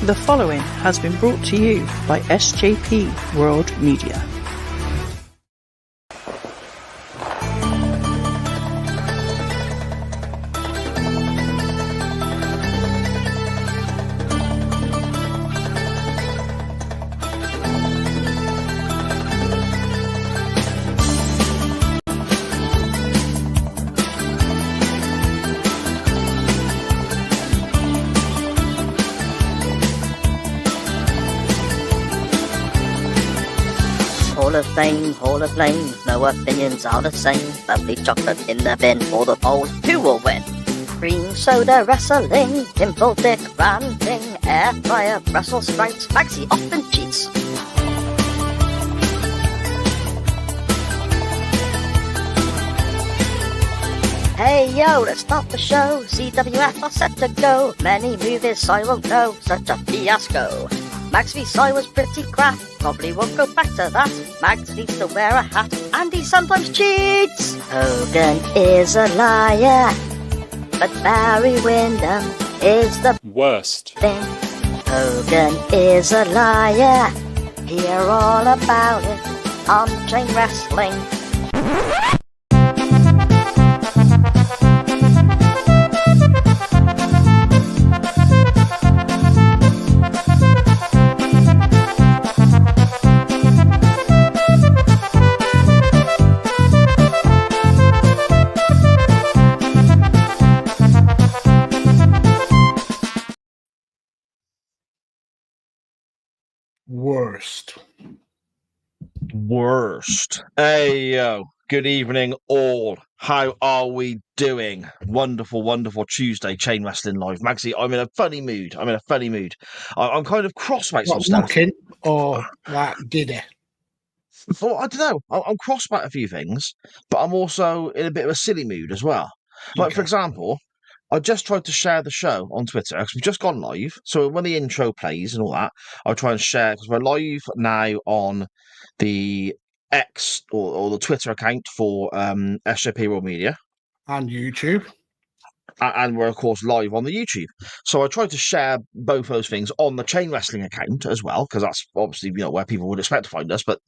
The following has been brought to you by SJP World Media. Hall of Fame, no opinions are the same. Lovely chocolate in the bin for the polls, who will win? Cream soda wrestling, dimple dick ranting, air fryer Brussels sprouts, Maxi often cheats. Hey yo, let's start the show. CWF are set to go. Many movies I won't know, such a fiasco. Max v Cy was pretty crap, probably won't go back to that. Max needs to wear a hat, and he sometimes cheats. Hogan is a liar, but Barry Windham is the worst thing. Hogan is a liar, hear all about it on Chain Wrestling. Worst. Hey, yo. Good evening, all. How are we doing? Wonderful, wonderful Tuesday, Chain Wrestling Live. Maxie, I'm in a funny mood. I'm kind of cross about some stuff. Looking or like giddy? Well, I don't know. I'm cross about a few things, but I'm also in a bit of a silly mood as well. Like, for example, I just tried to share the show on Twitter because we've just gone live. So when the intro plays and all that, I'll try and share because we're live now on the X or the Twitter account for SJP World Media. And YouTube. And we're, of course, live on the YouTube. So I tried to share both those things on the Chain Wrestling account as well, because that's obviously where people would expect to find us. But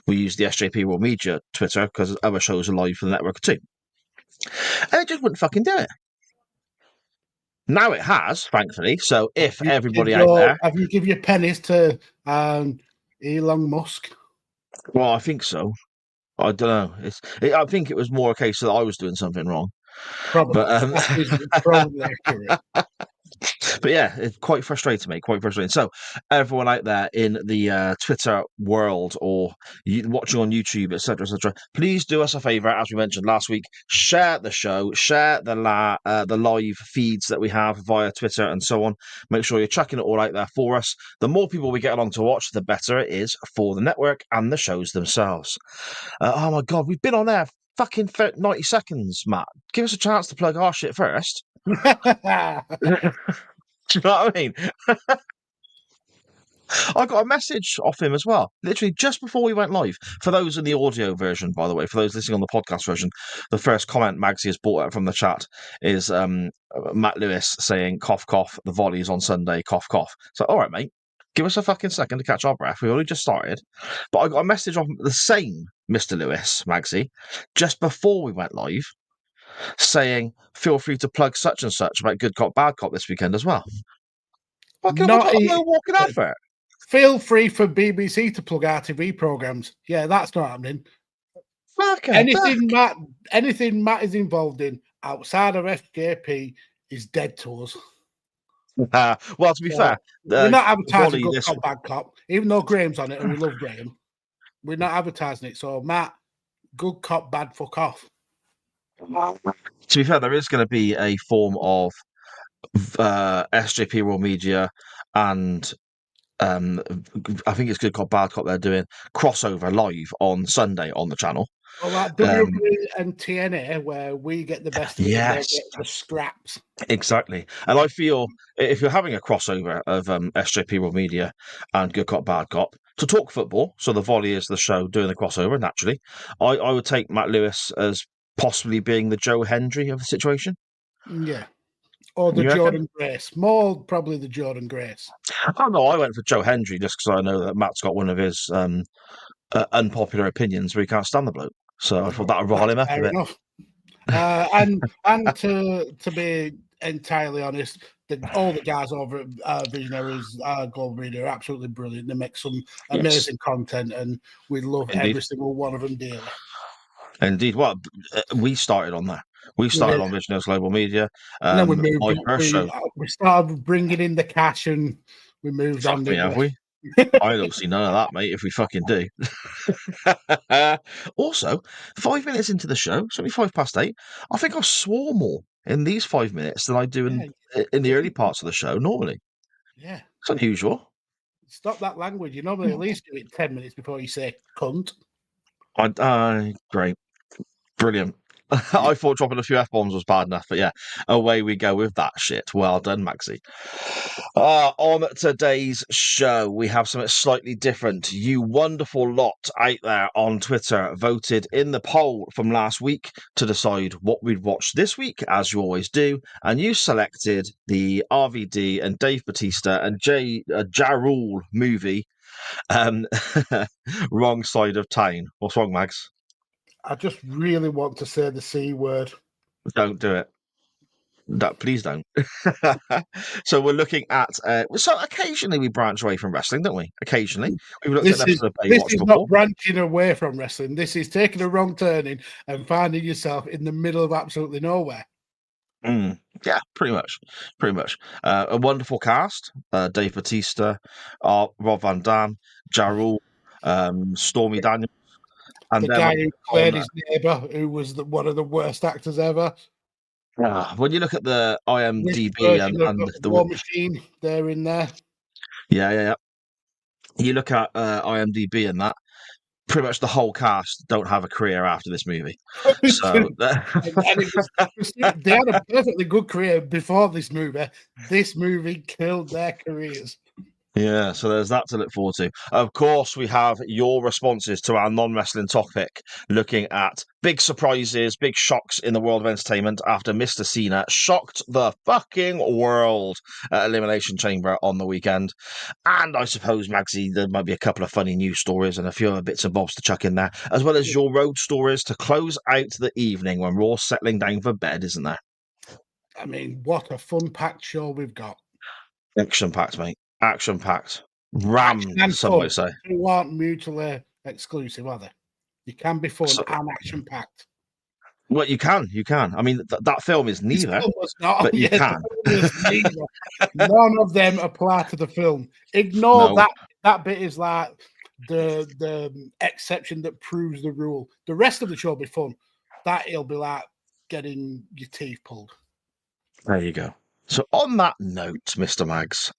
we use the SJP World Media Twitter because other shows are live for the network too. And it just wouldn't fucking do it. Now it has, thankfully. So if everybody out there... Have you give your pennies to Elon Musk? Well, I think so. I don't know. I think it was more a case that I was doing something wrong. Probably. But, probably accurate. But yeah, it's quite frustrating, mate. Quite frustrating. So, everyone out there in the Twitter world or watching on YouTube, etc., please do us a favour. As we mentioned last week, share the show, share the live feeds that we have via Twitter and so on. Make sure you're chucking it all out there for us. The more people we get along to watch, the better it is for the network and the shows themselves. Oh my God, we've been on there fucking 90 seconds, Matt. Give us a chance to plug our shit first. Do you know what I mean? I got a message off him as well, literally just before we went live. For those in the audio version, by the way, for those listening on the podcast version, the first comment Magsy has brought up from the chat is Matt Lewis saying, cough, cough, the volley's on Sunday, cough, cough. So, all right, mate, give us a fucking second to catch our breath. We only just started. But I got a message off the same Mr. Lewis, Magsy, just before we went live, saying, feel free to plug such and such about Good Cop, Bad Cop this weekend as well. Fucking walking advert. Feel free for BBC to plug RTV programmes. Yeah, that's not happening. Anything Matt is involved in outside of SJP is dead to us. Well, to be fair, we're not advertising Good Cop, Bad Cop, even though Graham's on it and we love Graham. We're not advertising it. So, Matt, Good Cop, Bad Fuck Off. To be fair, there is going to be a form of SJP World Media and I think it's Good Cop, Bad Cop. They're doing crossover live on Sunday on the channel. Well, like WWE and TNA, where we get the best of yes. the scraps. Exactly. And I feel if you're having a crossover of SJP World Media and Good Cop, Bad Cop to talk football, so the volley is the show doing the crossover, naturally, I would take Matt Lewis as possibly being the Joe Hendry of the situation. Yeah. Or the Jordan Grace. More probably the Jordan Grace. Oh no, I went for Joe Hendry just because I know that Matt's got one of his unpopular opinions where he can't stand the bloke. So I thought that would rile him up a bit. Enough. And to be entirely honest, all the guys over at Visionaries Global Media are absolutely brilliant. They make some amazing content, and we love every single one of them dearly. Indeed. Well, we started on that. We started on Visionaries Global Media. And then we moved. We started bringing in the cash, and we moved on. Have we? I don't see none of that, mate. If we fucking do. Also, 5 minutes into the show, it's only 8:05. I think I've swore more in these 5 minutes than I do in the early parts of the show normally. Yeah, it's unusual. Stop that language. You normally at least do it 10 minutes before you say cunt. Great. Brilliant. I thought dropping a few F-bombs was bad enough, but yeah, away we go with that shit. Well done, Maxie. On today's show, we have something slightly different. You wonderful lot out there on Twitter voted in the poll from last week to decide what we'd watch this week, as you always do, and you selected the RVD and Dave Bautista and Ja Rule movie, Wrong Side of Town. What's wrong, Mags? I just really want to say the C word. Don't do it. No, please don't. So we're looking at. So occasionally we branch away from wrestling, don't we? Occasionally we've looked at episodes of Baywatch This is before. not branching away from wrestling. This is taking a wrong turning and finding yourself in the middle of absolutely nowhere. Yeah, pretty much. A wonderful cast: Dave Bautista, Rob Van Dam, Ja Rule, Stormy Daniels. And the guy who played his neighbour, who was one of the worst actors ever. When you look at the IMDb and the War Machine, they're in there. Yeah. You look at IMDb and that, pretty much the whole cast don't have a career after this movie. So they had a perfectly good career before this movie. This movie killed their careers. Yeah, so there's that to look forward to. Of course, we have your responses to our non-wrestling topic, looking at big surprises, big shocks in the world of entertainment after Mr. Cena shocked the fucking world at Elimination Chamber on the weekend. And I suppose, Magsy, there might be a couple of funny news stories and a few other bits and bobs to chuck in there, as well as your road stories to close out the evening when we're all settling down for bed, isn't there? I mean, what a fun-packed show we've got. Action-packed, mate. Action-packed. Rammed, some might say. Who aren't mutually exclusive, are they? You can be fun and action-packed. Well, you can. I mean, that film is neither. This film was not, but you can. None of them apply to the film. Ignore that bit is like the exception that proves the rule. The rest of the show will be fun. That it'll be like getting your teeth pulled. There you go. So on that note, Mr. Mags,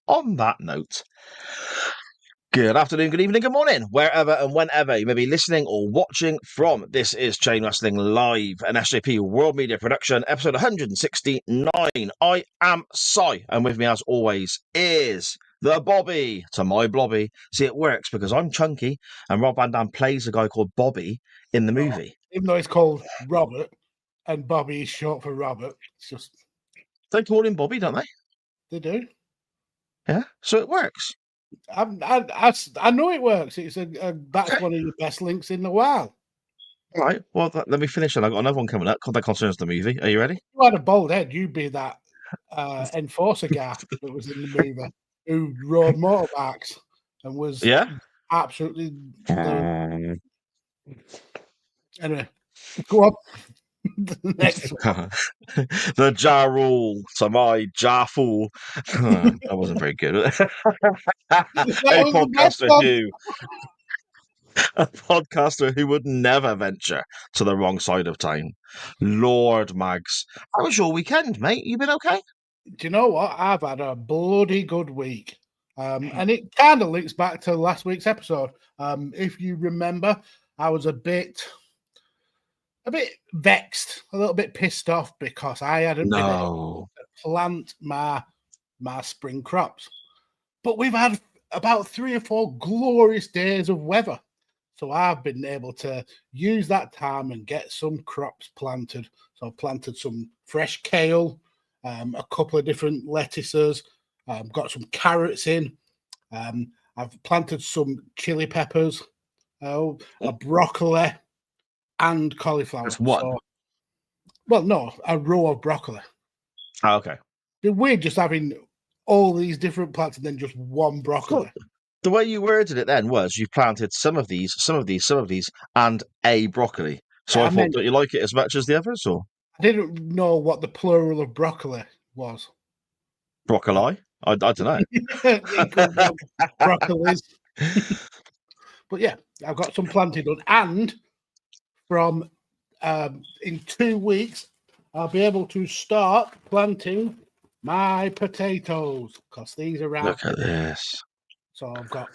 good afternoon, good evening, good morning, wherever and whenever you may be listening or watching from. This is Chain Wrestling Live, an SJP World Media production, episode 169. I am Si, and with me as always is the Bobby to my Blobby. See, it works because I'm chunky and Rob Van Dam plays a guy called Bobby in the movie. Even though he's called Robert and Bobby is short for Robert, it's just... They call him Bobby, don't they? They do. Yeah, so it works. I know it works. It's that's one of your best links in a while. All right. Well, let me finish. And I've got another one coming up that concerns the movie. Are you ready? You had a bald head. You'd be that enforcer guy that was in the movie who rode motorbikes and was absolutely. Anyway, go on. The next one. The Ja Rule to my Ja Fool. That wasn't very good. A podcaster who would never venture to the wrong side of town. Lord Mags, how was your weekend, mate? You been okay? Do you know what? I've had a bloody good week. And it kind of links back to last week's episode. If you remember, I was a bit vexed, a little bit pissed off because I hadn't been able to plant my spring crops. But we've had about 3 or 4 glorious days of weather. So I've been able to use that time and get some crops planted. So I planted some fresh kale a couple of different lettuces, got some carrots in. I've planted some chili peppers, a broccoli, and cauliflower. That's one. So, well, no, a row of broccoli. Oh, okay. It's weird just having all these different plants and then just one broccoli. The way you worded it then was you planted some of these, and a broccoli. So Yeah, I thought, don't you like it as much as the others, or I didn't know what the plural of broccoli was. broccoli? I don't know. It could be broccolis. But yeah, I've got some planting done, and from in 2 weeks, I'll be able to start planting my potatoes because these are out. Look at this. So I've got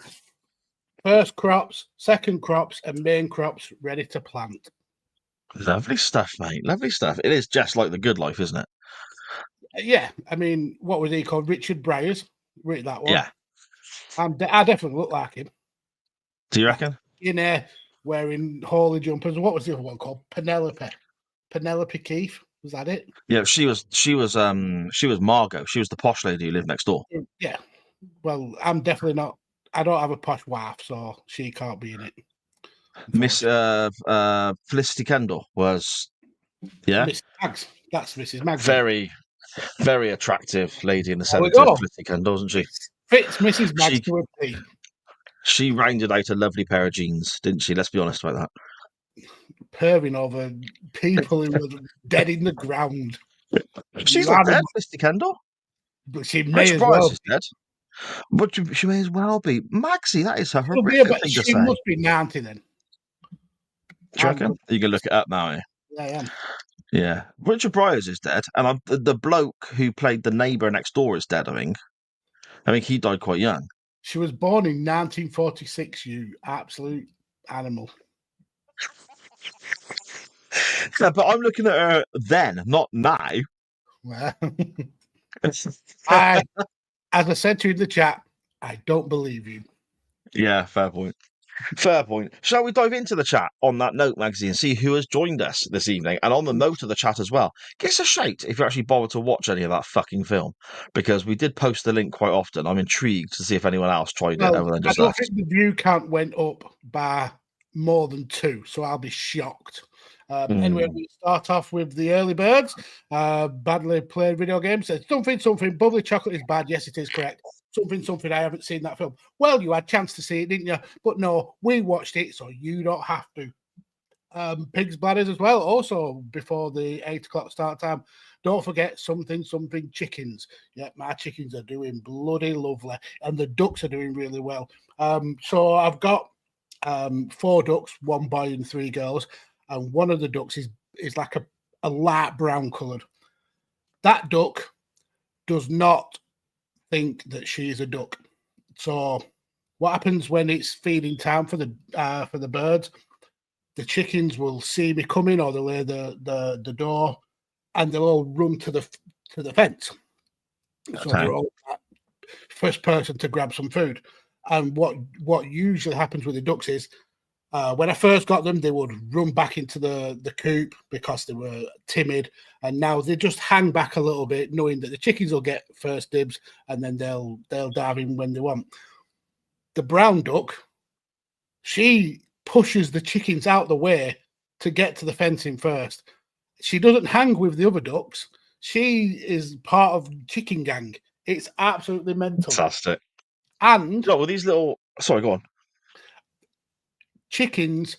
first crops, second crops, and main crops ready to plant. Lovely stuff, mate. Lovely stuff. It is just like the good life, isn't it? Yeah, I mean, what was he called? Richard Briers. Read that one. Yeah. I definitely look like him. Do you reckon? In there, wearing holy jumpers. What was the other one called? Penelope Keith. Was that it? Yeah, she was Margot. She was the posh lady who lived next door. Yeah. Well, I'm definitely not. I don't have a posh wife, so she can't be in it. Miss Felicity Kendall was, yeah, Miss Maggs. That's Mrs. Maggs. very, very attractive lady in the 70s. Felicity Kendall, wasn't she? Fits Mrs. Maggs to a T. She rounded out a lovely pair of jeans, didn't she? Let's be honest about that. Perving over people who were dead in the ground. She's not dead, Felicity Kendall. But she may as well. Is dead. But she may as well be. Maxie, that is her horrific thing to say. She must be 90 then. Do you reckon? You can look it up now, eh? Yeah, I am. Yeah. Richard Briers is dead. And the bloke who played the neighbour next door is dead, I think. I think he died quite young. She was born in 1946, you absolute animal. Yeah, but I'm looking at her then, not now. Well, as I said to you in the chat, I don't believe you. Yeah, fair point. Fair point. Shall we dive into the chat on that note, Magazine, and see who has joined us this evening? And on the note of the chat as well, give us a shout if you actually bothered to watch any of that fucking film, because we did post the link quite often. I'm intrigued to see if anyone else tried it other than just us. I don't think the view count went up by more than 2, so I'll be shocked. Anyway, we start off with the early birds. Badly played video game says something. Bubbly chocolate is bad. Yes, it is correct. Something. I haven't seen that film. Well, you had a chance to see it, didn't you? But no, we watched it, so you don't have to. Pig's bladders as well. Also, before the 8 o'clock start time, don't forget something chickens. Yeah, my chickens are doing bloody lovely, and the ducks are doing really well. So I've got 4 ducks, 1 boy and 3 girls. And one of the ducks is like a light brown coloured. That duck does not think that she is a duck. So what happens when it's feeding time for the birds? The chickens will see me coming, or they'll hear the door, and they'll all run to the fence. Okay. So they're all first person to grab some food. And what usually happens with the ducks is, when I first got them, they would run back into the coop because they were timid, and now they just hang back a little bit, knowing that the chickens will get first dibs, and then they'll dive in when they want. The brown duck, she pushes the chickens out the way to get to the fencing first. She doesn't hang with the other ducks. She is part of chicken gang. It's absolutely mental. Fantastic. And well, these little. Sorry, go on. Chickens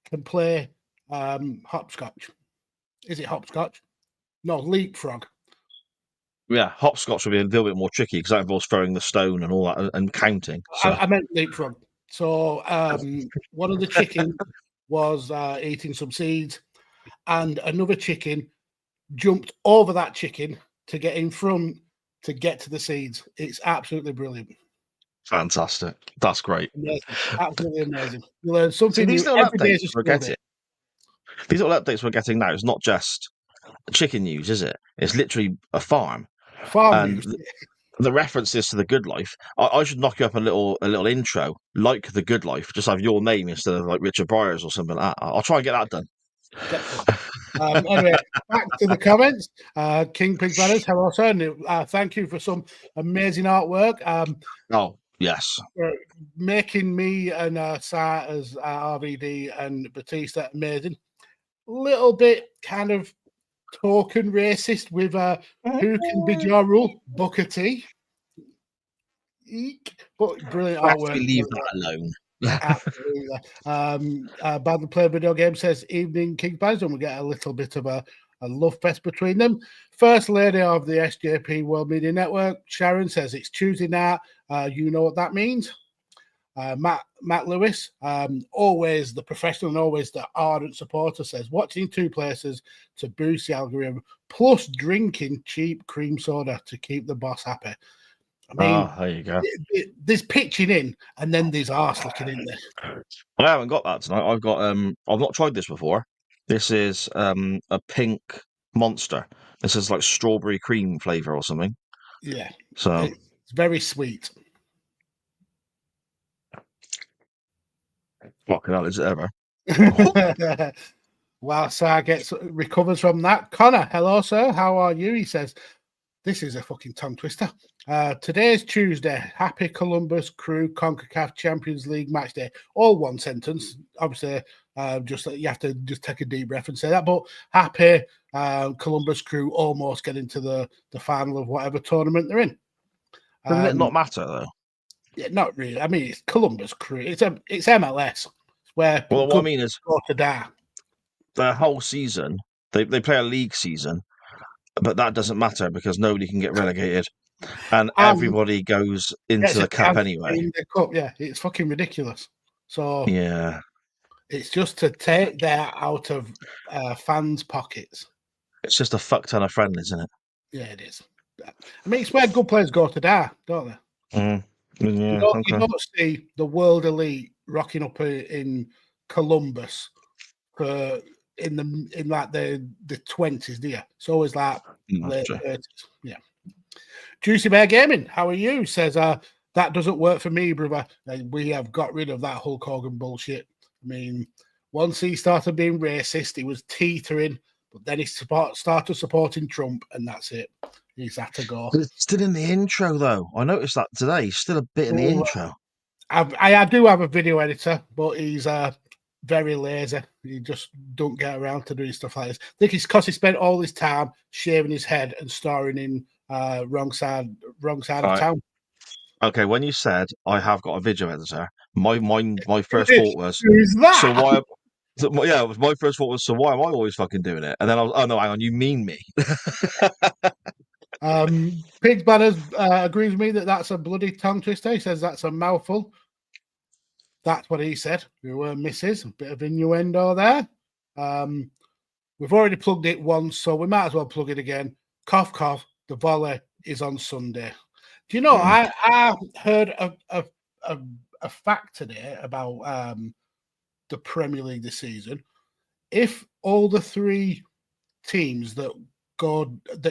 can play hopscotch. Is it hopscotch? No, leapfrog. Yeah, hopscotch would be a little bit more tricky because that involves throwing the stone and all that and counting. So. I meant leapfrog. So one of the chickens was eating some seeds, and another chicken jumped over that chicken to get in front to get to the seeds. It's absolutely brilliant. Fantastic. That's great. Amazing. Absolutely amazing. You learn something new every day. These little updates we're getting now is not just chicken news, is it? It's literally a farm. News. The references to the good life. I should knock you up a little intro, like the good life. Just have your name instead of like Richard Briers or something like that. I'll try and get that done. Anyway, back to the comments. King Pig Banners, hello, sir. And, thank you for some amazing artwork. Oh, yes. Making me and Sa as RVD and Batista amazing. Little bit kind of token racist with who can be your rule? Booker T. Eek. But brilliant artwork. We leave that alone. Absolutely. Badly Played Video Game says, evening King Banners, and we get a little bit of a love fest between them. First lady of the SJP World Media Network, Sharon, says it's Tuesday night. You know what that means. Matt Lewis, always the professional and always the ardent supporter, says watching two places to boost the algorithm, plus drinking cheap cream soda to keep the boss happy. I mean, there you go. There's pitching in, and then there's arse licking in there. I haven't got that tonight. I've got I've not tried this before. This is a pink monster. This is like strawberry cream flavor or something. Yeah. So it's very sweet. Fucking hell, is it ever? While Sar recovers from that, Connor, hello, sir. How are you? He says, this is a fucking tongue twister. Today's Tuesday. Happy Columbus Crew CONCACAF Champions League match day. All one sentence. Obviously, just you have to just take a deep breath and say that. But happy Columbus Crew almost getting to the final of whatever tournament they're in. Doesn't it not matter though? Yeah, not really. I mean, it's Columbus Crew. It's MLS where what I mean is go to die. The whole season they play a league season, but that doesn't matter because nobody can get relegated, and everybody goes into the cup anyway. In the cup, yeah, it's fucking ridiculous. So yeah, it's just to take that out of fans' pockets. It's just a fuck ton of friendlies, isn't it? Yeah, it is. I mean, it's where good players go to die, don't they? Mm. Yeah, you don't see the world elite rocking up in Columbus for in like the 20s, do you? It's always like late 30s. Yeah. Juicy Bear Gaming, how are you? Says that doesn't work for me, brother. We have got rid of that Hulk Hogan bullshit. I mean, once he started being racist, he was teetering, but then he started supporting Trump, and that's it. He's had to go. It's still in the intro, though. I noticed that today. He's still a bit in the intro. I do have a video editor, but he's very lazy. He just don't get around to doing stuff like this. I think it's because he spent all his time shaving his head and starring in wrong side of town. Okay, when you said I have got a video editor, my first thought was, who's that? So why? Yeah, my first thought was, so why am I always fucking doing it? And then I was, oh no, hang on, you mean me? Pigs Banners agrees with me that's a bloody tongue twister. He says that's a mouthful. That's what he said. We were misses. A bit of innuendo there. We've already plugged it once, so we might as well plug it again. Cough, cough. The volley is on Sunday. Do you know, I heard a fact today about the Premier League this season. If all the three teams that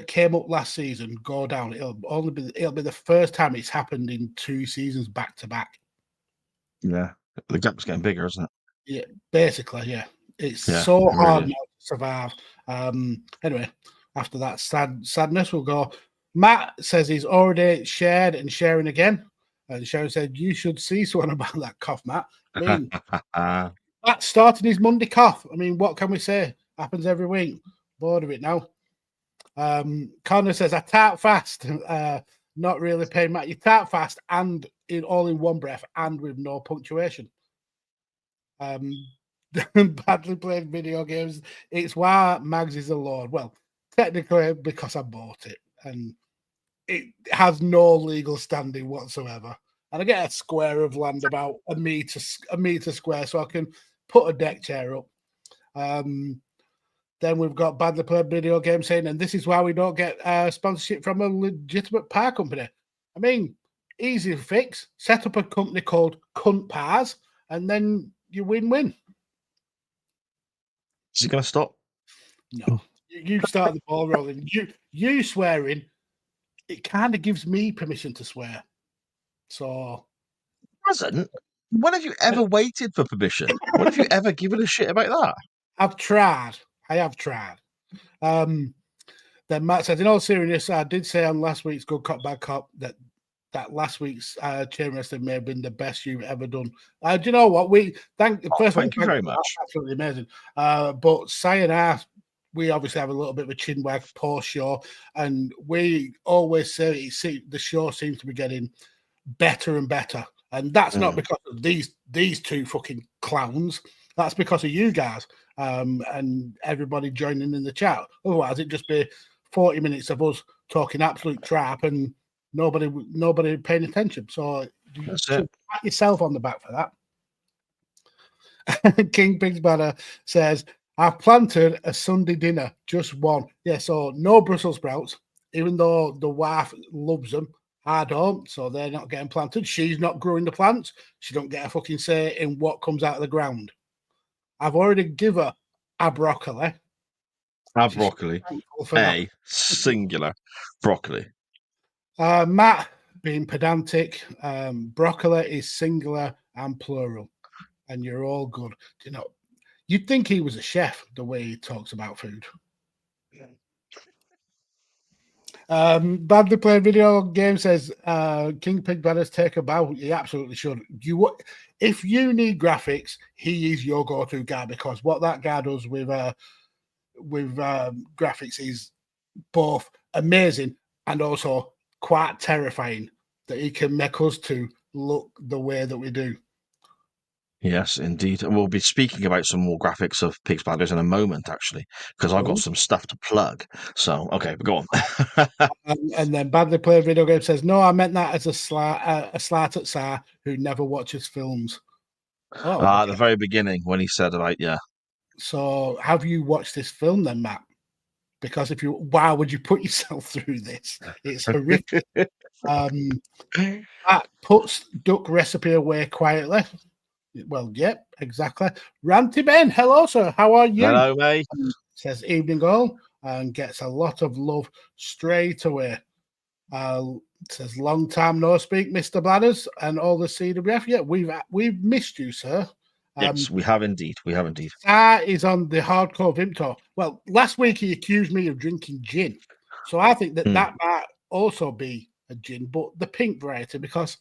came up last season go down, it'll be the first time it's happened in 2 seasons back to back. Yeah, the gap's getting bigger, isn't it? Yeah, basically, yeah. It's so hard now to survive. Anyway, after that sadness, we'll go. Matt says he's already shared and sharing again. And Sharon said, you should see someone about that cough, Matt. I mean, Matt's starting his Monday cough. I mean, what can we say? Happens every week. Bored of it now. Connor says, I tart fast. Not really paying Matt. You tart fast and all in one breath and with no punctuation. Badly played video games. It's why Mags is a lord. Well, technically because I bought it and it has no legal standing whatsoever. And I get a square of land about a meter square, so I can put a deck chair up. Then we've got Badly Played Video Game saying, and this is why we don't get sponsorship from a legitimate power company. I mean, easy to fix. Set up a company called Cunt Pars, and then you win-win. Is it going to stop? No. You start the ball rolling. You swearing, it kind of gives me permission to swear. So... It doesn't. When have you ever waited for permission? When have you ever given a shit about that? I've tried. I have tried. Then Matt said, in all seriousness, I did say on last week's Good Cop, Bad Cop that last week's chain wrestling may have been the best you've ever done. Do you know what? Thank you very much. Absolutely amazing. But sayonara, we obviously have a little bit of a chin wag post-show, and we always say the show seems to be getting better and better. And that's not because of these two fucking clowns. That's because of you guys and everybody joining in the chat. Otherwise, it'd just be 40 minutes of us talking absolute crap and nobody paying attention. So you should pat yourself on the back for that. King Pig's Banner says, I've planted a Sunday dinner, just one. Yeah, so no Brussels sprouts, even though the wife loves them. I don't, so they're not getting planted. She's not growing the plants. She don't get a fucking say in what comes out of the ground. I've already given her a broccoli. Broccoli. A singular broccoli. Matt being pedantic, broccoli is singular and plural, and you're all good. You know, you'd think he was a chef the way he talks about food. Badly played video game says King Pig Brothers take a bow. He absolutely should. If you need graphics, he is your go-to guy, because what that guy does with graphics is both amazing and also quite terrifying, that he can make us to look the way that we do. Yes, indeed. And we'll be speaking about some more graphics of Pig's Bladders in a moment, actually, because I've got some stuff to plug. So, okay, go on. And then Badly Played Video Game says, no, I meant that as a slight at Sar, who never watches films. At the very beginning, when he said about, yeah. So, have you watched this film then, Matt? Because why would you put yourself through this? It's horrific. Matt puts duck recipe away quietly. Well, yep, exactly. Ranty Ben, hello, sir. How are you? Hello, mate. Says evening all, and gets a lot of love straight away. Says long time no speak, Mr. Bladders, and all the CWF. Yeah, we've missed you, sir. Yes, we have indeed. We have indeed. Is on the hardcore Vimp tour. Well, last week he accused me of drinking gin, so I think that might also be a gin, but the pink variety, because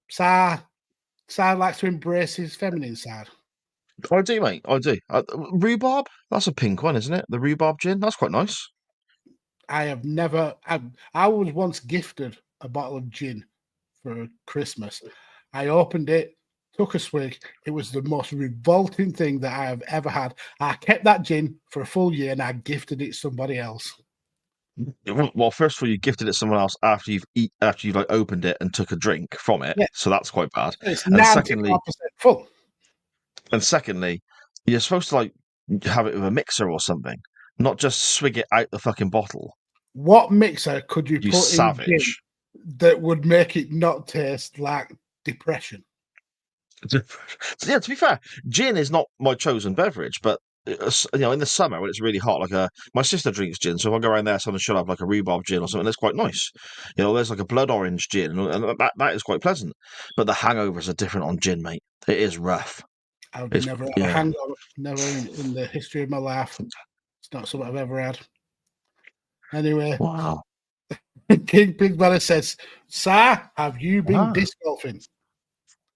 Sar likes to embrace his feminine side. I do, mate. I do. Rhubarb? That's a pink one, isn't it? The rhubarb gin? That's quite nice. I have never... I was once gifted a bottle of gin for Christmas. I opened it, took a swig. It was the most revolting thing that I have ever had. I kept that gin for a full year and I gifted it to somebody else. Well, first of all, you gifted it to someone else after you've like opened it and took a drink from it. Yeah. So that's quite bad. It's 94% full. And secondly, you're supposed to like have it with a mixer or something, not just swig it out the fucking bottle. What mixer could you put savage. in gin that would make it not taste like depression? Yeah, to be fair, gin is not my chosen beverage, but in the summer when it's really hot, like my sister drinks gin, so if I go around there, someone should have like a rhubarb gin or something. That's quite nice. There's like a blood orange gin, and that is quite pleasant. But the hangovers are different on gin, mate. It is rough. I've never had a hangover, never in the history of my life. It's not something I've ever had. Anyway, wow. King Pig Brother says, "Sir, have you been disc golfing?"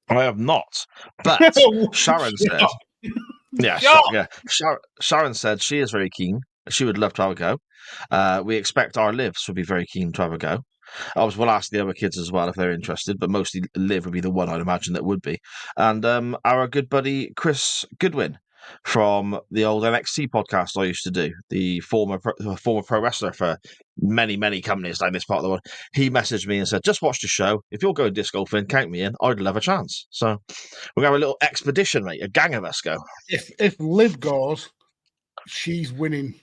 I have not, but Sharon said, Sharon said she is very keen. She would love to have a go. We expect our Livs would be very keen to have a go. We'll ask the other kids as well if they're interested, but mostly Liv would be the one I'd imagine that would be. And our good buddy Chris Goodwin from the old NXT podcast I used to do, the former pro wrestler for many companies down this part of the world. He messaged me and said, just watch the show. If you're going disc golfing, count me in. I'd love a chance. So we're going to have a little expedition, mate. A gang of us go. If Liv goes, she's winning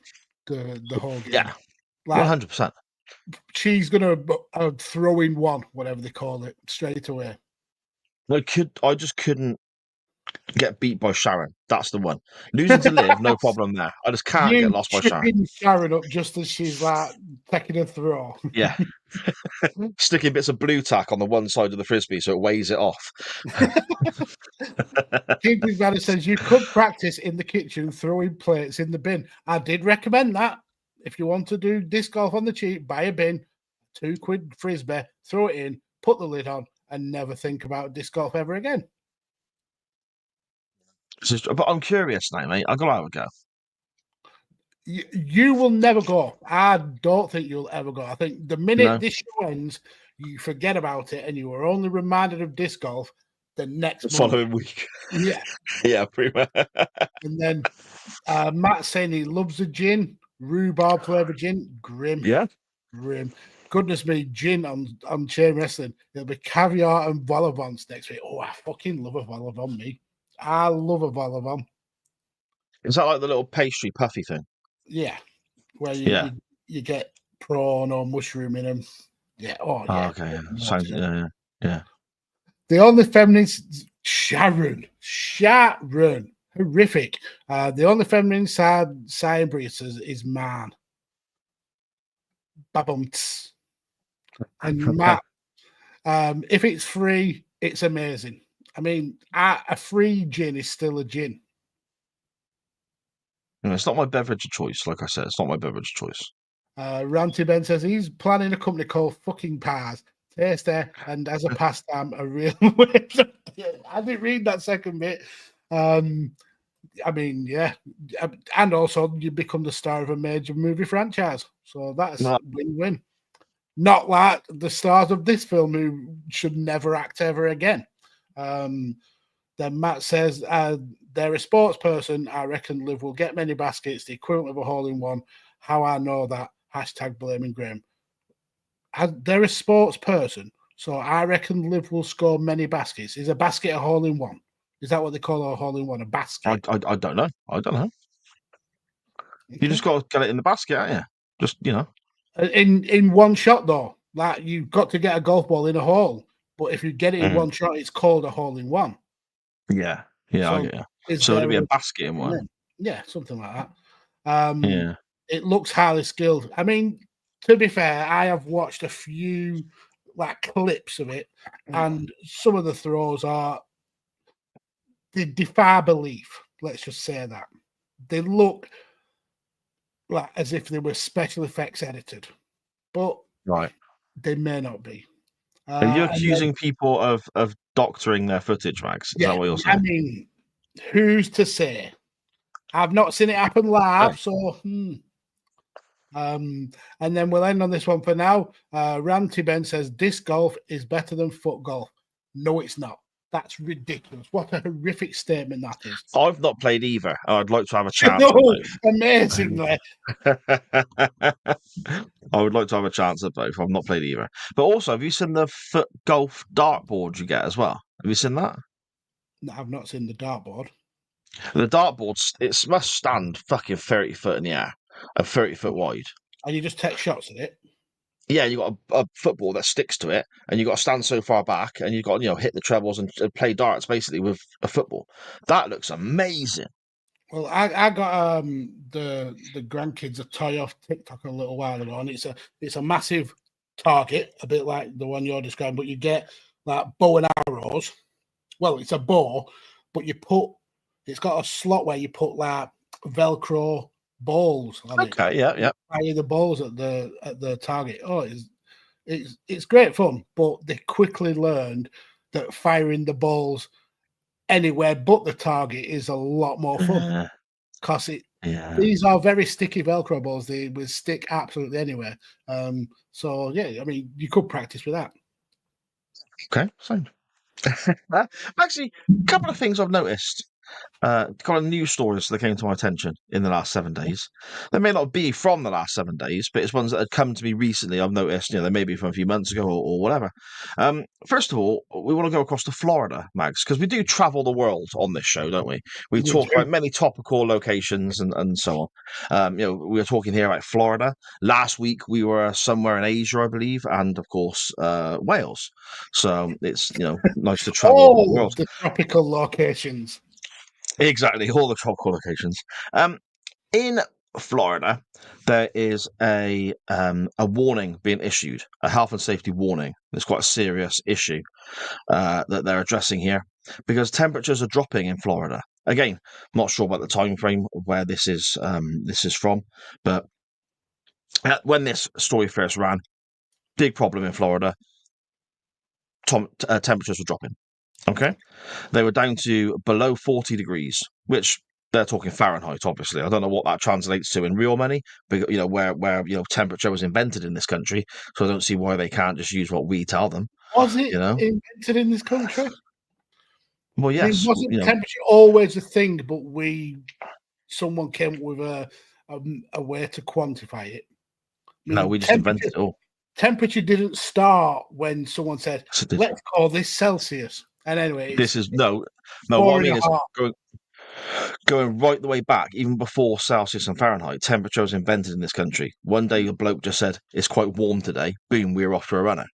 the whole game. Yeah, 100%. She's going to throw in one, whatever they call it, straight away. I just couldn't get beat by Sharon. That's the one. Losing to Liv, no problem there. I just can't get lost by Sharon. Sharon up just as she's like taking a throw. Yeah. Sticking bits of blue tack on the one side of the frisbee so it weighs it off. Kingsley's Banner says you could practice in the kitchen throwing plates in the bin. I did recommend that. If you want to do disc golf on the cheap, buy a bin, £2 frisbee, throw it in, put the lid on, and never think about disc golf ever again. But I'm curious now, mate. I've got to have a go. You will never go. I don't think you'll ever go. I think the minute this show ends, you forget about it and you are only reminded of disc golf the next following week. Yeah. Yeah, pretty much. And then Matt saying he loves a gin, rhubarb flavour gin. Grim. Yeah. Grim. Goodness me, gin on chain wrestling. There'll be caviar and vol au vents next week. Oh, I fucking love a vol au vent, me. I love a vol au vent. Is that like the little pastry puffy thing? Yeah. Where you get prawn or mushroom in them. Yeah. Oh, yeah. Okay. Sounds, yeah. The only feminist, Sharon. Horrific. The only feminine side is man. Babumts. And Matt, if it's free, it's amazing. I mean, a free gin is still a gin. It's not my beverage of choice. Like I said, it's not my beverage of choice. Ranty Ben says he's planning a company called Fucking Pies. Tasty and as a pastime, a real way. I didn't read that second bit. I mean, yeah. And also, you become the star of a major movie franchise. So that's win-win. Not like the stars of this film who should never act ever again. Then Matt says, they're a sports person. I reckon Liv will get many baskets, the equivalent of a hole-in-one. How I know that? Hashtag blaming Graham. They're a sports person, so I reckon Liv will score many baskets. Is a basket a hole-in-one? Is that what they call a hole-in-one? A basket? I don't know. Okay. You just got to get it in the basket, haven't you? Just, In one shot, though. Like, you've got to get a golf ball in a hole. But if you get it in one shot, it's called a hole-in-one. Yeah. Yeah, so I get you. So it'd be a basket in one. Yeah, something like that. It looks highly skilled. I mean, to be fair, I have watched a few clips of it, and some of the throws they defy belief. Let's just say that. They look like as if they were special effects edited, but they may not be. Are you accusing people of doctoring their footage, Max? Is that what you're saying? I mean, who's to say? I've not seen it happen live, so and then we'll end on this one for now. Ranty Ben says disc golf is better than foot golf. No, it's not. That's ridiculous. What a horrific statement that is. I've not played either. I'd like to have a chance. Amazingly. I would like to have a chance at both. I've not played either. But also, have you seen the foot golf dartboard you get as well? Have you seen that? No, I've not seen the dartboard. The dartboard, it must stand fucking 30 foot in the air and 30 foot wide. And you just take shots at it? Yeah, you got a football that sticks to it, and you got to stand so far back, and you've got hit the trebles and play darts basically with a football. That looks amazing. Well, I got the grandkids a toy off TikTok a little while ago, and it's a massive target, a bit like the one you're describing, but you get like bow and arrows. Well, it's a bow, but it's got a slot where you put like Velcro balls on it. Okay, yeah. Fire the balls at the target. Oh, it's great fun, but they quickly learned that firing the balls anywhere but the target is a lot more fun because these are very sticky Velcro balls. They will stick absolutely anywhere. So yeah, I mean, you could practice with that. Okay, fine. Actually, a couple of things I've noticed. Kind of news stories that came to my attention in the last 7 days. They may not be from the last 7 days, but it's ones that had come to me recently. I've noticed, they may be from a few months ago or whatever. First of all, we want to go across to Florida, Mags, because we do travel the world on this show, don't we? We talk about many topical locations and so on. We were talking here about Florida. Last week we were somewhere in Asia, I believe, and of course Wales. So it's nice to travel the world. The tropical locations. Exactly, all the tropical locations. In Florida, there is a warning being issued, a health and safety warning. It's quite a serious issue that they're addressing here. because temperatures are dropping in Florida. Again, not sure about the time frame of where this is from, but when this story first ran, big problem in Florida. Temperatures were dropping. Okay, they were down to below 40 degrees, which they're talking Fahrenheit. Obviously, I don't know what that translates to in real money, but where temperature was invented in this country, so I don't see why they can't just use what we tell them. Was it invented in this country? Well, yes. I mean, wasn't temperature always a thing, but someone came up with a way to quantify it? No, we just invented it all. Temperature didn't start when someone said, let's call this Celsius. And anyway, this is no. What I mean is going right the way back, even before Celsius and Fahrenheit, temperature was invented in this country. One day, a bloke just said, it's quite warm today. Boom, we were off for a runner.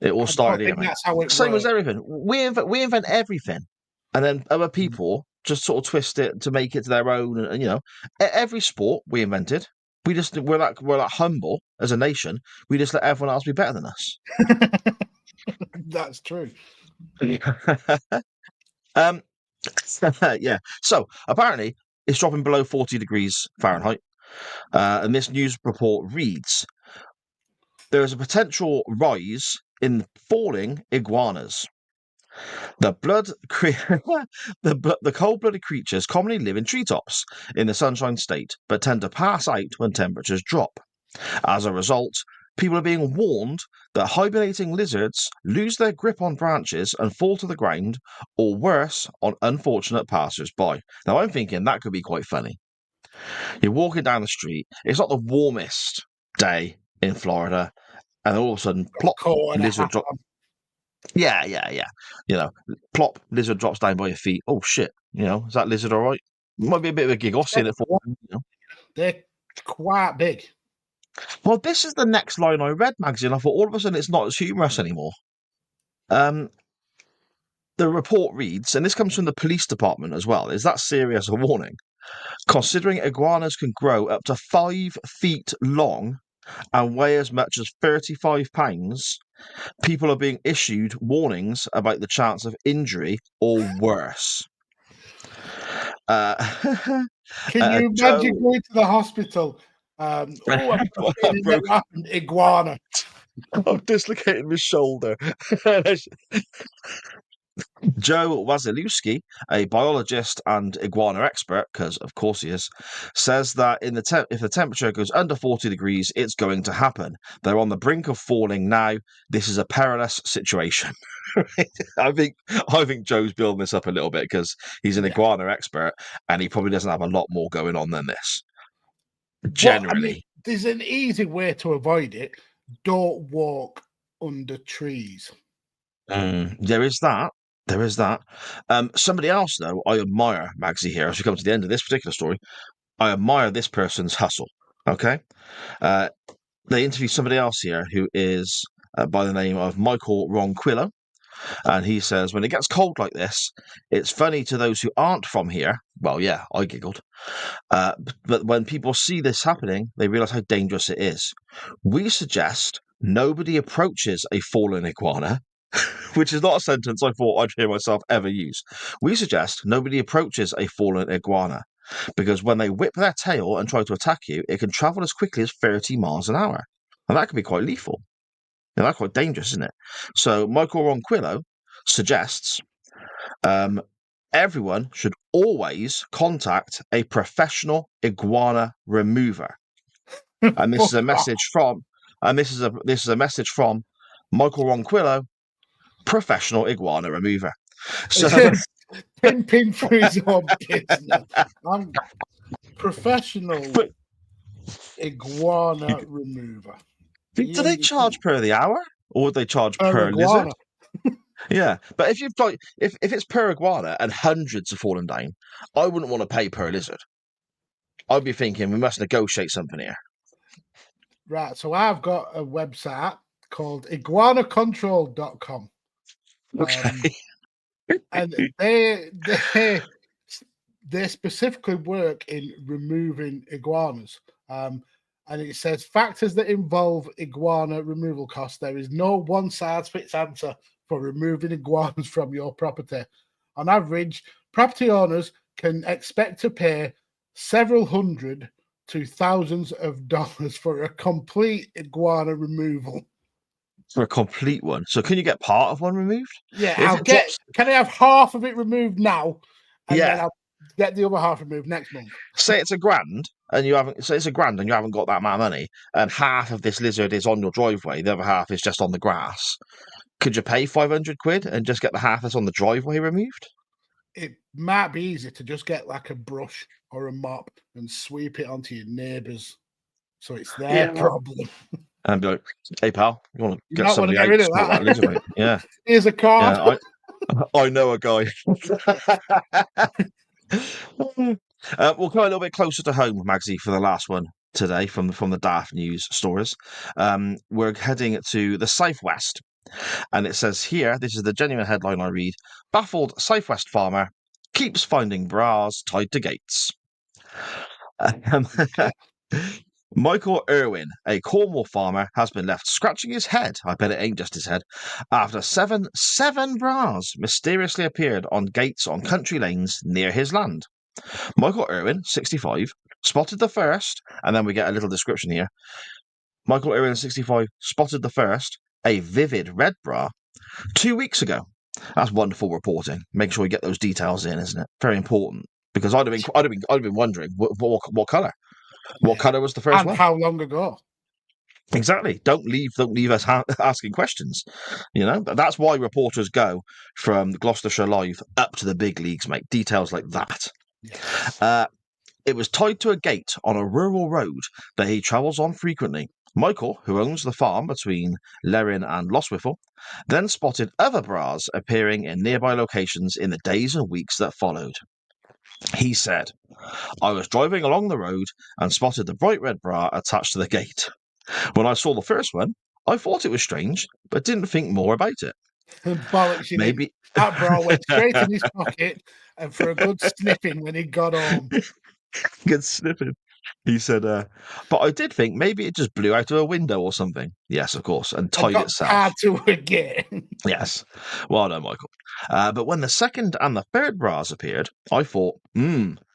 It all started here, mate. That's how it Same as everything. We invent everything. And then other people just sort of twist it to make it their own. And every sport we invented. We're that humble as a nation. We just let everyone else be better than us. That's true. Yeah. So apparently it's dropping below 40 degrees Fahrenheit. And this news report reads, there is a potential rise in falling iguanas. The cold-blooded creatures commonly live in treetops in the Sunshine State, but tend to pass out when temperatures drop. As a result, people are being warned that hibernating lizards lose their grip on branches and fall to the ground, or worse, on unfortunate passers-by. Now, I'm thinking that could be quite funny. You're walking down the street, it's not the warmest day in Florida, and all of a sudden, plop, lizard drop. Yeah. Plop, lizard drops down by your feet. Oh, shit. Is that lizard all right? Might be a bit of a gig. I've seen it for. They're quite big. Well, this is the next line I read, magazine. I thought all of a sudden it's not as humorous anymore. The report reads, and this comes from the police department as well. Is that serious a warning? Considering iguanas can grow up to 5 feet long and weigh as much as 35 pounds, people are being issued warnings about the chance of injury or worse. Can you imagine going to the hospital? I've got an iguana. I've dislocated my shoulder. Joe Wasilewski, a biologist and iguana expert, because of course he is, says that if the temperature goes under 40 degrees, it's going to happen. They're on the brink of falling now. This is a perilous situation. I think Joe's building this up a little bit because he's an iguana expert and he probably doesn't have a lot more going on than this. Generally. There's an easy way to avoid it. Don't walk under trees. There is that. Somebody else, though, I admire, Magsy, here, as we come to the end of this particular story. I admire this person's hustle. Okay? They interview somebody else here who is by the name of Michael Ronquillo. And he says, when it gets cold like this, it's funny to those who aren't from here. Well, yeah, I giggled. But when people see this happening, they realize how dangerous it is. We suggest nobody approaches a fallen iguana, which is not a sentence I thought I'd hear myself ever use. We suggest nobody approaches a fallen iguana because when they whip their tail and try to attack you, it can travel as quickly as 30 miles an hour. And that can be quite lethal. Now, that's quite dangerous, isn't it? So Michael Ronquillo suggests everyone should always contact a professional iguana remover. And this is a message from Michael Ronquillo, professional iguana remover. So pimping for his own business. I'm professional iguana remover. Do they charge per the hour, or would they charge per lizard? Yeah, but if it's per iguana and hundreds are falling down, I wouldn't want to pay per lizard. I'd be thinking we must negotiate something here. Right, so I've got a website called iguanacontrol.com. Okay. And they specifically work in removing iguanas. And it says factors that involve iguana removal costs. There is no one-size-fits answer for removing iguanas from your property. On average, property owners can expect to pay several hundred to thousands of dollars for a complete iguana removal. For a complete one. So can you get part of one removed? Yeah, can I have half of it removed now? And then Yeah. I'll get the other half removed next month. Say it's $1,000 and you haven't got that amount of money, and half of this lizard is on your driveway, the other half is just on the grass. Could you pay 500 quid and just get the half that's on the driveway removed? It might be easy to just get like a brush or a mop and sweep it onto your neighbours, so it's their problem. And be like, "Hey pal, you want to You get might want to somebody get out rid to of sort that. that lizard out?" Yeah, Here's a card. yeah. I know a guy. We'll go a little bit closer to home, Magsy, for the last one today from the Daft News stories. We're heading to the Southwest, and it says here, this is the genuine headline I read: "Baffled Southwest farmer keeps finding bras tied to gates." Okay. Michael Irwin, a Cornwall farmer, has been left scratching his head. I bet it ain't just his head. After seven bras mysteriously appeared on gates on country lanes near his land. Michael Irwin, 65, spotted the first, and then we get a little description here. Michael Irwin, 65, spotted the first, a vivid red bra, 2 weeks ago. That's wonderful reporting. Make sure you get those details in, isn't it? Very important. Because I'd have been wondering what colour. What colour was the first And one? how long ago? Exactly. Don't leave us asking questions. You know, that's why reporters go from Gloucestershire Live up to the big leagues, mate. Details like that. Yeah. It was tied to a gate on a rural road that he travels on frequently. Michael, who owns the farm between Lerrin and Lostwithiel, then spotted other bras appearing in nearby locations in the days and weeks that followed. He said, "I was driving along the road and spotted the bright red bra attached to the gate. When I saw the first one, I thought it was strange, but didn't think more about it. Bollocks in it. Maybe That bra went straight in his pocket and for a good sniffing when he got home. good sniffing." He said, "But I did think maybe it just blew out of a window or something." Yes, of course, and I tied got itself. tied to a gate. Yes. Well done, Michael. But when the second and the third bras appeared, I thought,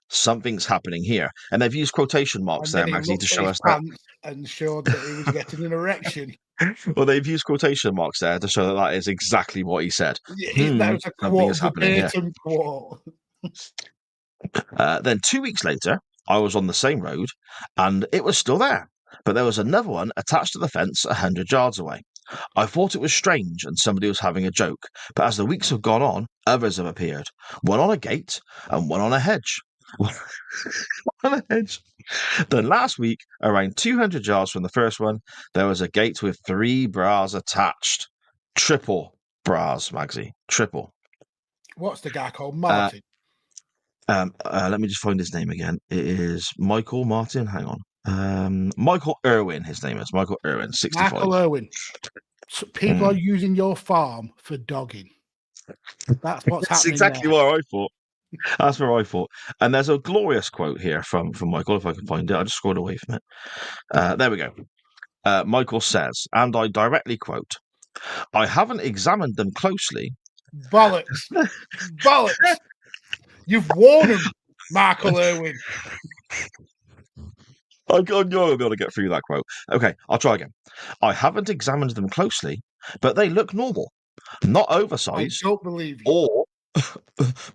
something's happening here. And they've used quotation marks And there, then he Magsy, looked to at show his us that. pants and showed that he was getting an erection. Well, they've used quotation marks there to show that is exactly what he said. That was a Something quote, is happening here. verbatim quote. Then 2 weeks later, I was on the same road, and it was still there. But there was another one attached to the fence 100 yards away. I thought it was strange and somebody was having a joke, but as the weeks have gone on, others have appeared. One on a gate and one on a hedge. On a hedge. Then last week, around 200 yards from the first one, there was a gate with 3 bras attached. Triple bras, Magsy. Triple. What's the guy called? Martin? Let me just find his name again. It is Michael Martin. Hang on. Michael Irwin, his name is. Michael Irwin, 65. Michael Irwin. So people are using your farm for dogging. That's what's That's happening exactly there. what I thought. That's what I thought. And there's a glorious quote here from Michael, if I can find it. I just scrolled away from it. There we go. Michael says, and I directly quote, "I haven't examined them closely." Bollocks. Bollocks. You've worn them, Michael Irwin. I'm going to be able to get through that quote. Okay, I'll try again. "I haven't examined them closely, but they look normal. Not I oversized don't believe you. or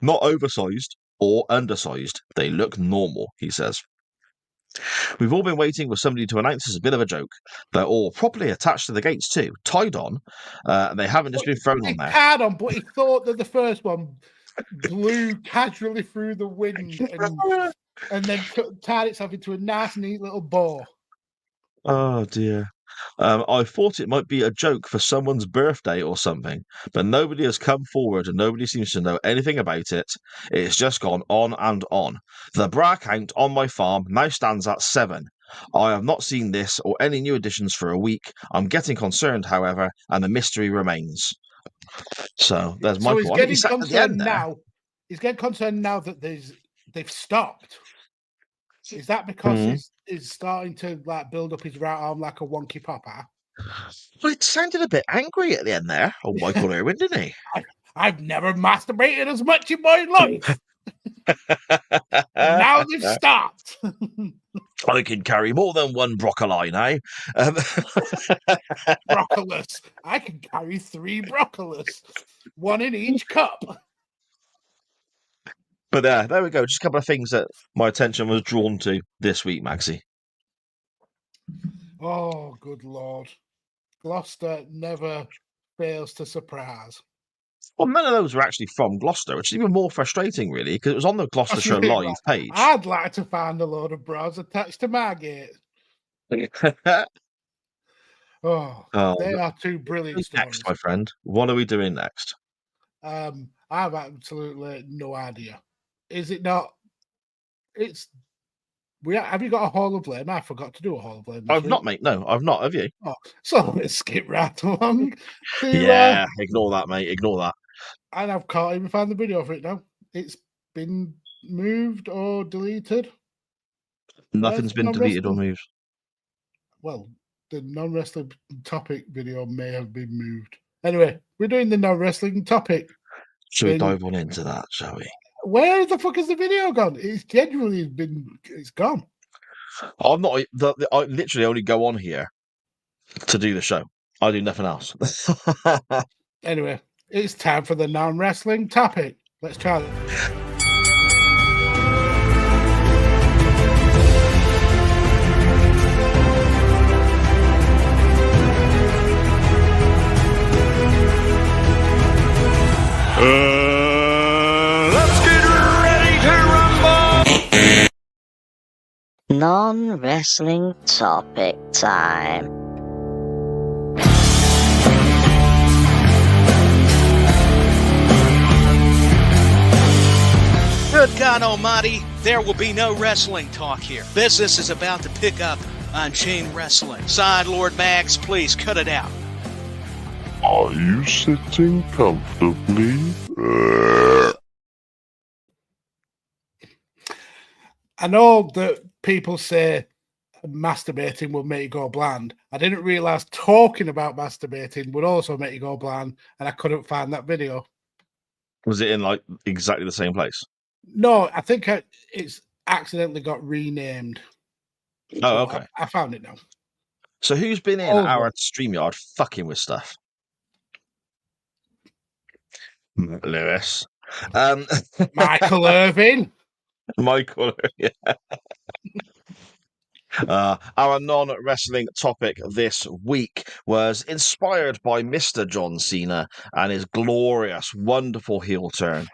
not oversized or undersized. They look normal," he says. "We've all been waiting for somebody to announce as a bit of a joke. They're all properly attached to the gates too, tied on, and they haven't just been thrown on there." Tied on, but he thought that the first one blew casually through the wind and then tied itself into a nice, neat little bow. Oh dear. "I thought it might be a joke for someone's birthday or something, but nobody has come forward and nobody seems to know anything about it. It's just gone on and on. The bra count on my farm now stands at 7. I have not seen this or any new additions for a week. I'm getting concerned, however, and the mystery remains." So there's So Michael. he's I think he getting sat at the end concerned there. now. He's getting concerned now that they've stopped. Is that because he's starting to like build up his right arm like a wonky popper? Well, it sounded a bit angry at the end there. Oh, Michael Irwin, didn't he? I've never masturbated as much in my life. And now they've stopped. I can carry more than one broccoli now. Broccolus. I can carry 3 broccolus, 1 in each cup. But there we go. Just a couple of things that my attention was drawn to this week, Maxie. Oh, good Lord. Gloucester never fails to surprise. Well, none of those were actually from Gloucester, which is even more frustrating, really, because it was on the Gloucestershire Live page. I'd like to find a load of bras attached to my gate. Oh, they are 2 brilliant stories. Next, my friend, what are we doing next? I've absolutely no idea. Is it not? Have you got a Hall of Blame? I forgot to do a Hall of Blame. I've not, mate. No, I've not. Have you? Oh, so let's skip right along. Yeah, ignore that, mate. Ignore that. And I've can't even find the video for it now. It's been moved or deleted. Nothing's been deleted or moved. Well, the non-wrestling topic video may have been moved. Anyway, we're doing the non-wrestling topic. Should we dive on into that, shall we? Where the fuck has the video gone? It's genuinely it's gone. I'm not. I literally only go on here to do the show. I do nothing else. Anyway, it's time for the non-wrestling topic. Let's try it. Let's get ready to rumble! Non-wrestling topic time. Good God Almighty, there will be no wrestling talk here. Business is about to pick up on chain wrestling. Side Lord Max, please cut it out. Are you sitting comfortably? I know that people say masturbating will make you go bland. I didn't realise talking about masturbating would also make you go bland, and I couldn't find that video. Was it in like exactly the same place? No, I think it's accidentally got renamed. Oh, okay. I found it now. So who's been in our StreamYard fucking with stuff? Lewis. Michael Irvin. Michael, yeah. Our non-wrestling topic this week was inspired by Mr. John Cena and his glorious, wonderful heel turn.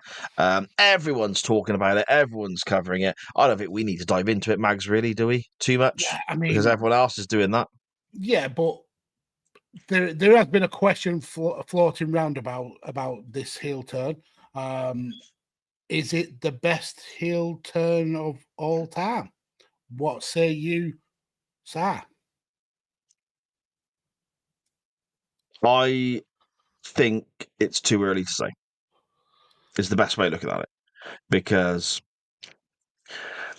Everyone's talking about it. Everyone's covering it. I don't think we need to dive into it, Mags, really, do we? Too much? Yeah, I mean, because everyone else is doing that. Yeah, but there has been a question floating around about this heel turn. Is it the best heel turn of all time? What say you, sir? I think it's too early to say. It's the best way of looking at it. Because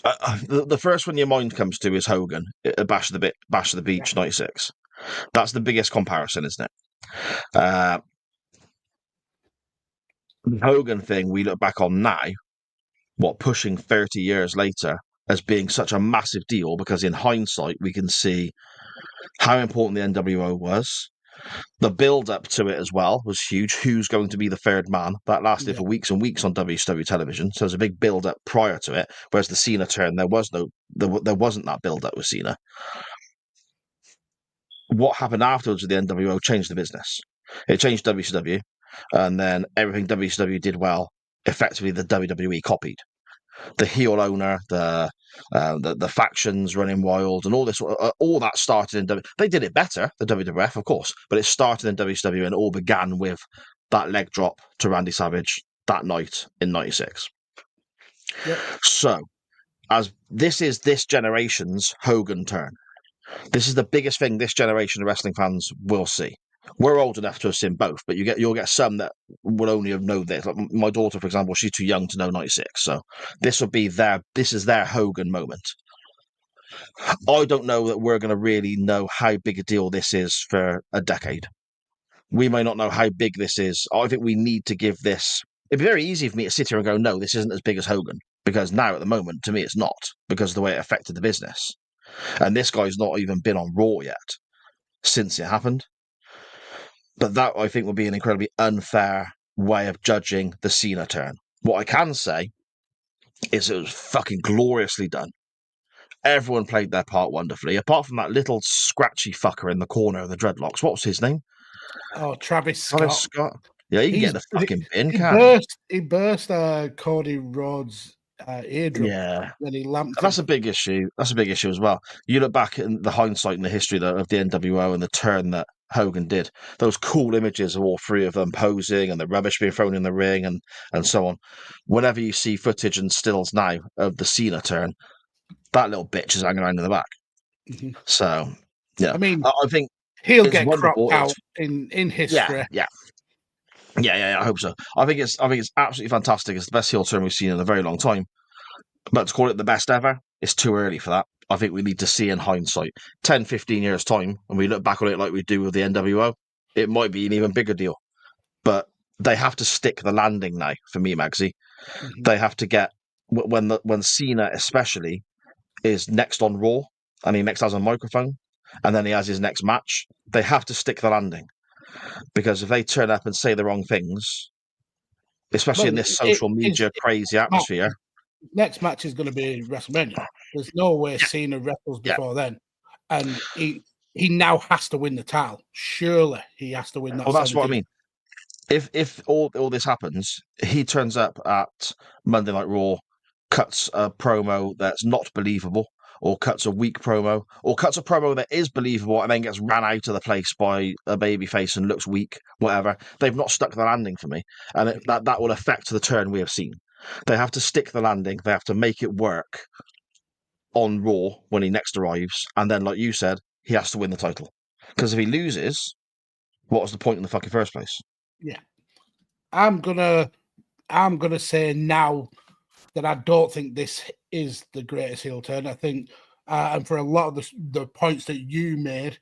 the first one your mind comes to is Hogan, Bash of the Beach, 96. That's the biggest comparison, isn't it? The Hogan thing we look back on now, pushing 30 years later, as being such a massive deal, because in hindsight we can see how important the NWO was. The build-up to it as well was huge. Who's going to be the third man? That lasted for weeks and weeks on WCW television. So there's a big build-up prior to it. Whereas the Cena turn, there wasn't that build-up with Cena. What happened afterwards with the NWO changed the business. It changed WCW, and then everything WCW did well, effectively the WWE copied. The heel owner, the factions running wild, and all this, all that started in They did it better, the WWF, of course, but it started in WCW, and it all began with that leg drop to Randy Savage that night in '96. Yep. So, as this is this generation's Hogan turn, this is the biggest thing this generation of wrestling fans will see. We're old enough to have seen both, but you'll get some that will only have known this. Like my daughter, for example, she's too young to know '96, so this is their Hogan moment. I don't know that we're going to really know how big a deal this is for a decade. We may not know how big this is. I think we need to give this. It'd be very easy for me to sit here and go, no, this isn't as big as Hogan, because now at the moment, to me, it's not, because of the way it affected the business. And this guy's not even been on Raw yet since it happened. But that, I think, would be an incredibly unfair way of judging the Cena turn. What I can say is it was fucking gloriously done. Everyone played their part wonderfully, apart from that little scratchy fucker in the corner of the dreadlocks. What was his name? Oh, Travis Travis Scott. Scott. Yeah, he can get in the fucking bin, He can't he? burst Cody Rhodes' eardrum Yeah. when he lamped That's him. a big issue. That's a big issue as well. You look back in the hindsight in the history of the NWO and the turn that Hogan did. Those cool images of all three of them posing and the rubbish being thrown in the ring and so on. Whenever you see footage and stills now of the Cena turn, that little bitch is hanging around in the back. Mm-hmm. So, yeah, I mean, I think he'll it's get cropped wonderful. out in history. Yeah. I hope so. I think it's absolutely fantastic. It's the best heel turn we've seen in a very long time. But to call it the best ever, it's too early for that. I think we need to see in hindsight 10, 15 years' time, and we look back on it like we do with the NWO, it might be an even bigger deal. But they have to stick the landing now for me, Magsy. Mm-hmm. They have to get when Cena especially is next on Raw and he next has a microphone and then he has his next match. They have to stick the landing because if they turn up and say the wrong things, especially in this social media crazy atmosphere. Next match is going to be WrestleMania. There's no way Cena wrestles before then, and he now has to win the title. Surely he has to win that. Well, that's what I mean. If all this happens, he turns up at Monday Night Raw, cuts a promo that's not believable, or cuts a weak promo, or cuts a promo that is believable and then gets ran out of the place by a babyface and looks weak, whatever. They've not stuck the landing for me, and that will affect the turn we have seen. They have to stick the landing. They have to make it work on Raw when he next arrives, and then, like you said, he has to win the title. Because if he loses, what was the point in the fucking first place? Yeah, I'm gonna say now that I don't think this is the greatest heel turn. I think, and for a lot of the points that you made,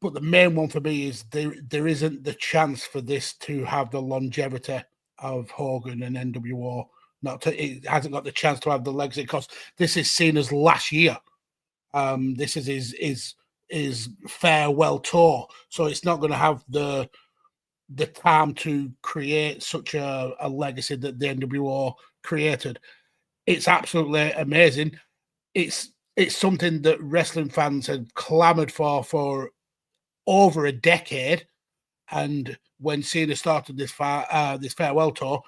but the main one for me is there isn't the chance for this to have the longevity of Hogan and NWO. It hasn't got the chance to have the legs because this is seen as last year. This is his farewell tour, so it's not going to have the time to create such a legacy that the NWO created. It's absolutely amazing. It's something that wrestling fans have clamored for over a decade, and when Cena started this farewell tour,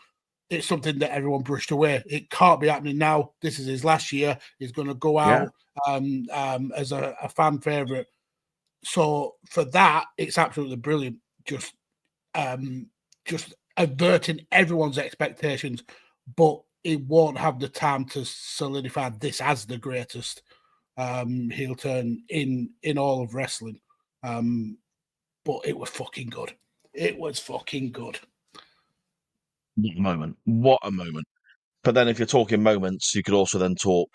it's something that everyone brushed away. It can't be happening now. This is his last year. He's going to go out as a fan favorite. So for that, it's absolutely brilliant. Just averting everyone's expectations, but it won't have the time to solidify this as the greatest heel turn in all of wrestling. But it was fucking good. It was fucking good. What a moment. But then if you're talking moments, you could also then talk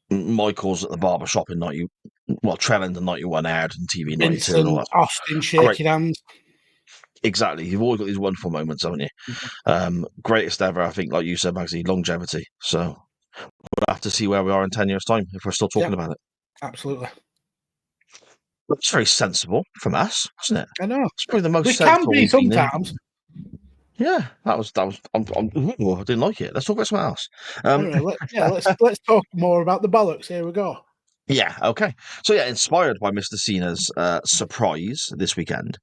Michael's at the barber shop in Trelland in 91 aired and TV 92 and all that. Austin shaking hands. Exactly. You've always got these wonderful moments, haven't you? Greatest ever, I think, like you said, Magsy, longevity. So we'll have to see where we are in 10 years' time if we're still talking about it. Absolutely. That's very sensible from us, wasn't it? I know. It's probably the most we sensible can be sometimes. Yeah, that was. I didn't like it. Let's talk about something else. Anyway, let's talk more about the bollocks. Here we go. Yeah, okay. So yeah, inspired by Mr. Cena's surprise this weekend,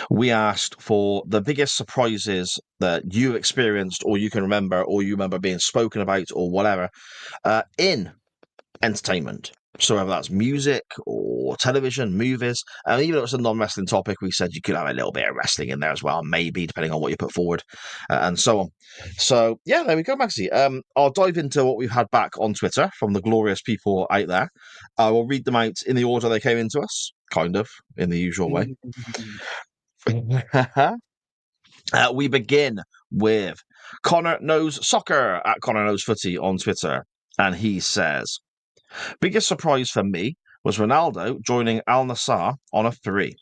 we asked for the biggest surprises that you experienced, or you can remember, or you remember being spoken about, or whatever, in entertainment. So whether that's music or television, movies, and even if it's a non-wrestling topic, we said you could have a little bit of wrestling in there as well, maybe depending on what you put forward, and so on. So yeah, there we go, Maxie. I'll dive into what we've had back on Twitter from the glorious people out there. I will read them out in the order they came into us, kind of in the usual way. We begin with Connor Knows Soccer at Connor Knows Footy on Twitter, and he says, Biggest surprise for me was Ronaldo joining Al Nassr on a 3,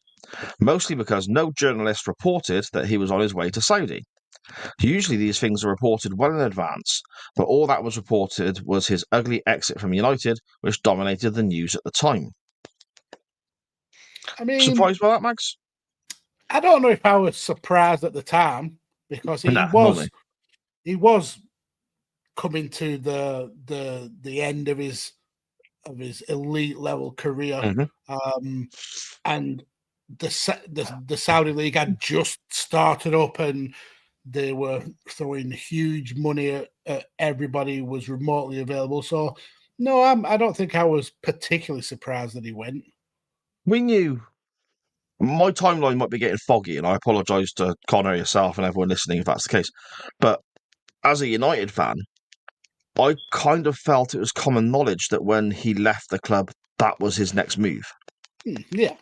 mostly because no journalist reported that he was on his way to Saudi. Usually these things are reported well in advance, but all that was reported was his ugly exit from United, which dominated the news at the time. I mean, Surprised by that, Max? I don't know if I was surprised at the time because he was coming to the end of his elite level career, and the Saudi league had just started up, and they were throwing huge money at everybody who was remotely available. So, no, I don't think I was particularly surprised that he went. We knew. My timeline might be getting foggy, and I apologise to Connor, yourself, and everyone listening if that's the case. But as a United fan, I kind of felt it was common knowledge that when he left the club, that was his next move. Yeah.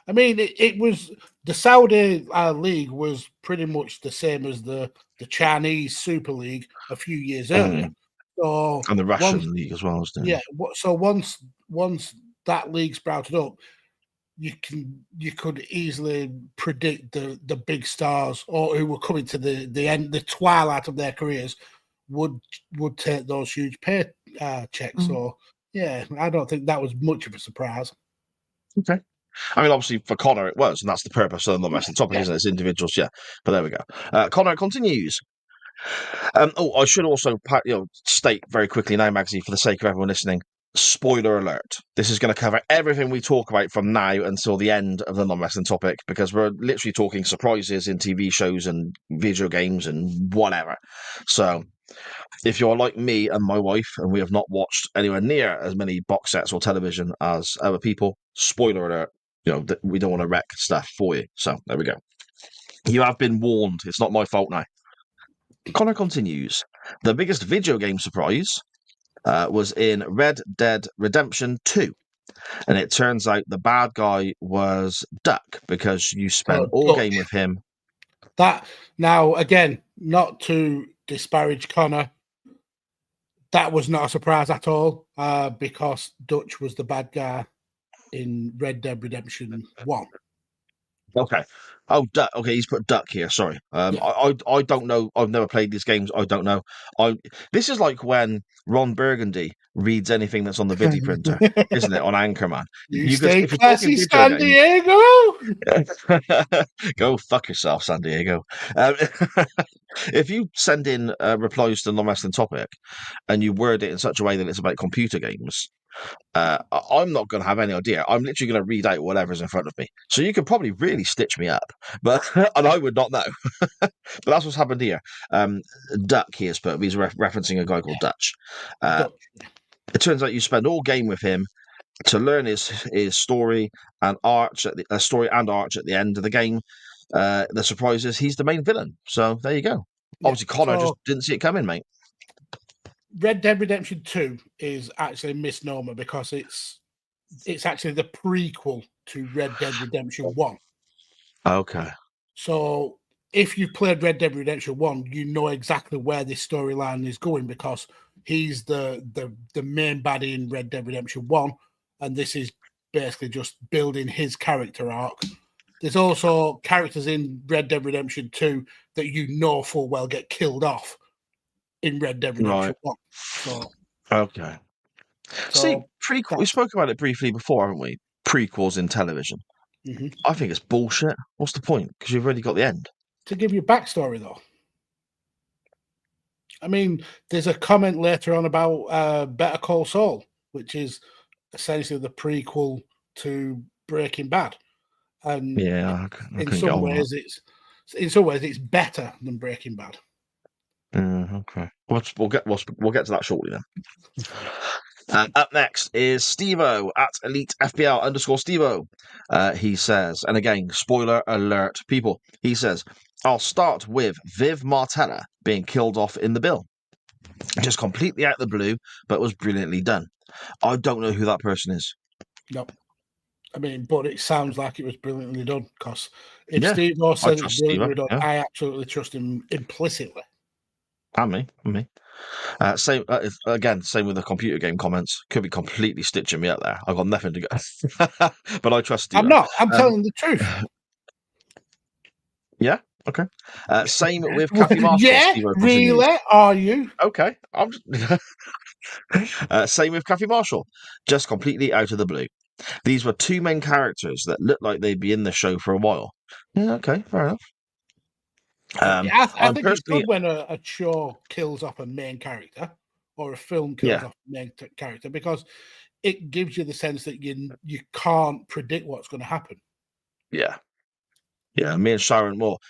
I mean, it was the Saudi league was pretty much the same as the Chinese Super League a few years earlier. So and the Russian league as well, isn't it? Yeah. So once that league sprouted up, you could easily predict the big stars or who were coming to the end, the twilight of their careers would take those huge pay checks. So yeah, I don't think that was much of a surprise. Okay. I mean, obviously for Connor it was, and that's the purpose of the non-wrestling topic, isn't it? It's individuals, yeah. But there we go. Connor continues. I should also state very quickly now, Magsy, for the sake of everyone listening, spoiler alert. This is going to cover everything we talk about from now until the end of the non-wrestling topic, because we're literally talking surprises in TV shows and video games and whatever. So if you're like me and my wife and we have not watched anywhere near as many box sets or television as other people, spoiler alert, we don't want to wreck stuff for you. So there we go. You have been warned. It's not my fault now. Connor continues. The biggest video game surprise was in Red Dead Redemption 2. And it turns out the bad guy was Duck because you spend all game with him. That, now, again, not to disparage Connor, that was not a surprise at all because Dutch was the bad guy in Red Dead Redemption 1. Okay. Oh, Duck. Okay, he's put Duck here. Sorry. I don't know. I've never played these games. I don't know. This is like when Ron Burgundy reads anything that's on the video printer, isn't it? On Anchorman. You stay classy, San Diego. Go fuck yourself, San Diego. If you send in replies to the non-wrestling topic and you word it in such a way that it's about computer games, I'm not going to have any idea. I'm literally going to read out whatever's in front of me. So you could probably really stitch me up, but and I would not know. But that's what's happened here. Duck here's put. He's referencing a guy called Dutch. It turns out you spend all game with him to learn his story and arch at the end of the game. The surprise is he's the main villain. So there you go. Obviously, Connor just didn't see it coming, mate. Red Dead Redemption 2 is actually a misnomer because it's actually the prequel to Red Dead Redemption 1. Okay. So if you've played Red Dead Redemption 1, you know exactly where this storyline is going because he's the main baddie in Red Dead Redemption 1, and this is basically just building his character arc. There's also characters in Red Dead Redemption 2 that you know full well get killed off in Red Dead Redemption 1. So, okay. See, we spoke about it briefly before, haven't we? Prequels in television. Mm-hmm. I think it's bullshit. What's the point? Because you've already got the end. To give you backstory, though. I mean, there's a comment later on about Better Call Saul, which is essentially the prequel to Breaking Bad. And in some ways it's better than Breaking Bad. Okay. We'll get to that shortly then. Up next is Stevo at Elite FPL _Stevo. He says, and again, spoiler alert, people. He says, I'll start with Viv Martella being killed off in the bill. Just completely out of the blue, but was brilliantly done. I don't know who that person is. Nope. I mean, but it sounds like it was brilliantly done because if Steve said it's brilliantly done, I absolutely trust him implicitly. And me. Same same with the computer game comments. Could be completely stitching me up there. I've got nothing to go, but I trust you. I'm not. I'm telling the truth. Yeah. Okay. Same with Kathy Marshall. Yeah, Steve-O really? continues. Are you? Okay. I'm same with Kathy Marshall. Just completely out of the blue. These were two main characters that looked like they'd be in the show for a while. Yeah. Okay. Fair enough. I I'm think it's personally, good when a show kills off a main character or a film kills yeah, off a main character, because it gives you the sense that you can't predict what's going to happen. yeah. Yeah, me and Sharon, well,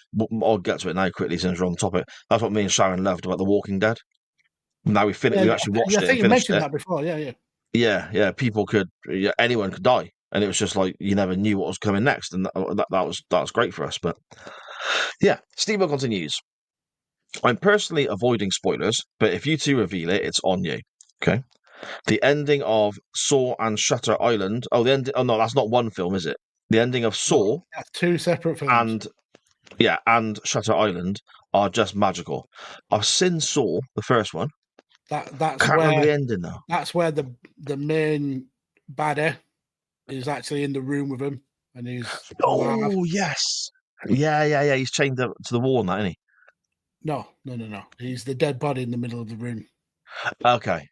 I'll get to it now quickly since we're on the topic. That's what me and Sharon loved about The Walking Dead. Now we actually watched I it think and you finished mentioned it. that before. Yeah. Yeah, anyone could die, and it was just like you never knew what was coming next, and that was great for us. But yeah, Steve continues. I'm personally avoiding spoilers, but if you two reveal it, it's on you. Okay. The ending of Saw and Shutter Island. Oh, the end. Oh no, that's not one film, is it? The ending of No, Saw that's two separate films. and and Shutter Island are just magical. I've seen Saw, the first one. That's Can't remember where the ending though. that's where the main baddie is actually in the room with him, and he's alive. Oh yes, yeah. He's chained to the wall, now, isn't he? No. He's the dead body in the middle of the room. Okay,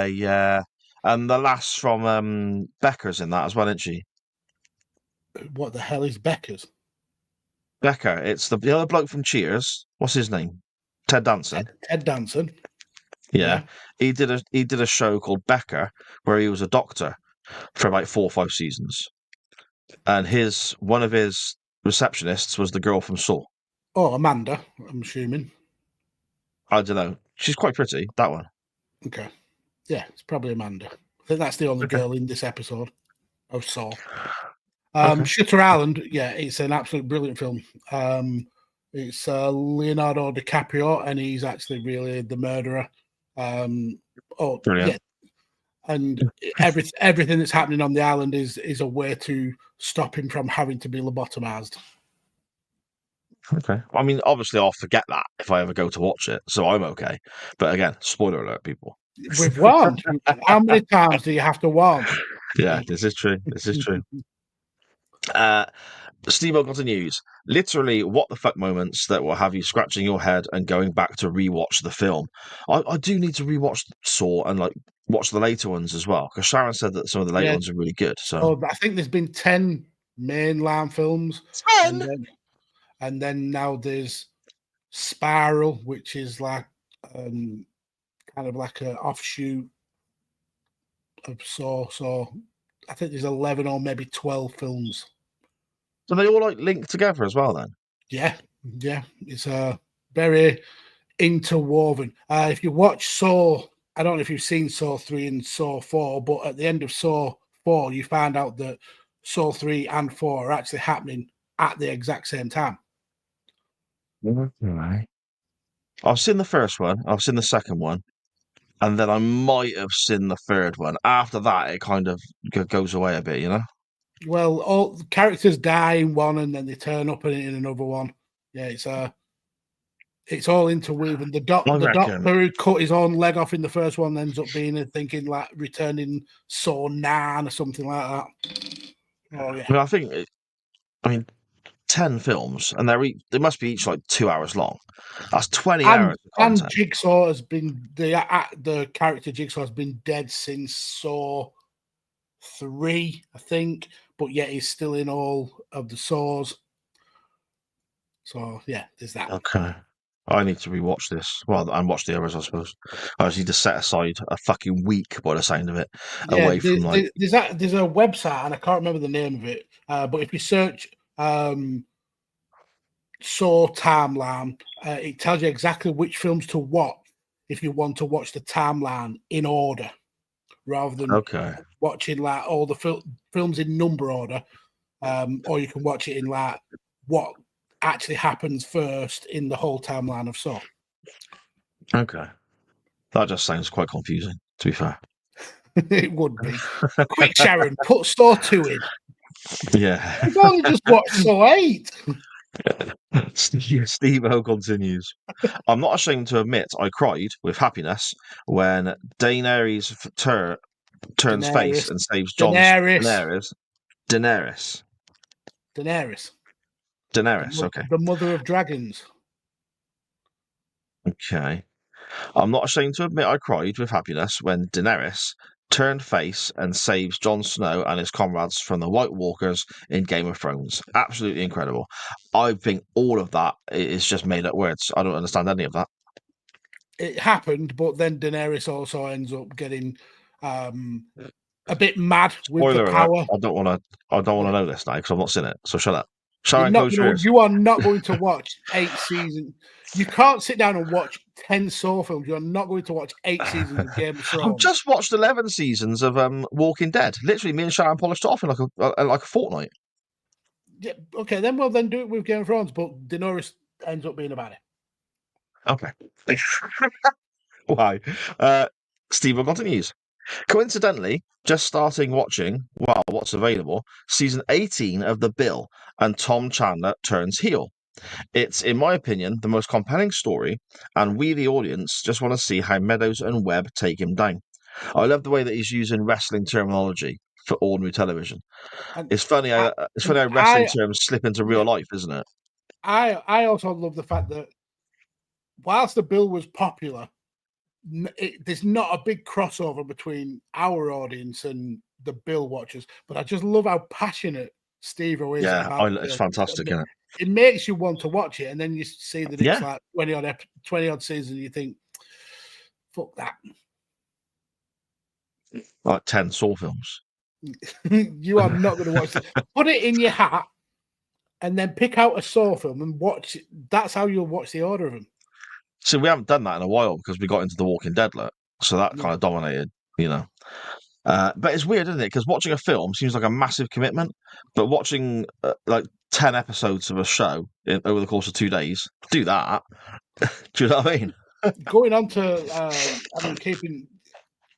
yeah. And the lass from Becca's in that as well, isn't she? What the hell is Becca's? Becca. It's the other bloke from Cheers. What's his name? Ted Danson. Ted Danson. Yeah. He did a show called Becca where he was a doctor for about 4 or 5 seasons. And one of his receptionists was the girl from Saw. Oh, Amanda, I'm assuming. I don't know. She's quite pretty, that one. Okay. Yeah, it's probably Amanda. I think that's the only girl in this episode of Saw. Shutter Island, yeah, it's an absolute brilliant film. It's Leonardo DiCaprio, and he's actually really the murderer. Brilliant. Yeah, and everything that's happening on the island is a way to stop him from having to be lobotomized. Okay. I mean, obviously, I'll forget that if I ever go to watch it, so I'm okay. But again, spoiler alert, people. We've warned. How many times do you have to warn? Yeah, this is true. Steve continues. Literally, what the fuck moments that will have you scratching your head and going back to rewatch the film. I do need to rewatch Saw and like watch the later ones as well, because Sharon said that some of the later ones are really good. So I think there's been 10 mainline films. 10? And then now there's Spiral, which is like kind of like an offshoot of Saw. So I think there's 11 or maybe 12 films. So they all like link together as well then? Yeah. It's very interwoven. If you watch Saw, I don't know if you've seen Saw 3 and Saw 4, but at the end of Saw 4, you find out that Saw 3 and 4 are actually happening at the exact same time. Right. I've seen the first one, I've seen the second one, and then I might have seen the third one. After that, it kind of goes away a bit, you know? Well, all the characters die in one and then they turn up in another one. Yeah, it's all interweaving. The doctor who cut his own leg off in the first one ends up being thinking like returning Saw 9 or something like that. Oh yeah. Well, I mean, 10 films, and they must be each like 2 hours long. That's 20 hours of content. And Jigsaw has been the character Jigsaw has been dead since Saw 3, I think, but yet he's still in all of the Saws. So yeah, there's that. Okay. I need to rewatch this. Well, and watch the others, I suppose. I just need to set aside a fucking week by the sound of it. Away from like there's a website and I can't remember the name of it. But if you search Saw timeline, it tells you exactly which films to watch if you want to watch the timeline in order, rather than watching like all the films in number order, or you can watch it in like what actually happens first in the whole timeline of Saw. Okay. That just sounds quite confusing, to be fair. It would be. Quick, Sharon, put Saw 2 in. Yeah. You've only just watched Saw 8. Steve-O continues. I'm not ashamed to admit I cried with happiness when Daenerys turns face Daenerys. and saves Jon's Daenerys. Daenerys. Daenerys. Daenerys, okay. The mother of dragons. Okay. I'm not ashamed to admit I cried with happiness when Daenerys turned face and saves Jon Snow and his comrades from the White Walkers in Game of Thrones. Absolutely incredible. I think all of that is just made up words. I don't understand any of that. It happened, but then Daenerys also ends up getting a bit mad with Spoiler the alert, power. I don't want to know this now because I've not seen it. So shut up. You Close are not going to watch 8 seasons. You can't sit down and watch 10 Saw films. You're not going to watch 8 seasons of Game of Thrones. I've just watched 11 seasons of Walking Dead. Literally, me and Sharon polished it off in like a fortnight. Yeah, okay, then do it with Game of Thrones, but Daenerys ends up being about it. Okay. Why? Steve continues. Coincidentally, just starting watching, what's available, season 18 of The Bill, and Tom Chandler turns heel. It's, in my opinion, the most compelling story, and we, the audience, just want to see how Meadows and Webb take him down. I love the way that he's using wrestling terminology for ordinary television. And It's funny how wrestling terms slip into real life, isn't it? I also love the fact that whilst The Bill was popular, there's not a big crossover between our audience and the Bill watchers. But I just love how passionate Steve-O is about it's fantastic, isn't it? It makes you want to watch it, and then you see that it's like 20 odd seasons, and you think, fuck that. Like 10 Saw films. You are not going to watch it. Put it in your hat and then pick out a Saw film and watch it. That's how you'll watch the order of them. So we haven't done that in a while because we got into The Walking Dead, so that kind of dominated, But it's weird, isn't it? Because watching a film seems like a massive commitment, but watching like 10 episodes of a show over the course of 2 days, do that. Do you know what I mean? Going on to, keeping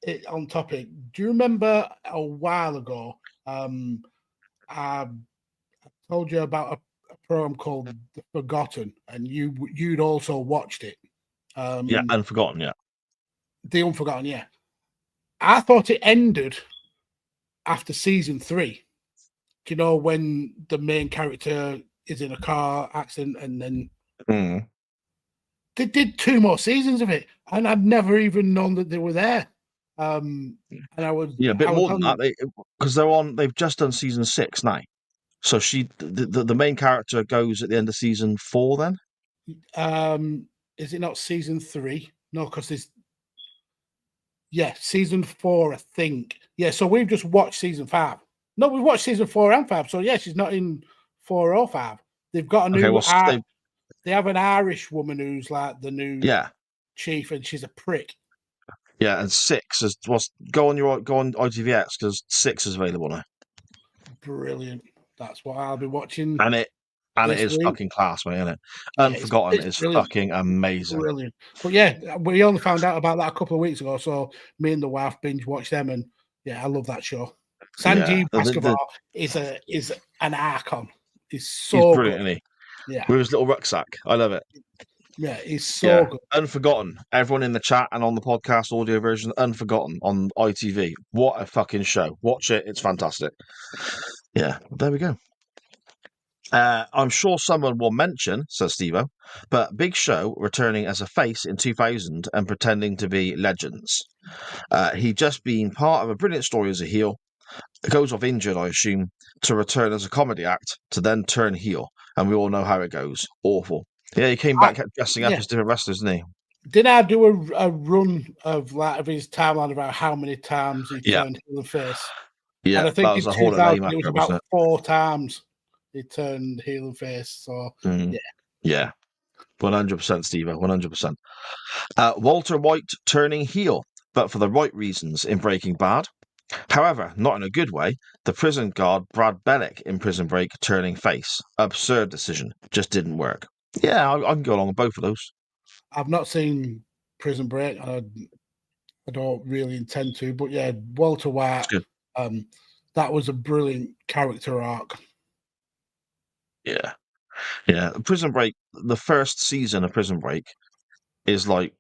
it on topic, do you remember a while ago, I told you about a program called The Forgotten, and you'd also watched it? Unforgotten, yeah. The Unforgotten, yeah. I thought it ended after season 3. Do you know when the main character is in a car accident and then they did 2 more seasons of it, and I'd never even known that they were there. And I was a bit more than that because they've just done season 6 now. So the main character goes at the end of season 4 then? Is it not season 3? No, because there's season 4, I think. Yeah, so we've just watched season 5. No, we've watched season 4 and 5. So she's not in 4 or 5. They've got a new they have an Irish woman who's like the new chief, and she's a prick. Yeah, and 6 is go on ITVX because 6 is available now. Brilliant. That's what I'll be watching. And it is fucking class, mate, isn't it? Unforgotten is fucking amazing. Brilliant. But we only found out about that a couple of weeks ago, so me and the wife binge watched them, and I love that show. Sanjeev Bhaskavar is an icon. He's brilliant, good. Isn't he? Yeah. With his little rucksack. I love it. Yeah, he's so good. Unforgotten. Everyone in the chat and on the podcast audio version, Unforgotten on ITV. What a fucking show. Watch it. It's fantastic. Yeah, there we go. I'm sure someone will mention, says Steve-O, but Big Show returning as a face in 2000 and pretending to be Legends. He just being part of a brilliant story as a heel, goes off injured, I assume, to return as a comedy act, to then turn heel. And we all know how it goes. Awful. Yeah, he came back dressing up as different wrestlers, didn't he? Did I do a run of his timeline about how many times he turned heel and face? Yeah, and I think that was in a whole 2000 it was about 4 times he turned heel and face. So yeah, 100%, Steve-O, 100%. Walter White turning heel, but for the right reasons in Breaking Bad. However, not in a good way. The prison guard Brad Bellick in Prison Break turning face. Absurd decision. Just didn't work. Yeah, I can go along with both of those. I've not seen Prison Break. I don't really intend to, but Walter White. That was a brilliant character arc. Yeah. Yeah, Prison Break. The first season of Prison Break is like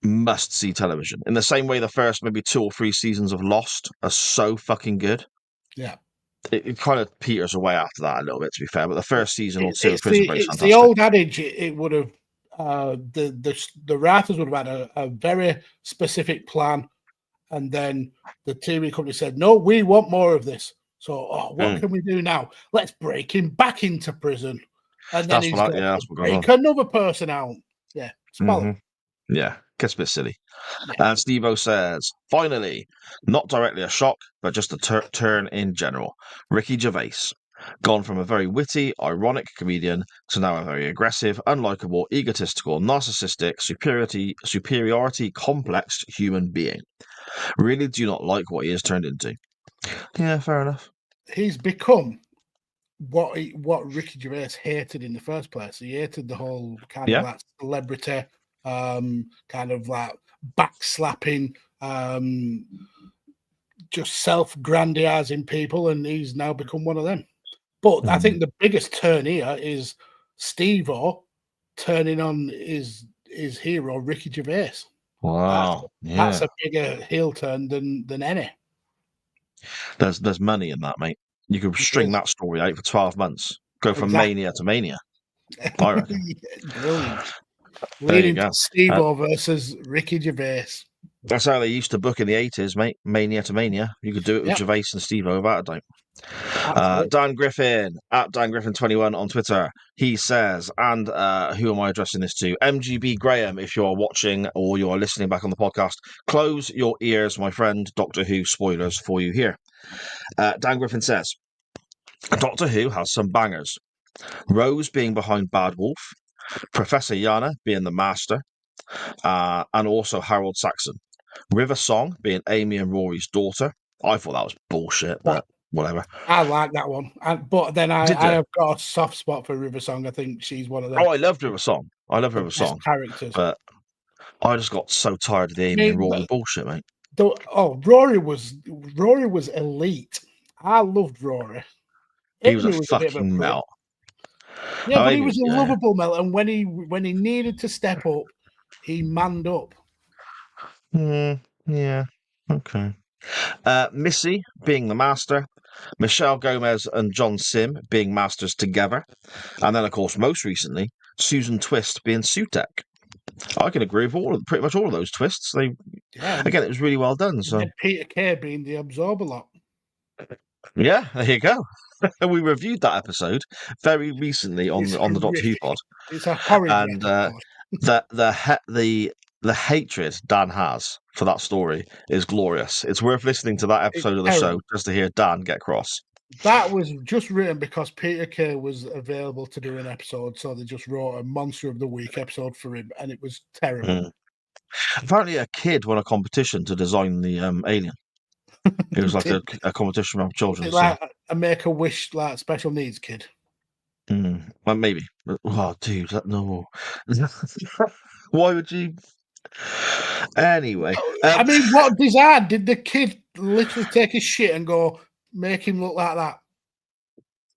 must-see television. In the same way, the first maybe 2 or 3 seasons of Lost are so fucking good. Yeah. It kind of peters away after that a little bit, to be fair. But the first season or 2 of It's Prison Break is it's the fantastic. old adage. It would have the writers would have had a very specific plan, and then the TV company said, "No, we want more of this." So, what can we do now? Let's break him back into prison, and then he's got That's to what goes on. break another person out. Yeah, spot. Yeah, gets a bit silly. Yeah. And Steve-O says, finally, not directly a shock, but just a turn in general. Ricky Gervais, gone from a very witty, ironic comedian to now a very aggressive, unlikable, egotistical, narcissistic, superiority complex human being. Really do not like what he has turned into. Yeah, fair enough. He's become what Ricky Gervais hated in the first place. He hated the whole kind of that celebrity, kind of like backslapping, just self-grandizing people, and he's now become one of them. But I think the biggest turn here is Steve-O turning on his hero Ricky Gervais. Wow, That's a bigger heel turn than any. There's money in that, mate. You could string that story out for 12 months. Go from mania to mania. I reckon. Brilliant. There you Leading go. to Steve-O versus Ricky Gervais. That's how they used to book in the 80s, mate. Mania to mania. You could do it with Gervais and Steve-O without a doubt. Dan Griffin, at Dan Griffin21 on Twitter. He says, and who am I addressing this to? MGB Graham, if you're watching or you're listening back on the podcast, close your ears, my friend. Doctor Who spoilers for you here. Dan Griffin says, Doctor Who has some bangers. Rose being behind Bad Wolf, Professor Yana being the master, and also Harold Saxon. River Song being Amy and Rory's daughter. I thought that was bullshit, but whatever. I like that one. But then I have got a soft spot for River Song. I think she's one of them. Oh, I loved River Song. Characters. But I just got so tired of the Amy and Rory bullshit, mate. Rory was elite. I loved Rory. He was a fucking melt. Yeah, but he was a lovable melt, and when he needed to step up, he manned up. Yeah. Okay. Missy being the master, Michelle Gomez and John Sim being masters together, and then of course most recently Susan Twist being Sutek. I can agree with pretty much all of those twists. Again, it was really well done. So Peter Kay being the Absorber lot. Yeah, there you go. We reviewed that episode very recently on the Doctor Who pod. It's a horrid and the hatred Dan has for that story is glorious. It's worth listening to that episode of the show just to hear Dan get cross. That was just written because Peter Kay was available to do an episode, so they just wrote a Monster of the Week episode for him, and it was terrible. Apparently, a kid won a competition to design the alien. It was like a competition from children. Like a Make-A-Wish, like special needs kid. Well, maybe. Oh, dude, no. Why would you? Anyway, I mean, what design did the kid literally take his shit and go make him look like that?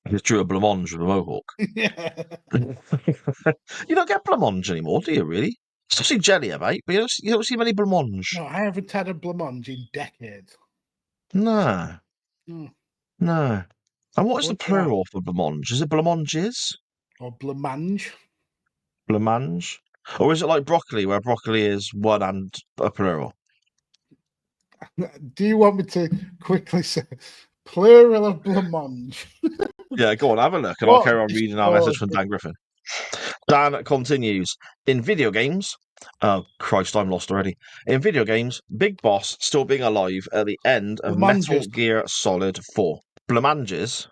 He drew a blancmange with a mohawk. Yeah. You don't get blancmange anymore, do you? Really? Still see jelly, mate, but you don't see many blancmange. No, I haven't had a blancmange in decades. No. No. And what is the plural for blancmange? Is it blancmanges? Or blancmange? Blancmange? Or is it like broccoli, where broccoli is one and a plural? Do you want me to quickly say plural of blancmange? Yeah, go on, have a look, and I'll carry on reading our message from Dan Griffin. Dan continues, in video games, oh Christ, I'm lost already. In video games, Big Boss still being alive at the end of Metal Gear Solid 4. Blancmanges?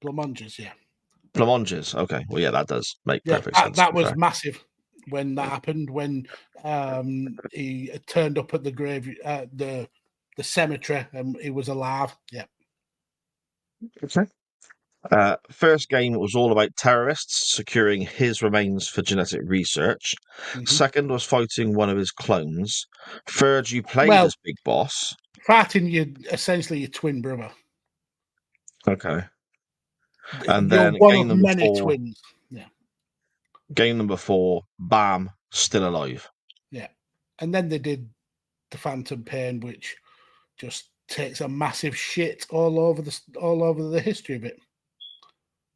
Blancmanges, yeah. Blancmanges, okay. Well, yeah, that does make perfect sense. That was massive when that happened, when he turned up at the grave, the cemetery, and he was alive. Yeah. Okay. First game was all about terrorists securing his remains for genetic research. Second was fighting one of his clones. Third, you played as Big Boss. Fighting essentially your twin brother. Okay. And then one game of number many 4, twins. Yeah. game number 4, bam, still alive. Yeah. And then they did the Phantom Pain, which just takes a massive shit all over the history of it.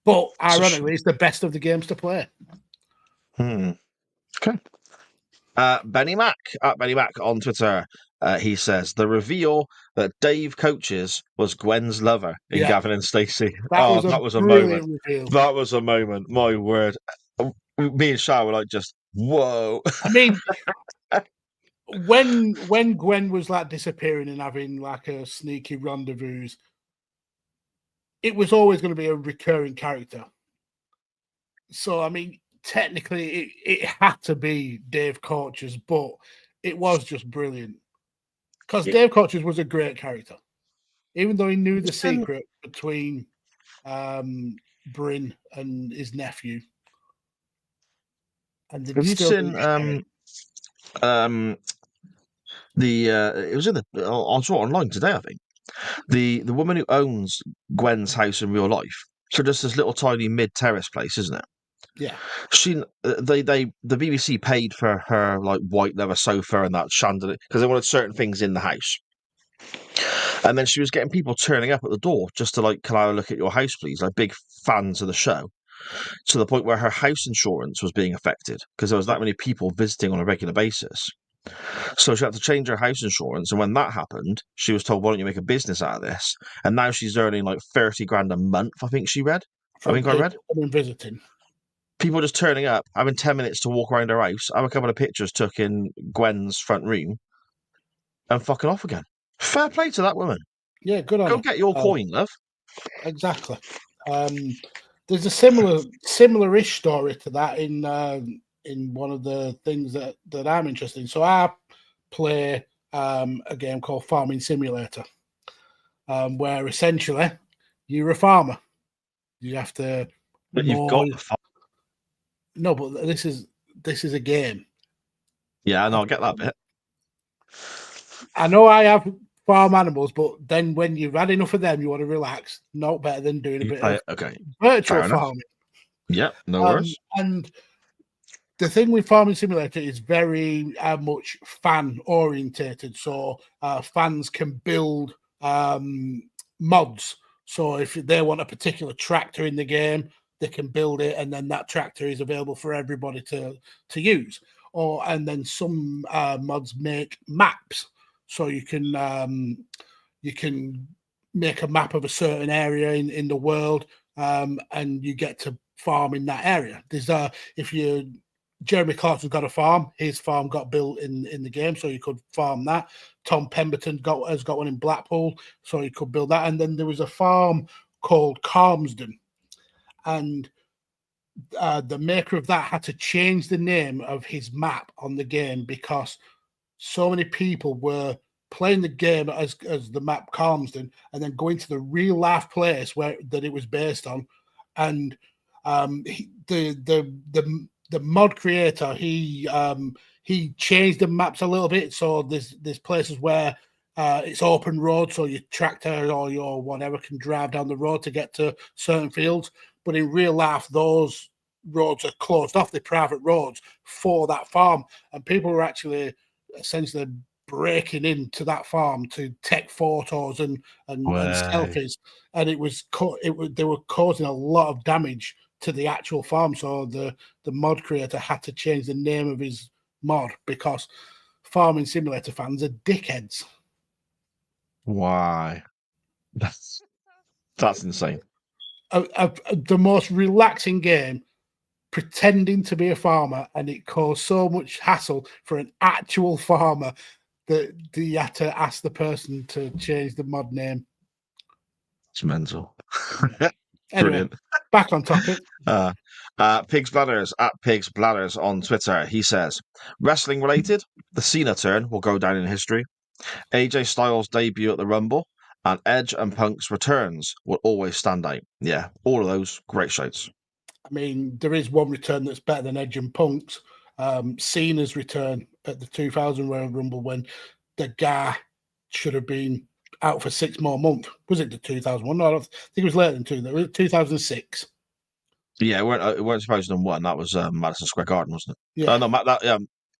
But ironically, it's the best of the games to play. Okay. Benny Mac at Benny Mac on Twitter. He says the reveal that Dave coaches was Gwen's lover in Gavin and Stacey. That was a moment. Reveal. That was a moment. My word. Me and Shah were like, just whoa. I mean, when Gwen was like disappearing and having like a sneaky rendezvous, it was always going to be a recurring character. So I mean, technically, it had to be Dave Coaches, but it was just brilliant because Dave Coaches was a great character, even though he knew the secret between Bryn and his nephew. And have you seen it was in the I saw it online today, I think. The woman who owns Gwen's house in real life. So just this little tiny mid-terrace place, isn't it? Yeah. The BBC paid for her like white leather sofa and that chandelier because they wanted certain things in the house. And then she was getting people turning up at the door just to like, can I have a look at your house, please? Like big fans of the show. To the point where her house insurance was being affected because there was that many people visiting on a regular basis. So she had to change her house insurance, and when that happened, she was told, "Why don't you make a business out of this?" And now she's earning like 30 grand a month. I think I read. Visiting. People just turning up, having 10 minutes to walk around her house, have a couple of pictures took in Gwen's front room, and fucking off again. Fair play to that woman. Yeah, good on her. Go get your coin, love. Exactly. There's a similar-ish story to that in one of the things that I'm interested in. So I play a game called Farming Simulator, where essentially you're a farmer. You have to. But you've got the farm. No, but this is a game. Yeah, no, I get that bit. I know I have farm animals, but then when you've had enough of them, you want to relax. Not better than doing a bit of virtual farming. Yeah, no worries. And the thing with Farming Simulator is very much fan orientated. So fans can build mods. So if they want a particular tractor in the game, they can build it, and then that tractor is available for everybody to use. And then some mods make maps. So you can make a map of a certain area in the world, and you get to farm in that area. There's Jeremy Clarkson's got a farm. His farm got built in the game, so you could farm that. Tom Pemberton has got one in Blackpool, so you could build that. And then there was a farm called Calmsden, and the maker of that had to change the name of his map on the game because so many people were playing the game as the map Calmsden and then going to the real life place that it was based on. And the mod creator, he changed the maps a little bit. So there's places where it's open road, so your tractor or your whatever can drive down the road to get to certain fields. But in real life, those roads are closed off. They're private roads for that farm. And people were actually essentially breaking into that farm to take photos and selfies. And they were causing a lot of damage to the actual farm. So the mod creator had to change the name of his mod because Farming Simulator fans are dickheads. Why? That's insane. The most relaxing game, pretending to be a farmer, and it caused so much hassle for an actual farmer that you had to ask the person to change the mod name. It's mental. Anyway, brilliant. Back on topic. Pigs Bladders at Pigs Bladders on Twitter. He says, wrestling related, the Cena turn will go down in history. AJ Styles' debut at the Rumble and Edge and Punk's returns will always stand out. Yeah, all of those great shouts. I mean, there is one return that's better than Edge and Punk's. Cena's return at the 2000 Royal Rumble when the guy should have been out for 6 more months. Was it the 2001? No, I think it was later than 2006. Yeah, it weren't 2001. That was Madison Square Garden, wasn't it? Yeah. No,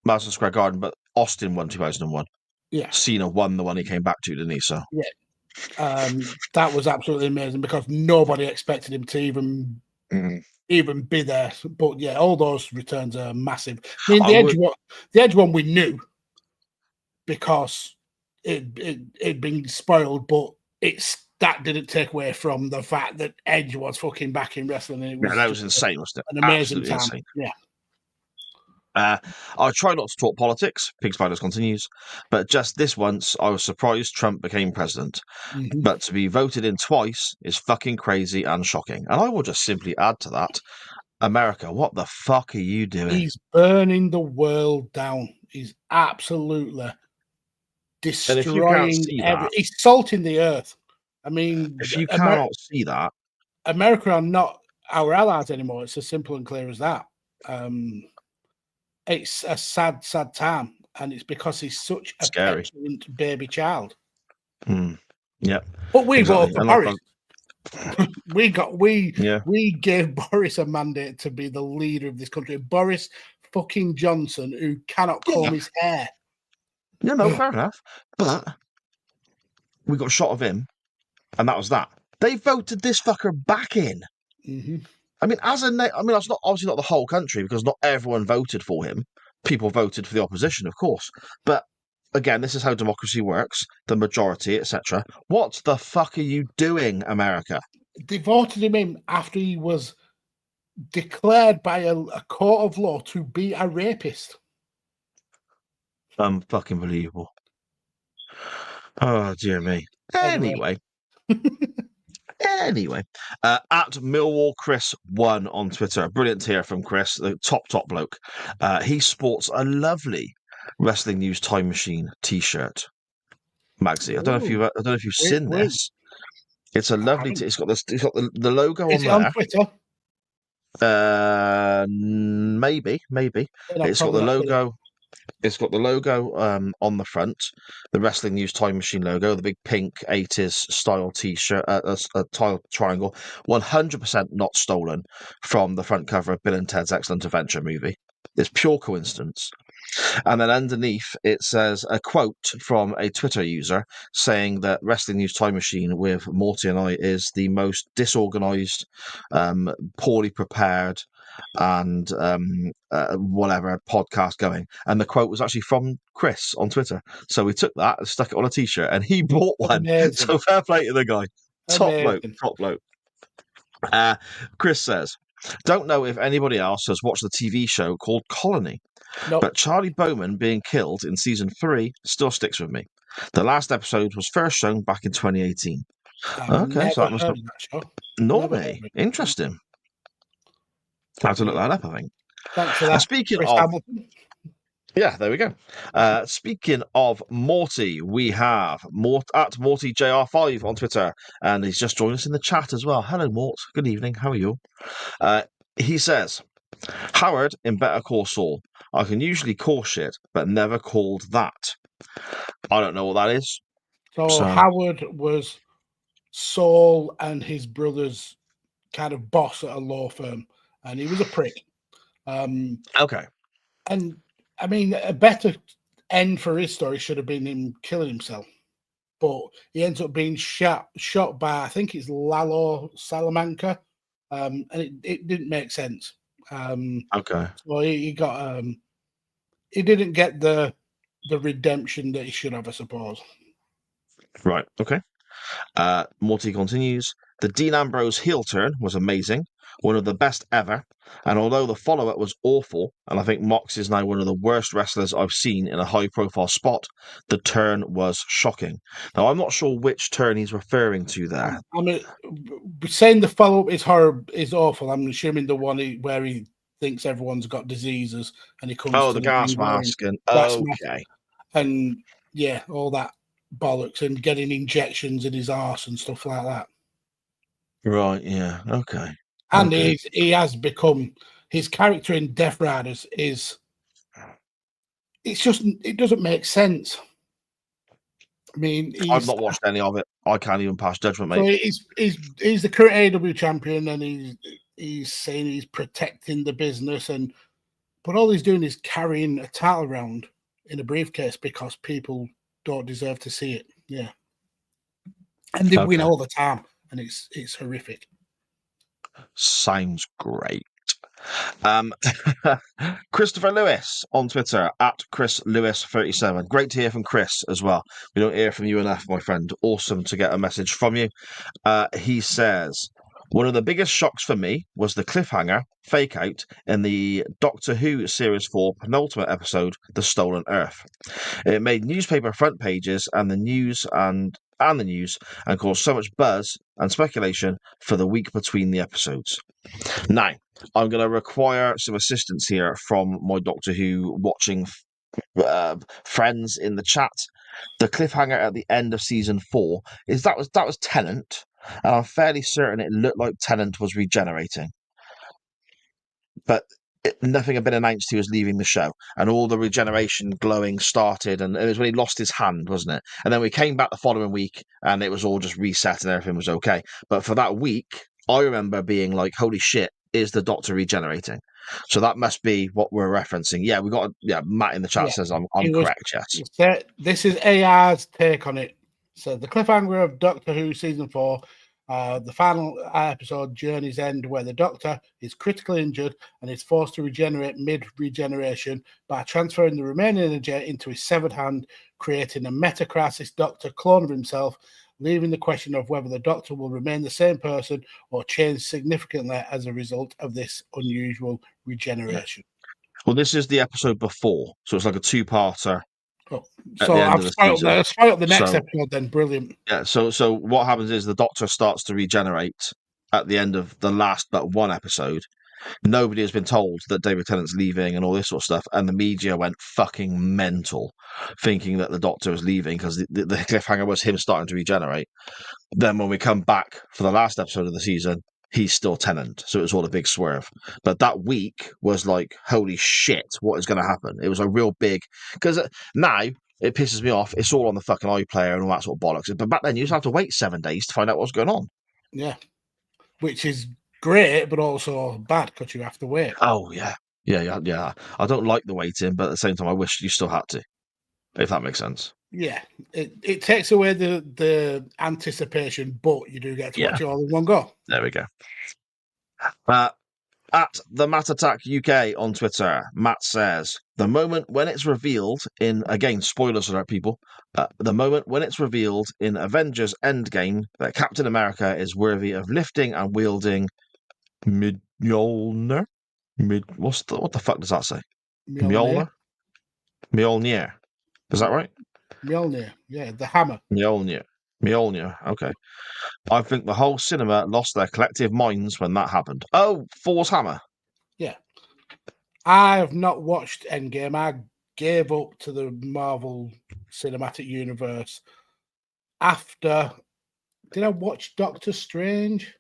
Madison Square Garden, but Austin won 2001. Yeah. Cena won the one he came back to, didn't he? So Yeah. That was absolutely amazing because nobody expected him to even be there. But yeah, all those returns are massive. I mean, the Edge one we knew because it'd been spoiled, but that didn't take away from the fact that Edge was fucking back in wrestling. And it was that was insane, wasn't it? An amazing Absolutely time. insane. Yeah. I try not to talk politics. Pig Spiders continues, but just this once, I was surprised Trump became president. Mm-hmm. But to be voted in twice is fucking crazy and shocking. And I will just simply add to that, America, what the fuck are you doing? He's burning the world down. He's absolutely destroying everything. He's salting the earth. I mean, if you cannot see that, America are not our allies anymore. It's as simple and clear as that. It's a sad, sad time, and it's because he's such a petulant baby child. Yeah, but we voted for Boris. We gave Boris a mandate to be the leader of this country. Boris fucking Johnson, who cannot comb his hair. No, fair enough. But we got a shot of him, and that was that. They voted this fucker back in. Mm-hmm. I mean, that's not obviously not the whole country because not everyone voted for him. People voted for the opposition, of course. But again, this is how democracy works: the majority, etc. What the fuck are you doing, America? They voted him in after he was declared by a court of law to be a rapist. Fucking believable. Oh dear me. Anyway. Anyway, at Millwall Chris 1 on Twitter, brilliant to hear from Chris, the top bloke. He sports a lovely Wrestling News Time Machine T-shirt. Magsy, I don't know if you've seen this. It's a lovely. It's got the logo Is on it there. On Twitter? Maybe. It's got the logo. It's got the logo on the front, the Wrestling News Time Machine logo, the big pink 80s style T-shirt, a tile triangle, 100% not stolen from the front cover of Bill and Ted's Excellent Adventure movie. It's pure coincidence. And then underneath it says a quote from a Twitter user saying that Wrestling News Time Machine with Morty and I is the most disorganized, poorly prepared, and whatever podcast going. And the quote was actually from Chris on Twitter. So we took that and stuck it on a T-shirt, and he bought one. Amazing. So fair play to the guy. Top bloke. Chris says, don't know if anybody else has watched the TV show called Colony. Nope. But Charlie Bowman being killed in season 3 still sticks with me. The last episode was first shown back in 2018. Okay, so that must have Norway. Interesting. I have to look that up, I think. Thanks for that. Speaking of, yeah, there we go. Speaking of Morty, we have at MortyJR5 on Twitter, and he's just joined us in the chat as well. Hello, Mort. Good evening. How are you? He says, Howard in Better Call Saul. I can usually call shit, but never called that. I don't know what that is. So Howard was Saul and his brother's kind of boss at a law firm, and he was a prick. Okay. And I mean, a better end for his story should have been him killing himself, but he ends up being shot by, I think it's Lalo Salamanca, and it didn't make sense. Okay. So he got he didn't get the redemption that he should have, I suppose. Right. Okay. Morty continues. The Dean Ambrose heel turn was amazing, one of the best ever. And although the follow-up was awful, and I think Mox is now one of the worst wrestlers I've seen in a high-profile spot, the turn was shocking. Now, I'm not sure which turn he's referring to there. I mean, saying the follow-up is awful. I'm assuming the one where he thinks everyone's got diseases and he comes to the gas mask and and yeah, all that bollocks and getting injections in his arse and stuff like that. Right, yeah, okay. And he has become, his character in Death Riders is, it doesn't make sense. I mean, I've not watched any of it. I can't even pass judgment, mate. So he's the current AEW champion, and he's saying he's protecting the business, but all he's doing is carrying a title around in a briefcase because people don't deserve to see it. Yeah, and they win all the time, and it's horrific. Sounds great. Christopher Lewis on Twitter at Chris Lewis 37. Great to hear from Chris as well. We don't hear from you enough, my friend. Awesome to get a message from you. He says, one of the biggest shocks for me was the cliffhanger fake out in the Doctor Who Series 4 penultimate episode, The Stolen Earth. It made newspaper front pages and the news and caused so much buzz and speculation for the week between the episodes. Now, I'm going to require some assistance here from my Doctor Who watching friends in the chat. The cliffhanger at the end of season 4 that was Tennant, and I'm fairly certain it looked like Tennant was regenerating, but nothing had been announced he was leaving the show, and all the regeneration glowing started, and it was when he lost his hand, wasn't it? And then we came back the following week, and it was all just reset, and everything was okay. But for that week, I remember being like, "Holy shit, is the Doctor regenerating?" So that must be what we're referencing. Yeah, we got Matt in the chat says I'm correct. Yes, this is AR's take on it. So the cliffhanger of Doctor Who season 4. The final episode, Journey's End, where the Doctor is critically injured and is forced to regenerate mid-regeneration by transferring the remaining energy into his severed hand, creating a meta-crisis Doctor clone of himself, leaving the question of whether the Doctor will remain the same person or change significantly as a result of this unusual regeneration. Well, this is the episode before, so it's like a two-parter. Oh, so I've spoiled the next episode then. Brilliant. Yeah, so what happens is the Doctor starts to regenerate at the end of the last but one episode. Nobody has been told that David Tennant's leaving and all this sort of stuff, and the media went fucking mental, thinking that the Doctor was leaving because the cliffhanger was him starting to regenerate. Then when we come back for the last episode of the season, he's still Tennant, so it was all a big swerve. But that week was like, holy shit, what is going to happen? It was a real big, because now it pisses me off. It's all on the fucking iPlayer and all that sort of bollocks. But back then, you used to have to wait 7 days to find out what's going on. Yeah, which is great, but also bad because you have to wait. Oh yeah. I don't like the waiting, but at the same time, I wish you still had to, if that makes sense. Yeah, it takes away the anticipation, but you do get to watch it all in one go. There we go. At the Matt Attack UK on Twitter, Matt says, the moment when it's revealed in, again, spoilers alert, people, the moment when it's revealed in Avengers Endgame that Captain America is worthy of lifting and wielding Mjolnir? What the fuck does that say? Mjolnir? Is that right? Mjolnir, yeah, the hammer. Mjolnir, okay. I think the whole cinema lost their collective minds when that happened. Oh, Thor's hammer. Yeah. I have not watched Endgame. I gave up to the Marvel Cinematic Universe after... Did I watch Doctor Strange?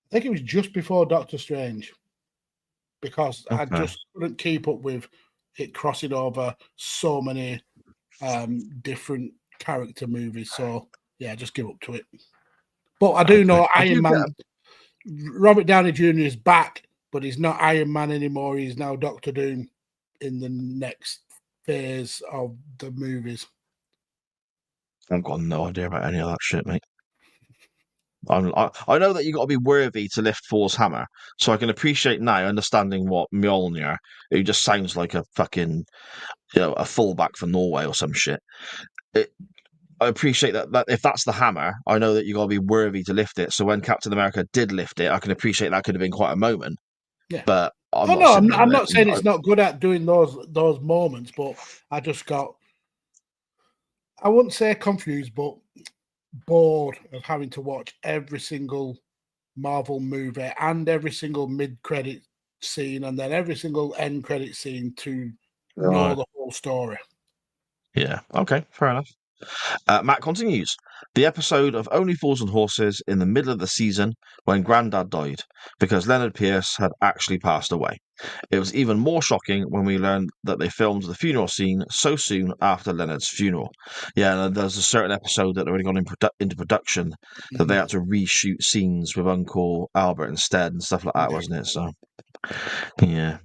I think it was just before Doctor Strange. Because I just couldn't keep up with it crossing over so many different character movies. So, yeah, just give up to it. But I do know Iron Man... Robert Downey Jr. is back, but he's not Iron Man anymore. He's now Doctor Doom in the next phase of the movies. I've got no idea about any of that shit, mate. I know that you got to be worthy to lift Thor's hammer, so I can appreciate now understanding what Mjolnir, who just sounds like a fucking, a fullback for Norway or some shit. I appreciate that if that's the hammer, I know that you got to be worthy to lift it. So when Captain America did lift it, I can appreciate that could have been quite a moment. Yeah, but I'm not saying it's not good at doing those moments, but I just got, I wouldn't say confused, but bored of having to watch every single Marvel movie and every single mid-credit scene and then every single end credit scene to know the whole story. Yeah, okay, fair enough. Matt continues. The episode of Only Fools and Horses in the middle of the season when Grandad died, because Leonard Pierce had actually passed away. It was even more shocking when we learned that they filmed the funeral scene so soon after Leonard's funeral. Yeah, and there's a certain episode that had already gone into production that they had to reshoot scenes with Uncle Albert instead and stuff like that, wasn't it? So, yeah.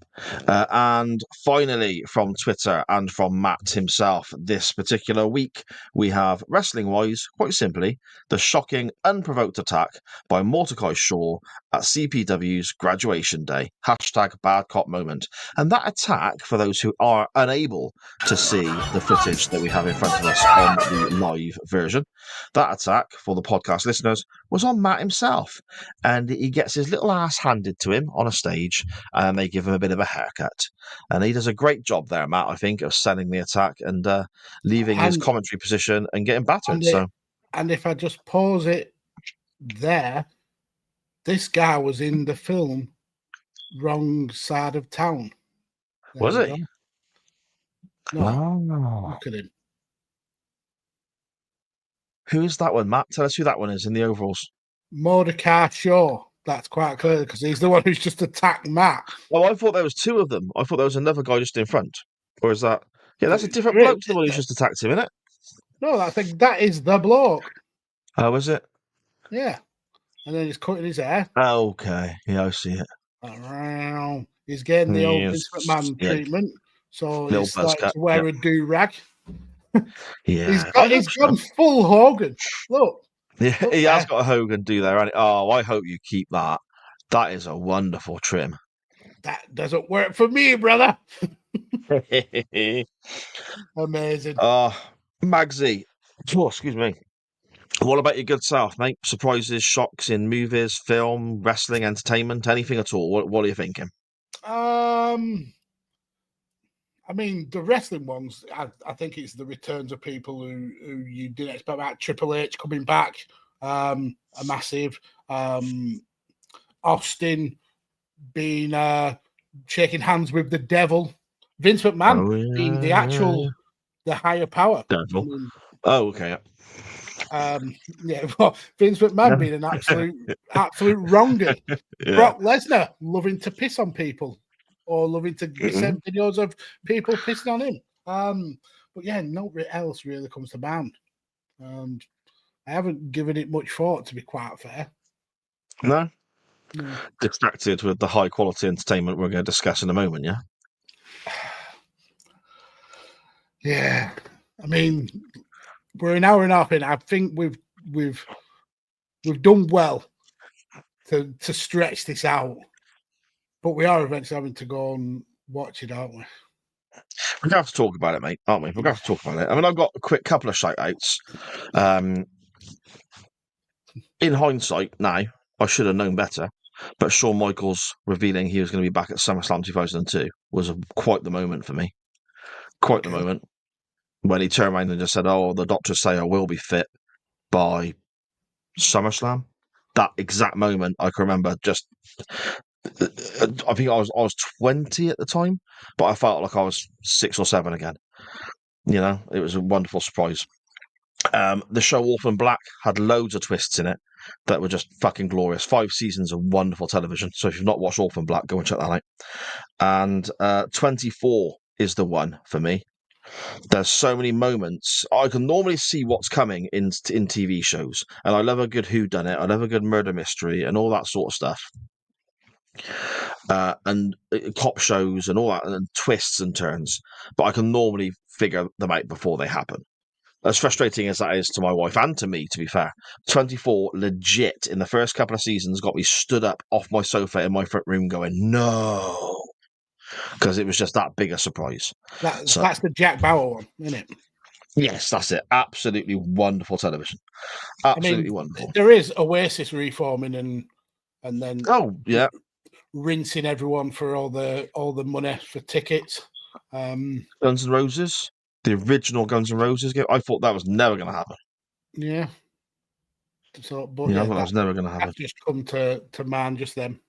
And finally, from Twitter and from Matt himself, this particular week, we have wrestling wise, quite simply, the shocking, unprovoked attack by Mordecai Shaw at CPW's graduation day. Hashtag bad cop moment. And that attack, for those who are unable to see the footage that we have in front of us on the live version, that attack, for the podcast listeners, was on Matt himself. And he gets his little ass handed to him on a stage, and they give him a bit of a haircut. And he does a great job there, Matt, I think, of selling the attack and leaving his commentary position and getting battered. And if I just pause it there, this guy was in the film Wrong Side of Town. Was he? No. Look at him. Who's that one, Matt? Tell us who that one is in the overalls. Mordecai Shaw. That's quite clear because he's the one who's just attacked Matt. Well, I thought there was two of them. I thought there was another guy just in front. Or is that... Yeah, that's a different bloke to the one who's just attacked him, isn't it? No, that is the bloke. Oh, is it? Yeah. And then he's cutting his hair. Okay. Yeah, I see it. He's getting the old Vince McMahon treatment. So Little he's starting to wear a do-rag. Yeah. He's gone full Hogan. Look. Yeah, he has got a Hogan do there. Oh, I hope you keep that. That is a wonderful trim. That doesn't work for me, brother. Amazing. Magsy. Oh, excuse me. What about your good self, mate? Surprises, shocks in movies, film, wrestling, entertainment, anything at all? What are you thinking? I mean, the wrestling ones, I think it's the returns of people who you didn't expect. Like Triple H coming back, a massive. Austin being shaking hands with the devil. Vince McMahon being the higher power. Devil. Okay. Well, Vince McMahon being an absolute wronger. Yeah. Brock Lesnar loving to piss on people or loving to send videos of people pissing on him. But yeah, nothing else really comes to mind. I haven't given it much thought, to be quite fair. No? Distracted with the high quality entertainment we're going to discuss in a moment, yeah? Yeah. I mean, we're an hour and a half in. I think we've done well to stretch this out, but we are eventually having to go and watch it, aren't we? We're going to have to talk about it, mate, aren't we? We're going to have to talk about it. I mean, I've got a quick couple of shout-outs. In hindsight, now, I should have known better, but Shawn Michaels revealing he was going to be back at SummerSlam 2002 was quite the moment for me. Quite the moment. When he turned around and just said, "Oh, the doctors say I will be fit by SummerSlam." That exact moment, I can remember. Just, I think I was 20 at the time, but I felt like I was 6 or 7 again. You know, it was a wonderful surprise. The show Orphan Black had loads of twists in it that were just fucking glorious. 5 seasons of wonderful television. So if you've not watched Orphan Black, go and check that out. And 24 is the one for me. There's so many moments. I can normally see what's coming in TV shows, and I love a good whodunit. I love a good murder mystery and all that sort of stuff, and cop shows and all that, and twists and turns. But I can normally figure them out before they happen. As frustrating as that is to my wife and to me, to be fair, 24 legit in the first couple of seasons got me stood up off my sofa in my front room going, no. Because it was just that big a surprise. That's the Jack Bauer one, isn't it? Yes, that's it. Absolutely wonderful television. Absolutely wonderful. There is Oasis reforming and then rinsing everyone for all the money for tickets. Guns N' Roses, the original Guns N' Roses game. I thought that was never going to happen. Yeah. So, but I thought that was never going to happen. That just come to mind just then.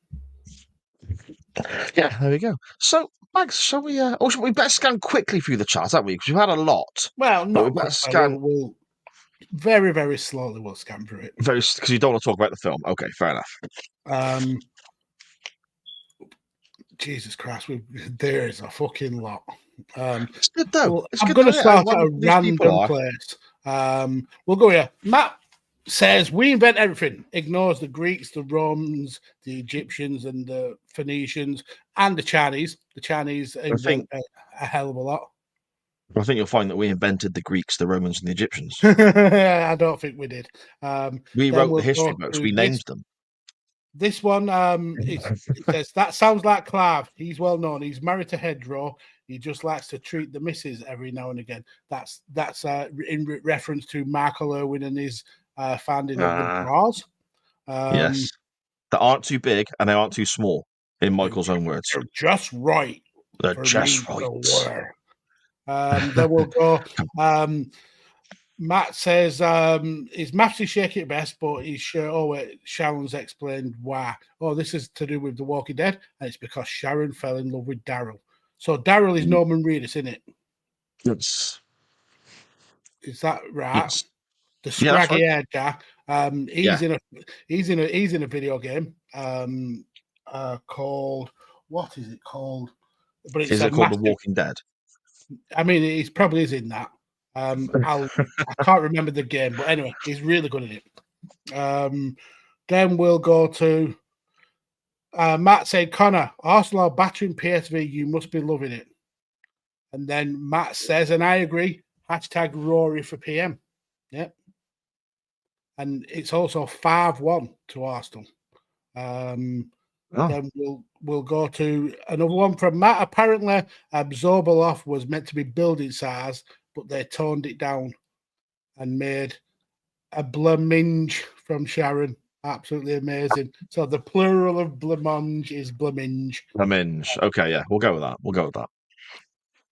Yeah, there we go. So Max, shall we? We better scan quickly through the chat, haven't we? Because we've had a lot. Well, But we not better quick, scan we'll very, very slowly. We'll scan through it. because you don't want to talk about the film. Okay, fair enough. Jesus Christ, there is a fucking lot. It's good though. Well, It's I'm good going to though. start One at a of these people random place. We'll go here. Matt says we invent everything. Ignores the Greeks, the Romans, the Egyptians, and the Phoenicians, and the Chinese. The Chinese invent a hell of a lot. I think you'll find that we invented the Greeks, the Romans, and the Egyptians. I don't think we did. We wrote the history books. We named them. This one, it says, that sounds like Clive. He's well known. He's married to Hedro. He just likes to treat the missus every now and again. That's in reference to Michael Irwin and his finding of the bras. Yes. That aren't too big and they aren't too small, in Michael's own words. They're just right. They're just right. Then we'll go. Matt says his maths is shaky at best, but he's sure. Oh, wait, Sharon's explained why. Oh, this is to do with The Walking Dead, and it's because Sharon fell in love with Daryl. So Daryl is Norman Reedus, isn't it? Yes. Is that right? Yes. The scraggy-haired guy. He's in a video game called, what is it called? But it's is it called The Walking Dead? I mean, he probably is in that. I can't remember the game, but anyway, he's really good at it. Then we'll go to Matt said, Connor, Arsenal are battering PSV. You must be loving it. And then Matt says, and I agree, hashtag Rory for PM. Yep. And it's also 5-1 to Arsenal. Then we'll go to another one from Matt. Apparently, Zorbeloff was meant to be building size, but they toned it down and made a blaminge from Sharon. Absolutely amazing. So the plural of blamange is blaminge. Blaminge. Okay, yeah, we'll go with that.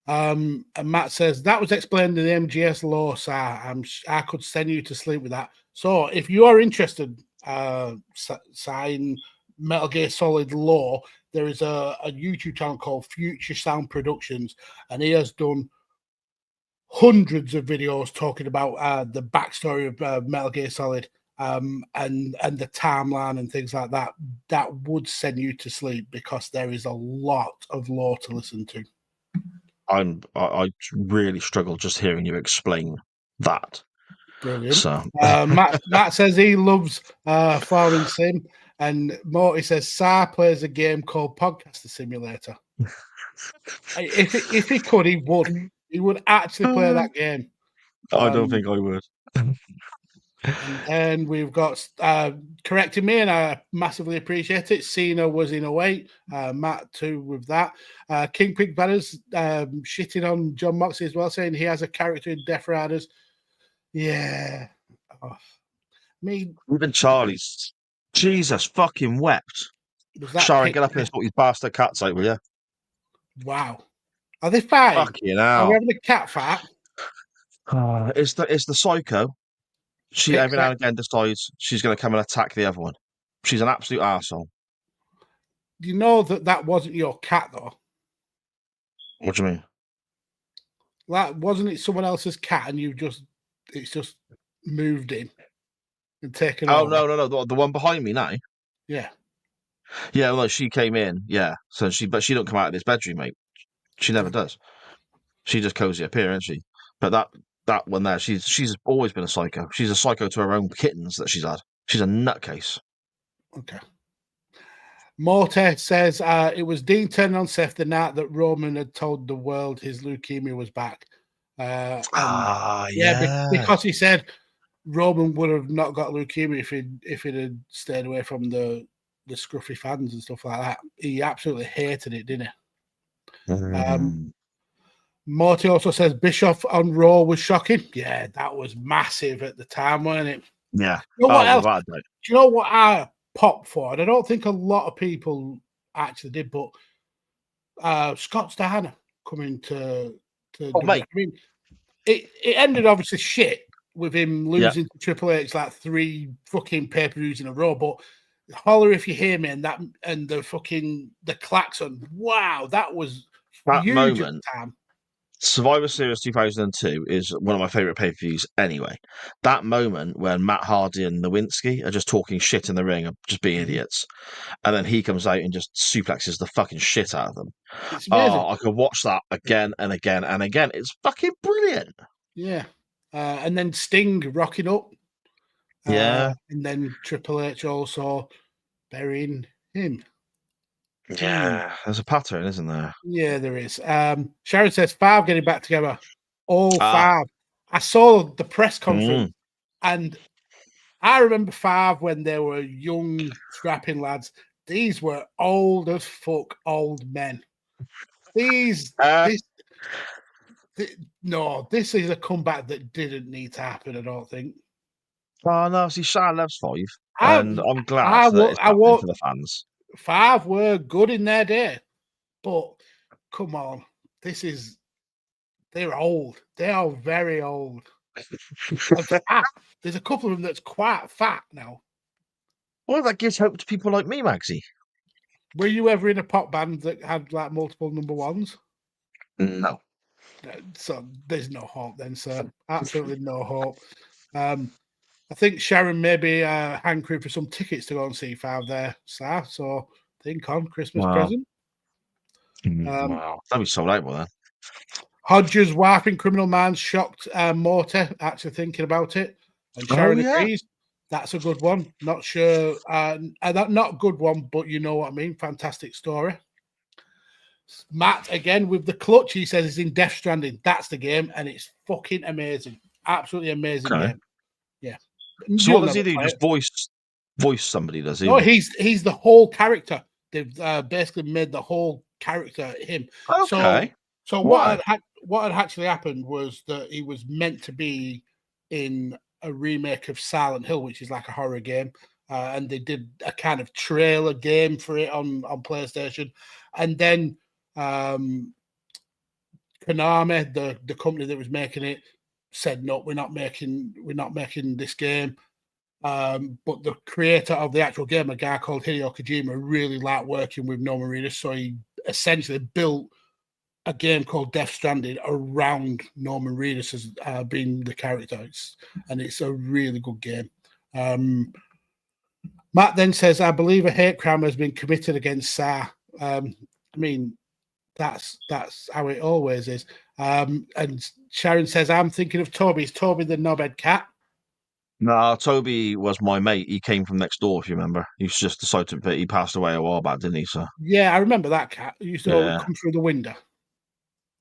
And Matt says that was explained in the MGS law, sir. I could send you to sleep with that. So if you are interested, in Metal Gear Solid lore, there is a YouTube channel called Future Sound Productions, and he has done hundreds of videos talking about the backstory of Metal Gear Solid and the timeline and things like that. That would send you to sleep because there is a lot of lore to listen to. I really struggle just hearing you explain that. Brilliant. So Matt says he loves Farming Sim, and Morty says Sa plays a game called Podcaster Simulator. If he could, he would. He would actually play that game. I don't think I would. And we've got correcting me, and I massively appreciate it. Cena was in 08. Matt too with that. King Pig Banners shitting on John Moxley as well, saying he has a character in Death Riders. Yeah. Oh. Even Charlie's Jesus fucking wept. Sharon, get up and sort these bastard cats out, will you? Wow. Are they fighting? Fucking hell. Are we having a cat fight? It's the psycho. She every now and again decides she's going to come and attack the other one. She's an absolute arsehole. Do you know that wasn't your cat, though? What do you mean? Like, wasn't it someone else's cat and it's just moved in and taken over? No. The one behind me now? Yeah. Yeah, well, she came in, yeah. But she don't come out of this bedroom, mate. She never does. She just cozy up here, isn't she? But that one there, she's always been a psycho. She's a psycho to her own kittens that she's had. She's a nutcase. Okay. Morte says it was Dean turning on Seth the night that Roman had told the world his leukemia was back. Because he said Roman would have not got leukemia if he'd had stayed away from the scruffy fans and stuff like that. He absolutely hated it, didn't he? Morty also says Bischoff on Raw was shocking. Yeah, that was massive at the time, wasn't it? Yeah. You know what else? Do you know what I popped for? And I don't think a lot of people actually did, but Scott Steiner coming to mate. I mean, it ended obviously shit with him losing to Triple H like 3 fucking pay-per-views in a row, but holler if you hear me and the klaxon, wow, that was That huge moment, at the time. Survivor Series 2002 is one of my favourite pay-per-views anyway. That moment when Matt Hardy and Nowinski are just talking shit in the ring, of just being idiots, and then he comes out and just suplexes the fucking shit out of them. It's amazing. Oh, I could watch that again and again and again. It's fucking brilliant. Yeah. And then Sting rocking up. Yeah. And then Triple H also burying him. Yeah. There's a pattern, isn't there? Yeah, there is. Sharon says 5 getting back together. All 5. Ah. I saw the press conference and I remember 5 when they were young, strapping lads. These were old as fuck old men. This is a comeback that didn't need to happen, I don't think. Oh no, see, Shah loves 5, and I'm glad that it's happening for the fans. 5 were good in their day, but come on, they're old. They are very old. And fat. There's a couple of them that's quite fat now. Well, that gives hope to people like me, Magsy. Were you ever in a pop band that had like multiple number 1s? No. So there's no hope then, sir. Absolutely no hope. I think Sharon may be hankering for some tickets to go and see 5 there, sir. So think on Christmas present. Wow, that'd be sold out by then. Hodges' wife in Criminal Minds shocked Morty actually thinking about it, and Sharon agrees. That's a good one. Not sure, not good one, but you know what I mean. Fantastic story. Matt again with the clutch. He says he's in Death Stranding. That's the game, and it's fucking amazing. Absolutely amazing game. Yeah. So what does he do? Just voice somebody, does he? No, he's the whole character. They've basically made the whole character him. Okay. So what had actually happened was that he was meant to be in a remake of Silent Hill, which is like a horror game, and they did a kind of trailer game for it on PlayStation, and then Konami, the company that was making it, said no, we're not making this game. But the creator of the actual game, a guy called Hideo Kojima, really liked working with Norman Reedus, so he essentially built a game called Death Stranding around Norman Reedus as being the character, and it's a really good game. Matt then says, "I believe a hate crime has been committed against Sa." I mean, that's how it always is. And Sharon says, "I'm thinking of Toby. Is Toby the knobhead cat?" No, Toby was my mate. He came from next door, if you remember. He's just decided that he passed away a while back, didn't he? So yeah, I remember that cat. He used to come through the window.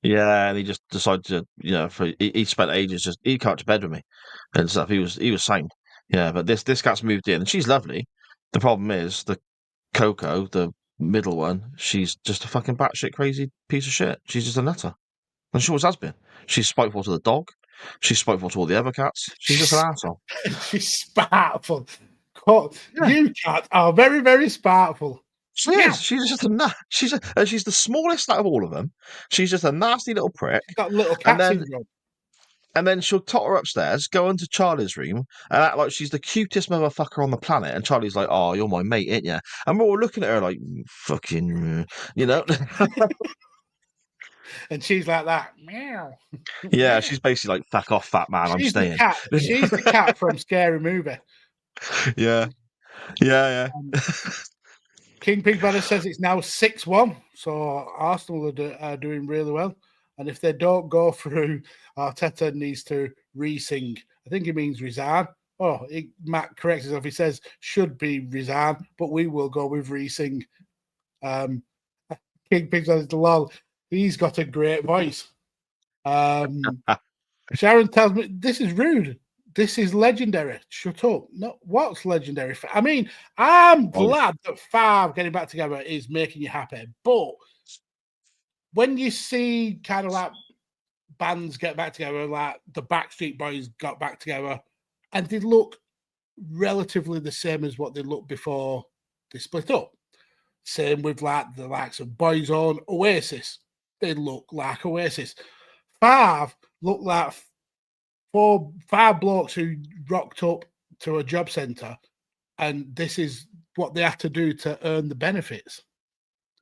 Yeah, and he just decided to, he spent ages he'd come to bed with me and stuff. He was sane. Yeah, but this cat's moved in and she's lovely. The problem is the Coco, the middle one, she's just a fucking batshit crazy piece of shit. She's just a nutter. And she always has been. She's spiteful to the dog. She's spiteful to all the other cats. She's just an asshole. She's spiteful. You cats are very, very spiteful. She is. She's just a nut. She's the smallest out of all of them. She's just a nasty little prick. She's got little cat syndrome. And then she'll totter upstairs, go into Charlie's room, and act like she's the cutest motherfucker on the planet. And Charlie's like, "Oh, you're my mate, ain't you?" And we're all looking at her like, "Fucking," you know. And she's like that. Meow. Yeah, she's basically like, "Fuck off, fat man. I'm staying." She's the cat from Scary Movie. Yeah. King Pig Banner says it's now 6-1, so Arsenal are doing really well. And if they don't go through, Arteta needs to re-sing. I think he means resign. Matt corrects himself. He says should be resign, but we will go with re-sing. King Pig says, lol, he's got a great voice. Sharon tells me this is rude. This is legendary. Shut up. No, what's legendary? I mean, I'm glad that 5 getting back together is making you happy. But when you see kind of like bands get back together, like the Backstreet Boys got back together, and they look relatively the same as what they looked before they split up. Same with like the likes of Boyzone, Oasis. They look like Oasis. 5 look like 5 blokes who rocked up to a job centre, and this is what they have to do to earn the benefits.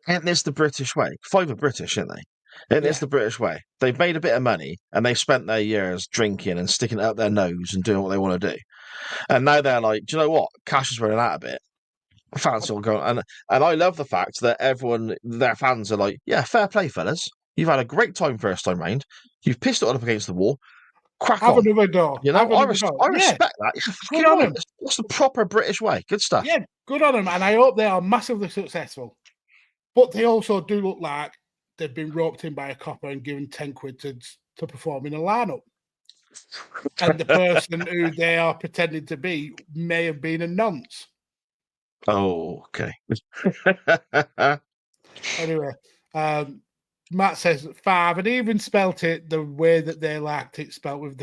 And it's the British way. 5 are British, aren't they? And it's the British way. They've made a bit of money and they've spent their years drinking and sticking it up their nose and doing what they want to do. And now they're like, do you know what? Cash is running out a bit. Fans are going, and I love the fact that their fans are like, yeah, fair play, fellas. You've had a great time first time round. You've pissed it up against the wall. Crack Have on. another go. You know, Have I another go. respect that. It's Good on him. It's the proper British way. Good stuff. Yeah, good on them. And I hope they are massively successful. But they also do look like they've been roped in by a copper and given 10 quid to perform in a lineup. And the person who they are pretending to be may have been a nonce. Oh, okay. Anyway, Matt says 5, and he even spelt it the way that they liked it spelt, with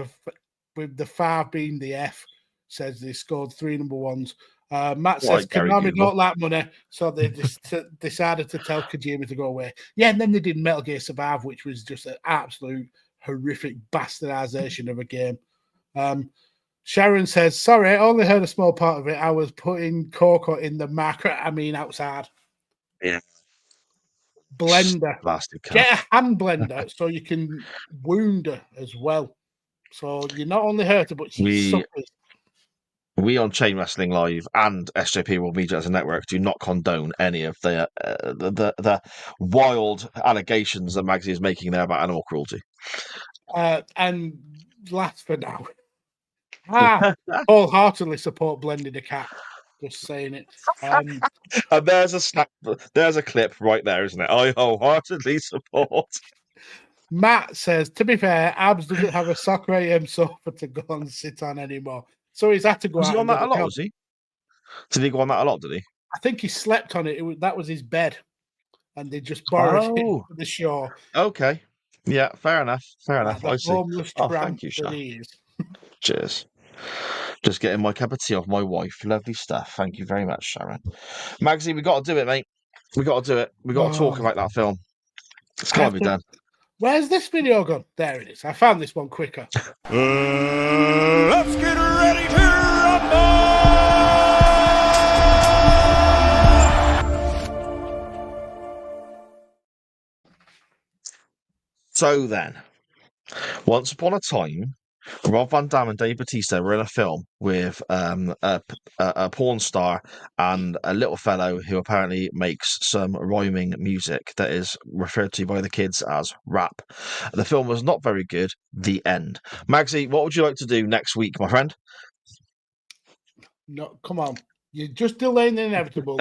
the 5 being the F. Says they scored 3 number ones. Matt says Konami don't like money, so they just decided to tell Kojima to go away. Yeah, and then they did Metal Gear Survive, which was just an absolute horrific bastardization of a game. Sharon says, sorry, I only heard a small part of it. I was putting Coco in the market, outside. Yeah. Blender. Blasted Get a hand blender so you can wound her as well. So you not only hurt her, but she suffers. We on Chain Wrestling Live and SJP World Media as a network do not condone any of the wild allegations that Magsy is making there about animal cruelty. And last for now, I wholeheartedly support blending a cat. Just saying it. And there's a clip right there, isn't it? I wholeheartedly support. Matt says, to be fair, Abs doesn't have a Soccer AM sofa to go and sit on anymore. So he's had to go was out. He on that a lot, was he? Did he go on that a lot, did he? I think he slept on it. That was his bed. And they just borrowed it for the show. Okay. Yeah, fair enough. Fair enough. I see. Homeless tramp thank you, that he is. Cheers. Just getting my cup of tea off my wife. Lovely stuff. Thank you very much, Sharon. Magsy, we got to do it, mate. We got to do it. We got to talk about that film. It's got to be done. Where's this video gone? There it is. I found this one quicker. Let's get ready to rumble! So then, once upon a time, Rob Van Dam and Dave Bautista were in a film with a porn star and a little fellow who apparently makes some rhyming music that is referred to by the kids as rap. The film was not very good. The end. Magsy, what would you like to do next week, my friend? No, come on. You're just delaying the inevitable.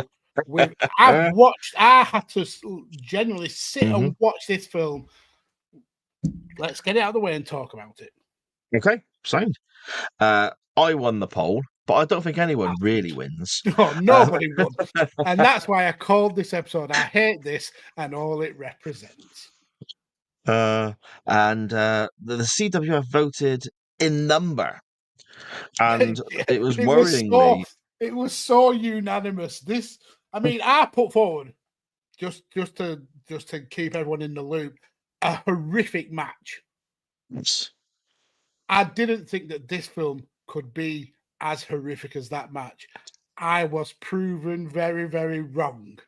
I had to genuinely sit and watch this film. Let's get it out of the way and talk about it. Okay, sound. I won the poll, but I don't think anyone really wins. No, nobody won. And that's why I called this episode I Hate This and All It Represents. The CWF voted in number. And it was worryingly... It was so unanimous. I put forward, just to keep everyone in the loop, a horrific match. Yes. I didn't think that this film could be as horrific as that match. I was proven very, very wrong.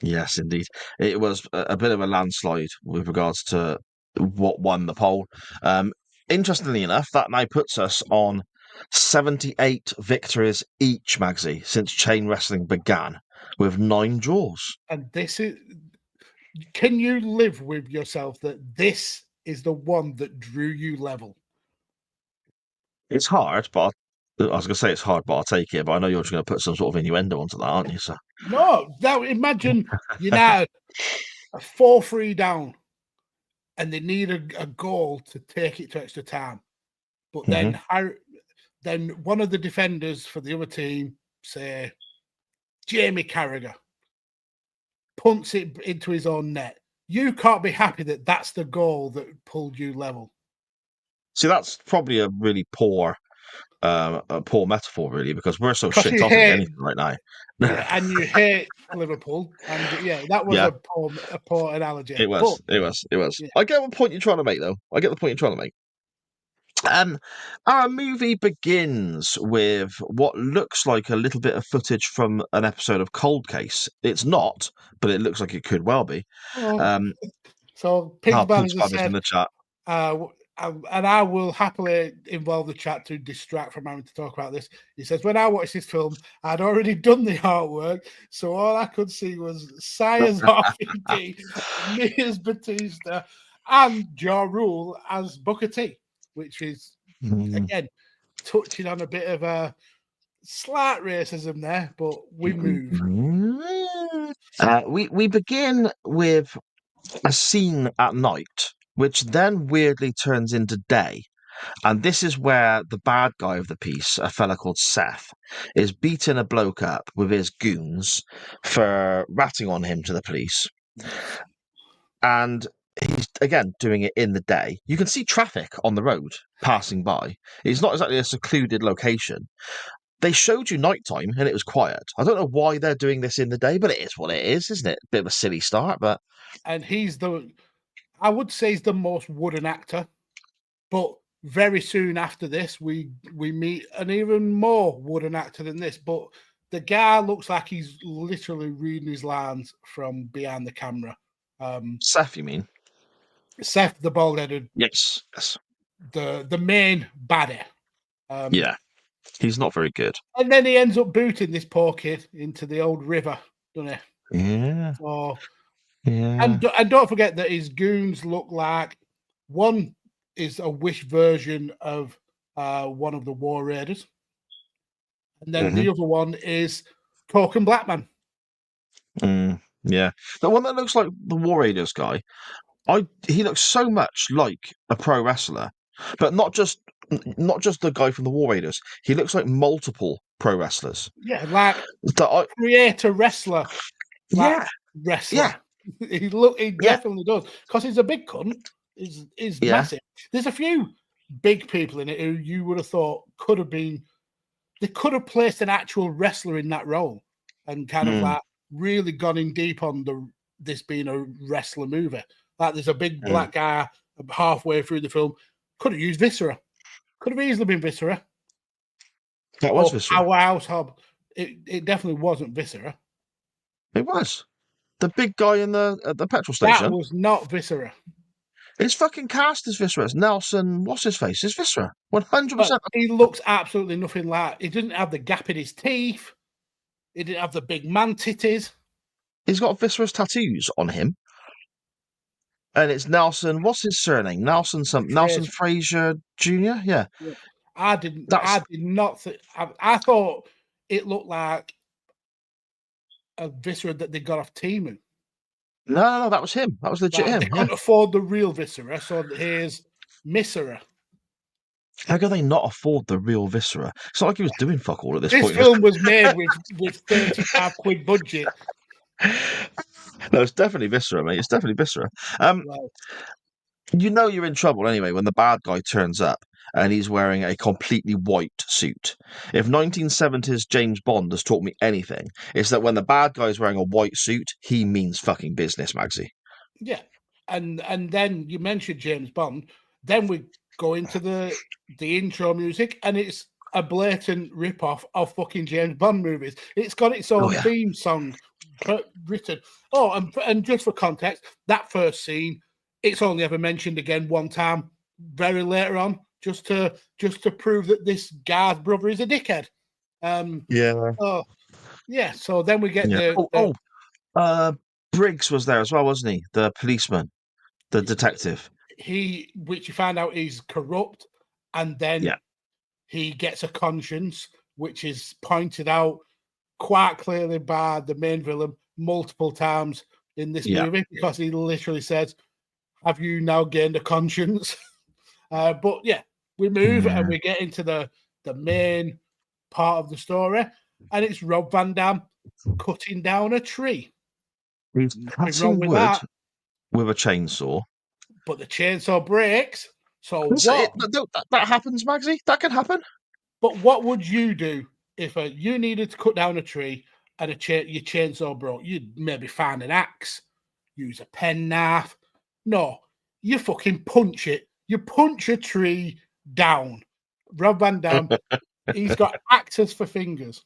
Yes, indeed. It was a bit of a landslide with regards to what won the poll. Interestingly enough, that now puts us on 78 victories each, Magsy, since chain wrestling began, with 9 draws. And can you live with yourself that this is the one that drew you level? It's hard, but I was going to say it's hard, but I'll take it. But I know you're just going to put some sort of innuendo onto that, aren't you? So no, imagine United a 4-3 down, and they need a goal to take it to extra time. But then one of the defenders for the other team, say Jamie Carragher, punts it into his own net. You can't be happy that that's the goal that pulled you level. See, that's probably a really poor metaphor, really, because we're so shit tossing anything right now. Yeah, and you hate Liverpool, and that was a poor analogy. It was. Yeah. I get what point you're trying to make, though. I get the point you're trying to make. Our movie begins with what looks like a little bit of footage from an episode of Cold Case. It's not, but it looks like it could well be. So Pigsman, as I is in said, the chat. and I will happily involve the chat to distract from having to talk about this. He says, when I watched this film, I'd already done the artwork, so all I could see was Sy as RVD, me as Batista, and Ja Rule as Booker T, which is, again, touching on a bit of a slight racism there, but we move. We begin with a scene at night, which then weirdly turns into day. And this is where the bad guy of the piece, a fella called Seth, is beating a bloke up with his goons for ratting on him to the police. Yes. And he's, again, doing it in the day. You can see traffic on the road passing by. It's not exactly a secluded location. They showed you nighttime and it was quiet. I don't know why they're doing this in the day, but it is what it is, isn't it? Bit of a silly start, but... And I would say he's the most wooden actor, but very soon after this, we meet an even more wooden actor than this. But the guy looks like he's literally reading his lines from behind the camera. Seth, you mean? Seth, the bald-headed, Yes. the main baddie. Yeah, he's not very good. And then he ends up booting this poor kid into the old river, doesn't he? Yeah. So, Yeah. and don't forget that his goons look like one is a Wish version of one of the War Raiders, and then the other one is Token Black Man. Yeah, the one that looks like the War Raiders guy. He looks so much like a pro wrestler, but not just the guy from the War Raiders. He looks like multiple pro wrestlers. Yeah, like creator wrestler. Like wrestler. Yeah. He definitely does, because he's a big cunt. He's massive. There's a few big people in it who you would have thought could have been. They could have placed an actual wrestler in that role and kind of like really gone in deep on this being a wrestler movie. Like there's a big black guy halfway through the film. Could have used Viscera. Could have easily been Viscera. That was Viscera. Powerhouse Hob. It definitely wasn't Viscera. It was. The big guy at the petrol station. That was not Viscera. It's fucking cast as Viscera. It's Nelson. What's his face? It's Viscera. 100%. He looks absolutely nothing like. He didn't have the gap in his teeth. He didn't have the big man titties. He's got Viscera's tattoos on him. And it's Nelson. What's his surname? Nelson Fraser Jr. Yeah. I did not think. I thought it looked like a Viscera that they got off Temu. No, that was him. That was legit him. They couldn't afford the real Viscera, so here's Misera. How can they not afford the real Viscera? It's not like he was doing fuck all at this point. This film was made with £35 budget. No, it's definitely Viscera, mate. It's definitely Viscera. You know you're in trouble anyway when the bad guy turns up and he's wearing a completely white suit. If 1970s James Bond has taught me anything, it's that when the bad guy's wearing a white suit, he means fucking business, Magsy. Yeah. And then you mentioned James Bond. Then we go into the intro music, and it's a blatant rip-off of fucking James Bond movies. It's got its own theme song written. Oh, and just for context, that first scene, it's only ever mentioned again one time, very later on, just to prove that this guy's brother is a dickhead. So then we get Briggs was there as well, wasn't he? The policeman, the detective. Which you find out he's corrupt, and then he gets a conscience, which is pointed out quite clearly by the main villain multiple times in this movie, because he literally says, "Have you now gained a conscience?" But we move and we get into the main part of the story, and it's Rob Van Dam cutting down a tree. He's cutting wood with a chainsaw. But the chainsaw breaks. So that happens, Magsy. That can happen. But what would you do if you needed to cut down a tree and your chainsaw broke? You'd maybe find an axe, use a penknife. No, you fucking punch it. You punch a tree down. Rob Van Dam, he's got axes for fingers.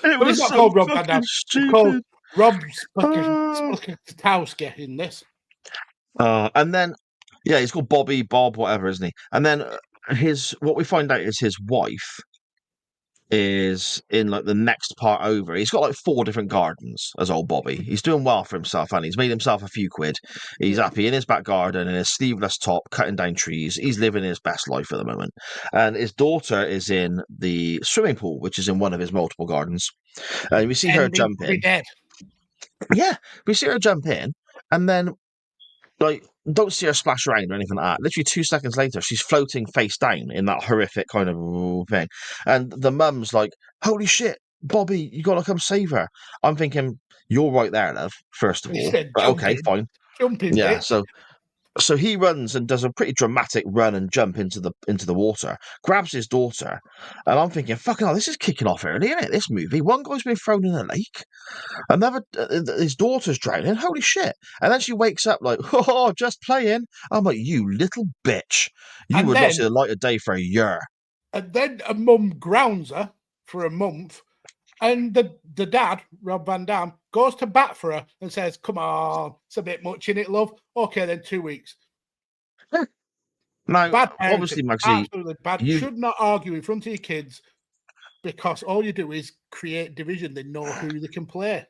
It was not called Rob Van Dam. It's called Rob Spakowski in this. And then, yeah, he's called Bobby, Bob, whatever, isn't he? And then what we find out is his wife is in like the next part over. He's got like 4 different gardens as old Bobby. He's doing well for himself, and he's made himself a few quid. He's happy in his back garden in his sleeveless top, cutting down trees. He's living his best life at the moment. And his daughter is in the swimming pool, which is in one of his multiple gardens. And we see her jump in. Dead. Yeah, we see her jump in, and then like don't see her splash around or anything like that. Literally 2 seconds later, she's floating face down in that horrific kind of thing. And the mum's like, "Holy shit, Bobby, you gotta come save her." I'm thinking, "You're right there, love." First of He all, said, but okay, fine. Jumping, Yeah, bitch. so he runs and does a pretty dramatic run and jump into the water, grabs his daughter, and I'm thinking, "Fucking hell, this is kicking off early, isn't it? This movie. One guy's been thrown in a lake." Another, his daughter's drowning. Holy shit! And then she wakes up like, "Oh, just playing." I'm like, "You little bitch! You And would not see then- the light of day for a year." And then a mum grounds her for a month, and the dad, Rob Van Dam, goes to bat for her and says, "Come on, it's a bit much in it, love." Okay, then 2 weeks. Now, Bad parenting. obviously, Maxie, Absolutely bad. You should not argue in front of your kids, because all you do is create division. They know who they can play.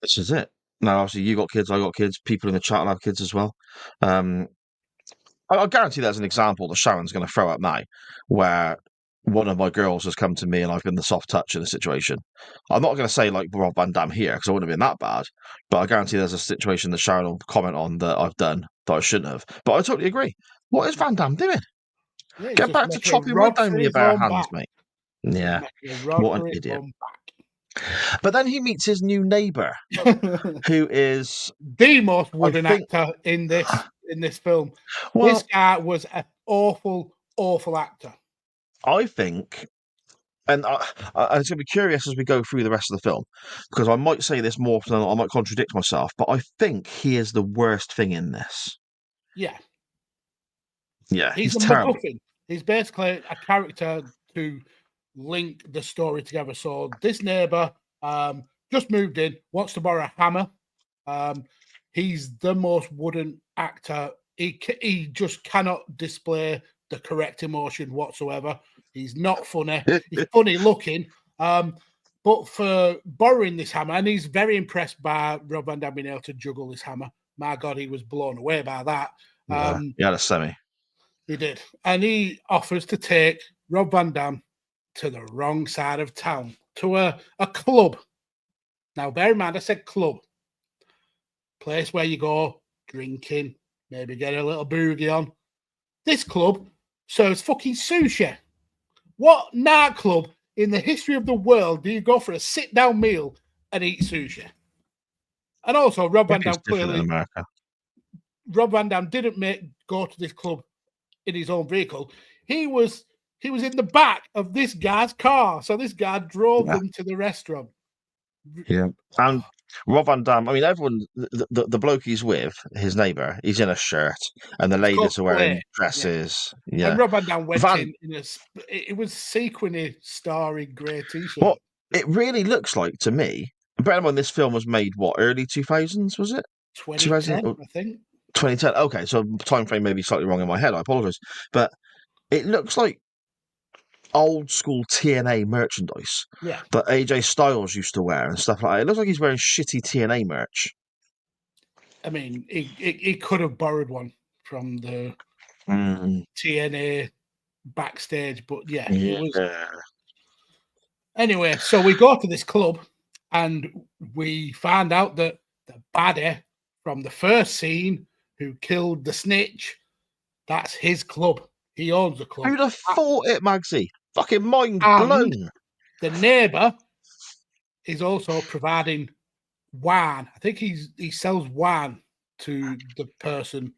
this is it. Now, obviously, you got kids, I got kids. People in the chat will have kids as well. I guarantee there's an example that Sharon's going to throw up now, where one of my girls has come to me and I've been the soft touch in a situation. I'm not going to say like Rob Van Dam here because I wouldn't have been that bad, but I guarantee there's a situation that Sharon will comment on that I've done that I shouldn't have. But I totally agree. What is Van Dam doing? Yeah, Get back to chopping wood down with your bare hands, mate. Yeah, what an idiot. But then he meets his new neighbour, who is the most wooden actor in this film. Well, this guy was an awful actor. I think, and it's going to be curious as we go through the rest of the film, because I might say this more often, I might contradict myself, but I think he is the worst thing in this. Yeah. Yeah, he's terrible. MacGuffin. He's basically a character to link the story together. So this neighbour just moved in, wants to borrow a hammer. He's the most wooden actor. He just cannot display the correct emotion whatsoever. He's not funny. He's funny looking. But for borrowing this hammer, and he's very impressed by Rob Van Dam being able to juggle this hammer. My God, he was blown away by that. He had a semi. He did. And he offers to take Rob Van Dam to the wrong side of town, to a club. Now, bear in mind, I said club. Place where you go drinking, maybe get a little boogie on. This club serves fucking sushi. What nightclub in the history of the world do you go for a sit-down meal and eat sushi? And also, Rob Van Dam clearly... in America. Rob Van Dam didn't go to this club in his own vehicle. He was in the back of this guy's car. So this guy drove them to the restaurant. Yeah. And Rob Van Dam, I mean, everyone, the bloke he's with, his neighbour, he's in a shirt, and the ladies are wearing dresses. Yeah. And Rob Van Dam went in it was sequiny, starry grey t-shirt. Well, it really looks like to me, bear in mind this film was made, what, early 2000s, was it? 2010, I think. 2010. Okay, so time frame may be slightly wrong in my head. I apologise, but it looks like old school TNA merchandise that AJ Styles used to wear and stuff like that. It looks like he's wearing shitty TNA merch. I mean, he could have borrowed one from the TNA backstage, but it was. Anyway, so we go to this club and we find out that the baddie from the first scene who killed the snitch, that's his club. He owns the club. Who'd have thought it, Magsy? Fucking mind blown. The neighbour is also providing wine. I think he sells wine to the person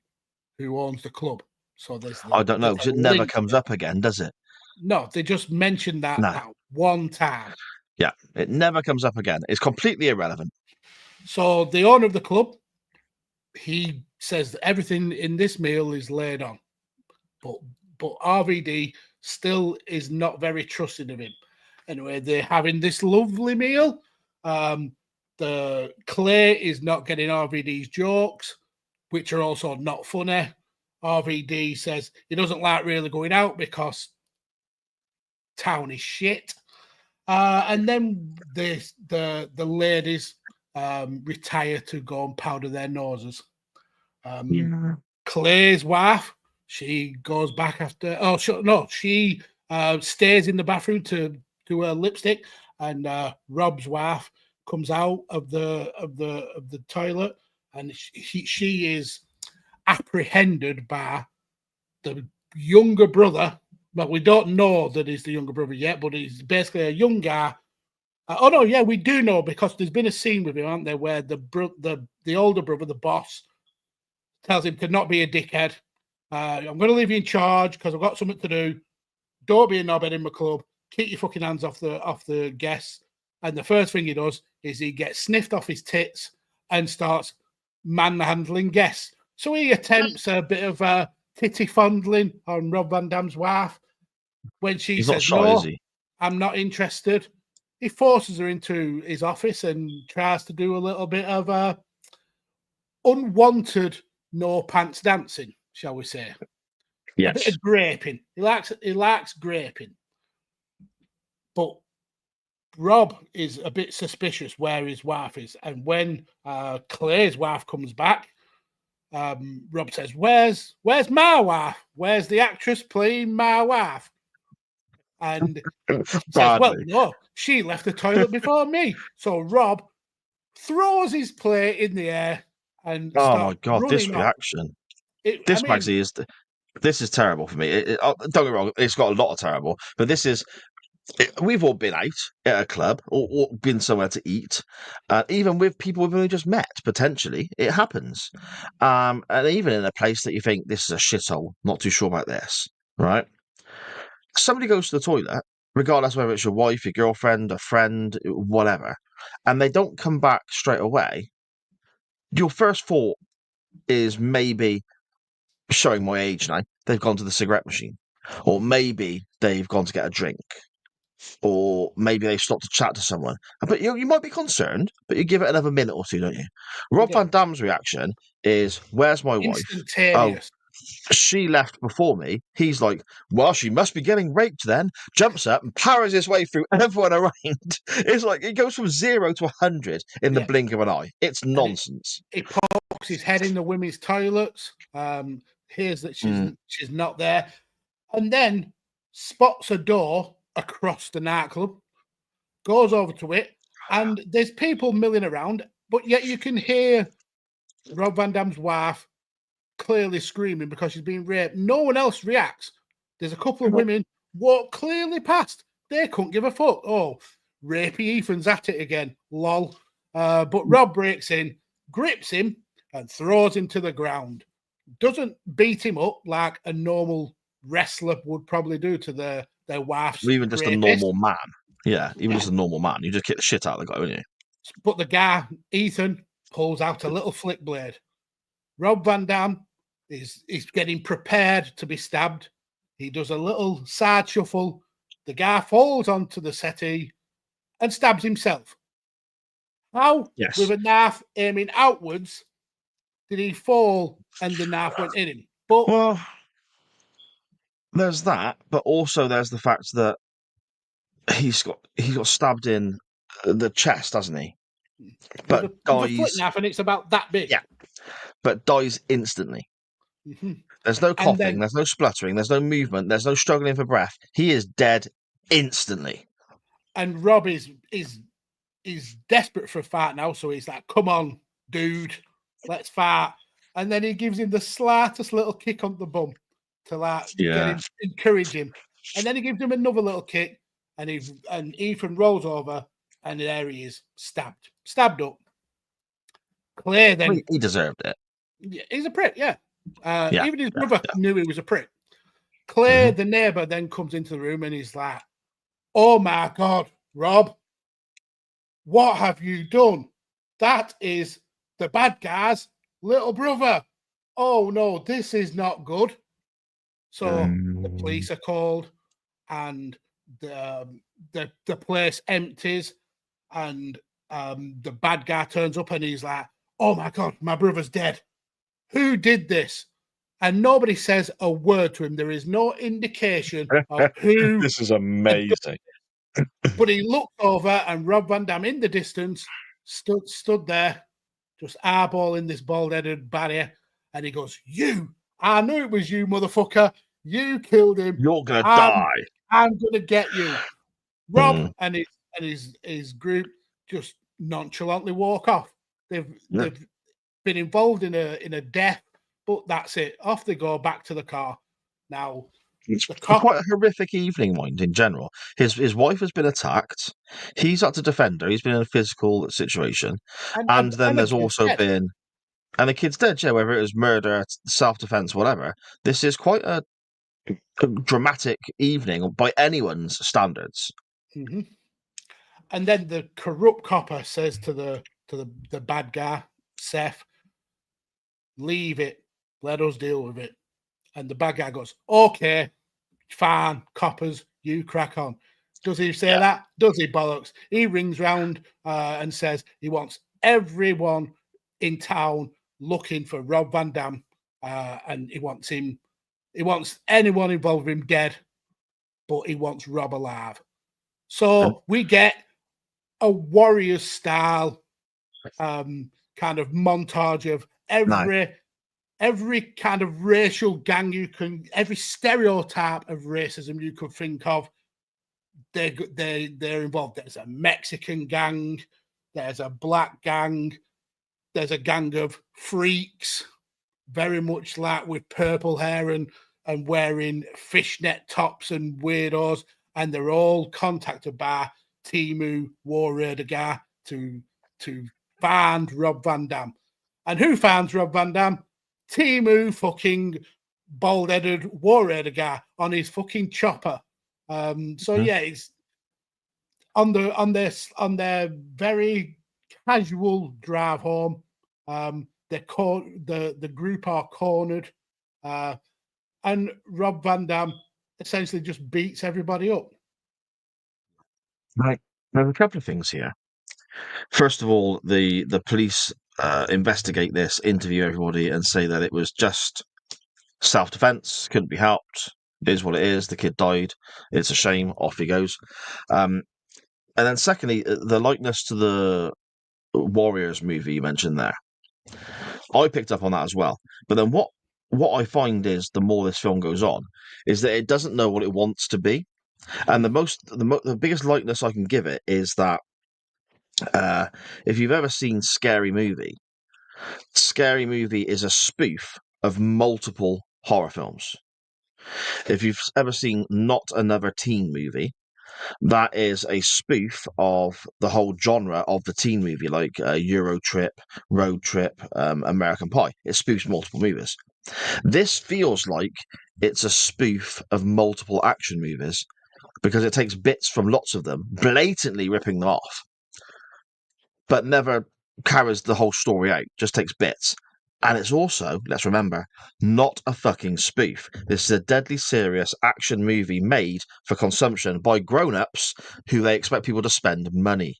who owns the club. So I don't know, because it never comes up again, does it? No, they just mentioned that one time. Yeah, it never comes up again. It's completely irrelevant. So the owner of the club, he says that everything in this meal is laid on. But RVD still is not very trusting of him. Anyway, they're having this lovely meal. the Clay is not getting RVD's jokes, which are also not funny. RVD says he doesn't like really going out because town is shit. And then the ladies retire to go and powder their noses. Clay's wife, she goes back after. She stays in the bathroom to do her lipstick, and Rob's wife comes out of the toilet, and she is apprehended by the younger brother. But we don't know that he's the younger brother yet, but he's basically a young guy. We do know, because there's been a scene with him, aren't there, where the older brother, the boss, tells him to not be a dickhead. I'm going to leave you in charge because I've got something to do. Don't be a knobhead in my club. Keep your fucking hands off the guests. And the first thing he does is he gets sniffed off his tits and starts manhandling guests. So he attempts a bit of titty fondling on Rob Van Dam's wife. When she says, no, I'm not interested, he forces her into his office and tries to do a little bit of unwanted no pants dancing, shall we say? Yes. A bit of graping. He likes graping. But Rob is a bit suspicious where his wife is. And when Clay's wife comes back, Rob says, Where's my wife? Where's the actress playing my wife? And she says, well, no, she left the toilet before me. So Rob throws his plate in the air and my God, this off. reaction. This is terrible for me. Don't get me wrong, it's got a lot of terrible, but this is. We've all been out at a club or been somewhere to eat, even with people we've only just met. Potentially, it happens, and even in a place that you think this is a shithole. Not too sure about this, right? Somebody goes to the toilet, regardless whether it's your wife, your girlfriend, a friend, whatever, and they don't come back straight away. Your first thought is maybe, showing my age now, they've gone to the cigarette machine, or maybe they've gone to get a drink, or maybe they stopped to chat to someone. But you might be concerned, but you give it another minute or two, don't you? Rob Van Dam's reaction is, where's my wife? Instantaneous. She left before me. He's like, well, she must be getting raped then. Jumps up and powers his way through everyone around. It's like it goes from 0 to 100 in the blink of an eye. It's nonsense. He pokes his head in the women's toilets, hears that she's not there, and then spots a door across the nightclub, goes over to it, and there's people milling around, but yet you can hear Rob Van Dam's wife clearly screaming because she's being raped. No one else reacts. There's a couple of women walk clearly past. They couldn't give a fuck. Oh, rapey Ethan's at it again. Lol. But Rob breaks in, grips him, and throws him to the ground. Doesn't beat him up like a normal wrestler would probably do to their wife's. Or even just a normal man. Yeah, just a normal man. You just kick the shit out of the guy, wouldn't you? But the guy, Ethan, pulls out a little flick blade. Rob Van Dam is getting prepared to be stabbed. He does a little side shuffle. The guy falls onto the settee and stabs himself. How? Yes. With a knife aiming outwards, did he fall and the knife went in him? But well, there's that, but also there's the fact that he's got stabbed in the chest, hasn't he? But dies. A flick knife, and it's about that big. Yeah, but dies instantly. Mm-hmm. There's no coughing, there's no spluttering, there's no movement, there's no struggling for breath. He is dead instantly. And Rob is desperate for a fight now, so he's like, "Come on, dude, let's fight." And then he gives him the slightest little kick on the bum to encourage him. And then he gives him another little kick, and Ethan rolls over, and there he is, stabbed up. Clay then he deserved it. He's a prick, even his brother knew he was a prick. Clay, the neighbour, then comes into the room and he's like, "Oh my God, Rob, what have you done? That is the bad guy's little brother. Oh no, this is not good." So the police are called, and the place empties, and the bad guy turns up and he's like, "Oh my God, my brother's dead. Who did this?" And nobody says a word to him. There is no indication of who. This is amazing. But he looked over, and Rob Van Dam in the distance stood there, just eyeballing this bald-headed barrier, and he goes, "You! I knew it was you, motherfucker. You killed him. You're gonna die. I'm gonna get you." Rob and his group just nonchalantly walk off. They've been involved in a death, but that's it. Off they go back to the car. Now, it's quite a horrific evening, mind, in general. His wife has been attacked. He's had to defend her. He's been in a physical situation. And then there's also been... And the kid's dead, yeah, whether it was murder, self-defense, whatever. This is quite a dramatic evening by anyone's standards. Mm-hmm. And then the corrupt copper says to the bad guy, Seth, "Leave it. Let us deal with it." And the bad guy goes, "Okay, fine, coppers, you crack on." Does he say that? Does he, bollocks? He rings round and says he wants everyone in town looking for Rob Van Dam, and he wants anyone involved with him dead, but he wants Rob alive. So we get a warrior style kind of montage of every kind of racial gang every stereotype of racism you could think of. They're involved. There's a Mexican gang, there's a black gang, there's a gang of freaks, very much like with purple hair and wearing fishnet tops and weirdos, and they're all contacted by Timu War Raider guy to find Rob Van Dam. And who finds Rob Van Dam? Timu fucking bald-headed War Raider guy on his fucking chopper. It's on their very casual drive home. The group are cornered, and Rob Van Dam essentially just beats everybody up. Right. There's a couple of things here. First of all, the police investigate this, interview everybody, and say that it was just self-defense, couldn't be helped. It is what it is. The kid died. It's a shame. Off he goes. And then secondly, the likeness to the Warriors movie you mentioned there. I picked up on that as well. But then what I find is, the more this film goes on, is that it doesn't know what it wants to be. And the biggest likeness I can give it is that if you've ever seen Scary Movie is a spoof of multiple horror films. If you've ever seen Not Another Teen Movie, that is a spoof of the whole genre of the teen movie, like Euro Trip, Road Trip, American Pie. It spoofs multiple movies. This feels like it's a spoof of multiple action movies because it takes bits from lots of them, blatantly ripping them off, but never carries the whole story out, just takes bits. And it's also, let's remember, not a fucking spoof. This is a deadly serious action movie made for consumption by grown-ups who they expect people to spend money.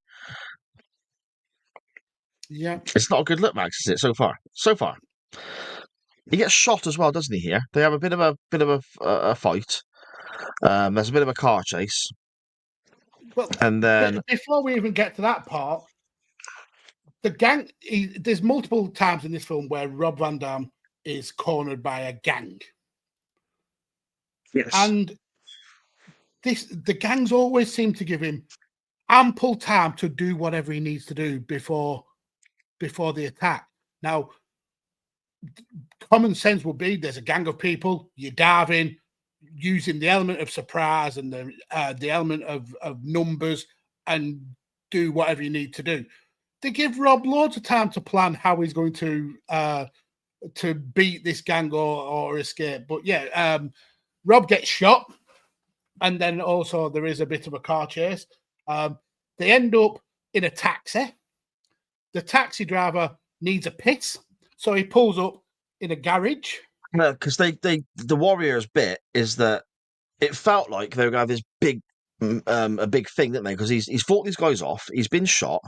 Yeah. It's not a good look, Max, is it, so far? So far. He gets shot as well, doesn't he, here? They have a bit of a fight. There's a bit of a car chase. Well, and then... before we even get to that part, the gang, there's multiple times in this film where Rob Van Dam is cornered by a gang. Yes. And the gangs always seem to give him ample time to do whatever he needs to do before the attack. Now, common sense would be there's a gang of people, you dive in using the element of surprise and the element of numbers and do whatever you need to do. They give Rob loads of time to plan how he's going to beat this gang or escape. But yeah, Rob gets shot, and then also there is a bit of a car chase. They end up in a taxi. The taxi driver needs a piss, so he pulls up in a garage. No, because the Warriors bit is that it felt like they were going to have this big a big thing, didn't they? Because he's fought these guys off. He's been shot.